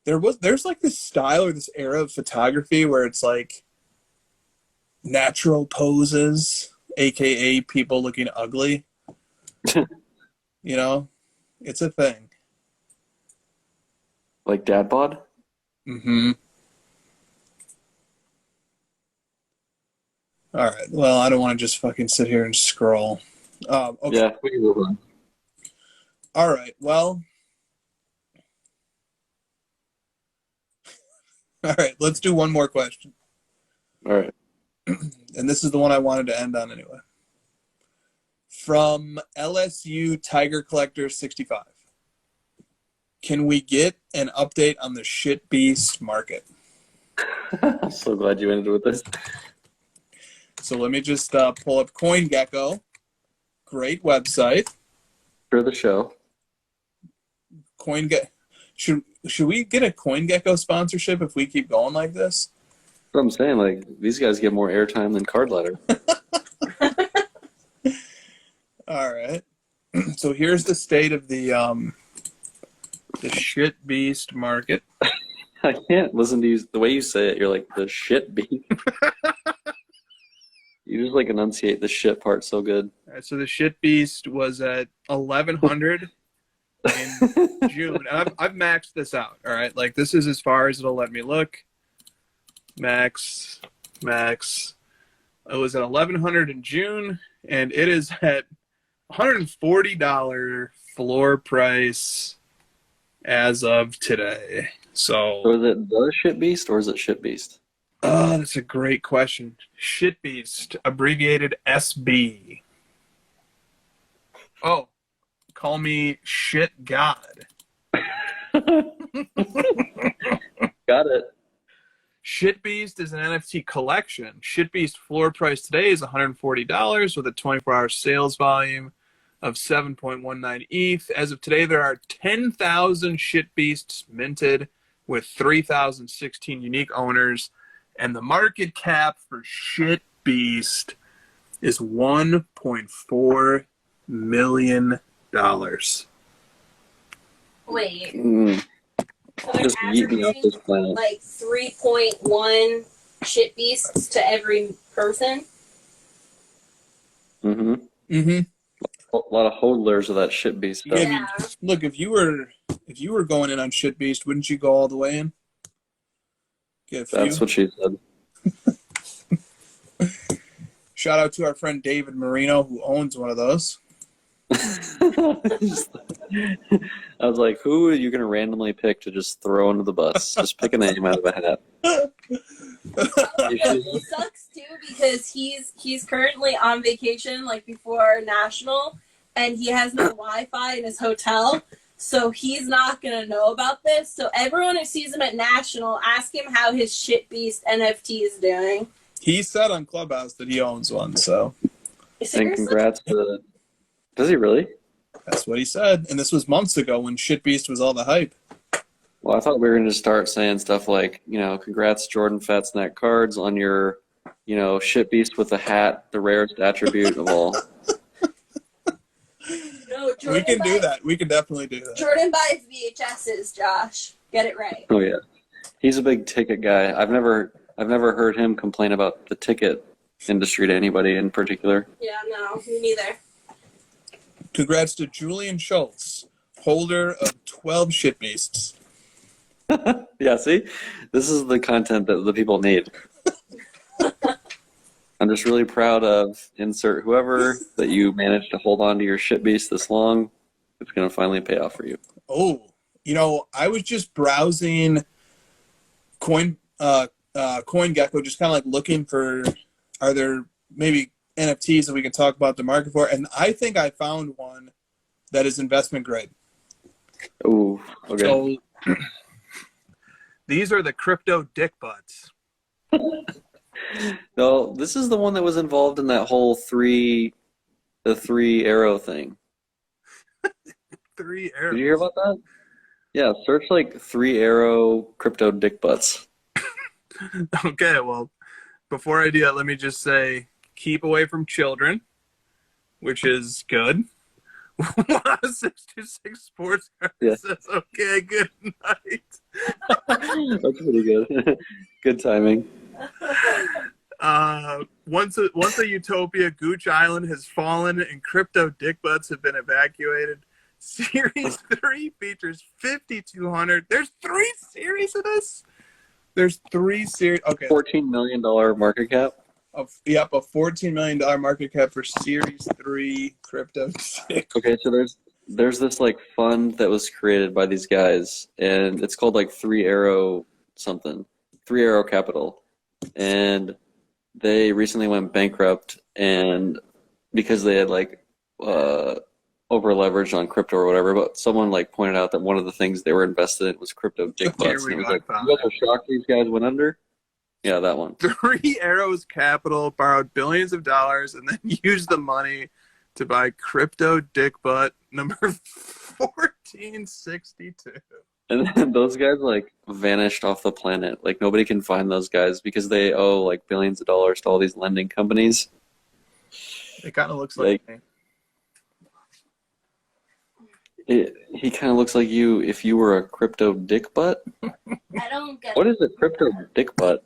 There's like this style or this era of photography where it's like natural poses, aka people looking ugly. You know, it's a thing. Like dad bod? Mm-hmm. All right. Well, I don't want to just fucking sit here and scroll. Okay. Yeah, we can move on. All right. Well. All right. Let's do one more question. All right. And this is the one I wanted to end on anyway. From LSU Tiger Collector 65. Can we get an update on the shit beast market? I'm so glad you ended with this. So let me just pull up CoinGecko. Great website. For the show. Should we get a CoinGecko sponsorship if we keep going like this? That's what I'm saying. Like, these guys get more airtime than Card Ladder. All right. So here's the state of the shit beast market. I can't listen to you. The way you say it, you're like, the shit beast. You just like enunciate the shit part so good. All right, so the shit beast was at 1,100 in June. I've maxed this out. All right, like this is as far as it'll let me look. Max. It was at 1,100 in June, and it is at $140 floor price as of today. So is it the shit beast or is it shit beast? Oh, that's a great question. Shit beast, abbreviated SB. Oh, call me shit god. Got it. Shit beast is an NFT collection. Shit beast floor price today is $140 with a 24-hour sales volume of 7.19 ETH. As of today, there are 10,000 shit beasts minted with 3,016 unique owners. And the market cap for shit beast is $1.4 million. Wait. So Just yeet me off this planet. like 3.1 shit beasts to every person. Mm-hmm. Mm-hmm. A lot of hodlers of that shit beast stuff. Yeah, I mean, look, if you were going in on shit beast, wouldn't you go all the way in? Get a few? That's what she said. Shout out to our friend David Marino, who owns one of those. I was like, who are you going to randomly pick to just throw under the bus? Just pick a name out of a hat. It sucks too because he's currently on vacation like before National, and he has no Wi-Fi in his hotel, so he's not gonna know about this. So everyone who sees him at National, ask him how his shit beast NFT is doing. He said on Clubhouse that he owns one, so. And congrats to. Does he really? That's what he said, and this was months ago when shit beast was all the hype. Well, I thought we were going to start saying stuff like, congrats Jordan Fatsnack cards on your, shit beast with a hat, the rarest attribute of all. No, Jordan We can do that. We can definitely do that. Jordan buys VHSs, Josh. Get it right. Oh yeah, he's a big ticket guy. I've never heard him complain about the ticket industry to anybody in particular. Yeah, no, me neither. Congrats to Julian Schultz, holder of 12 shit beasts. Yeah, see? This is the content that the people need. I'm just really proud of insert whoever that you managed to hold on to your shit beast this long. It's going to finally pay off for you. Oh, I was just browsing CoinGecko, just kind of like looking for, are there maybe NFTs that we can talk about the market for? And I think I found one that is investment grade. Oh, okay. So these are the CryptoDickButts. No, this is the one that was involved in that whole the three arrow thing. 3 arrows. Did you hear about that? Yeah, search like 3 arrow CryptoDickButts. Okay, well, before I do that, let me just say, keep away from children, which is good. 626 Sports says, okay, good night. That's pretty good. Good timing. Once a utopia, Gooch Island has fallen and CryptoDickButts have been evacuated. Series 3 features 5,200. There's 3 series of this? There's 3 series. Okay. $14 million market cap? Yep, a $14 million market cap for Series 3 CryptoDick. Okay, so there's this like fund that was created by these guys, and it's called like 3 Arrow something. 3 Arrow Capital. And they recently went bankrupt, and because they had like over leveraged on crypto or whatever, but someone like pointed out that one of the things they were invested in was CryptoDickButts. And it was like, you guys are shocked these guys went under? Yeah, that one. 3 Arrows Capital borrowed billions of dollars and then used the money to buy CryptoDickButt number 1462. And then those guys like vanished off the planet. Like nobody can find those guys because they owe like billions of dollars to all these lending companies. It kind of looks like me. He kind of looks like you if you were a CryptoDickButt. I don't get What is a CryptoDickButt?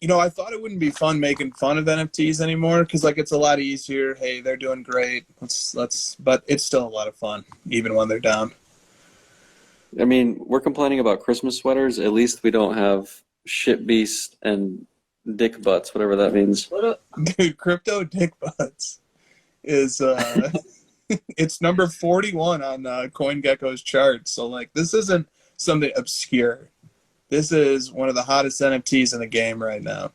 I thought it wouldn't be fun making fun of NFTs anymore because like it's a lot easier. Hey, they're doing great. But it's still a lot of fun even when they're down. I mean, we're complaining about Christmas sweaters. At least we don't have shit beast and dick butts, whatever that means. Dude, CryptoDickButts is it's number 41 on CoinGecko's chart. So like this isn't something obscure. This is one of the hottest NFTs in the game right now.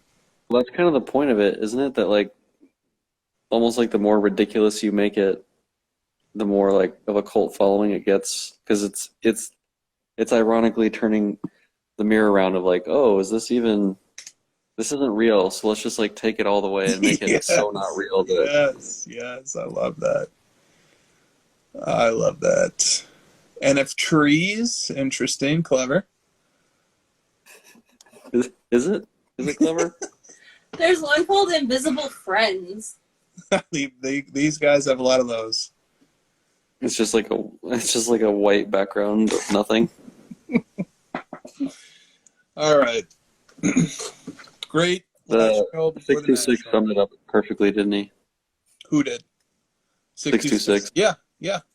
Well, that's kind of the point of it, isn't it? That like almost like the more ridiculous you make it, the more like of a cult following it gets, because it's ironically turning the mirror around of like, oh, this isn't real, so let's just like take it all the way and make it so not real. Yes, I love that. NFTs, interesting, clever. Is it clever? There's one called Invisible Friends. These guys have a lot of those. It's just like a white background of nothing. All right. Great. The 626 summed it up perfectly, didn't he? Who did? 626. Yeah.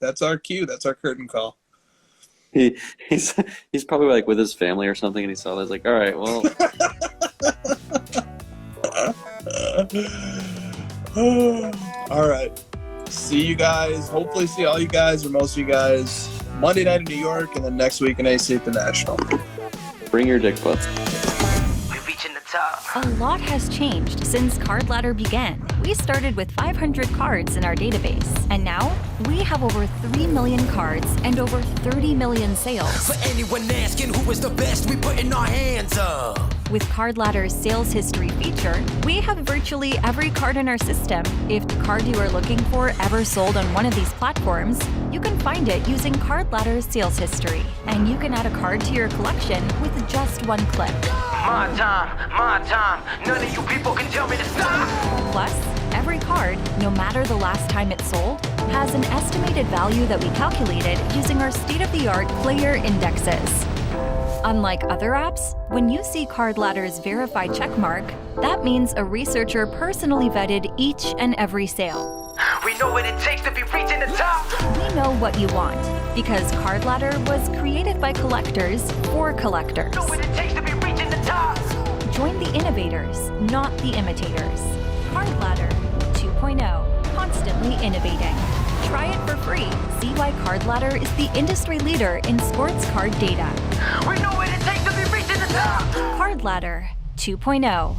That's our cue. That's our curtain call. He's probably like with his family or something, and he saw this like, all right, well. All right. See you guys. Hopefully see all you guys or most of you guys Monday night in New York and then next week in AC at the National. Bring your dick butts. A lot has changed since Card Ladder began. We started with 500 cards in our database, and now we have over 3 million cards and over 30 million sales. For anyone asking who is the best, we putting our hands up. With Card Ladder's sales history feature, we have virtually every card in our system. If the card you are looking for ever sold on one of these platforms, you can find it using Card Ladder's sales history, and you can add a card to your collection with just one click. My time, none of you people can tell me to stop. Plus, every card, no matter the last time it sold, has an estimated value that we calculated using our state-of-the-art player indexes. Unlike other apps, when you see Card Ladder's verified checkmark, that means a researcher personally vetted each and every sale. We know what it takes to be reaching the top. We know what you want, because Card Ladder was created by collectors for collectors. Know what it takes to be reaching the top. Join the innovators, not the imitators. Card Ladder 2.0, constantly constantly innovating. Try it for free. See why Card Ladder is the industry leader in sports card data. We know what it takes to be reaching the top. Card Ladder 2.0.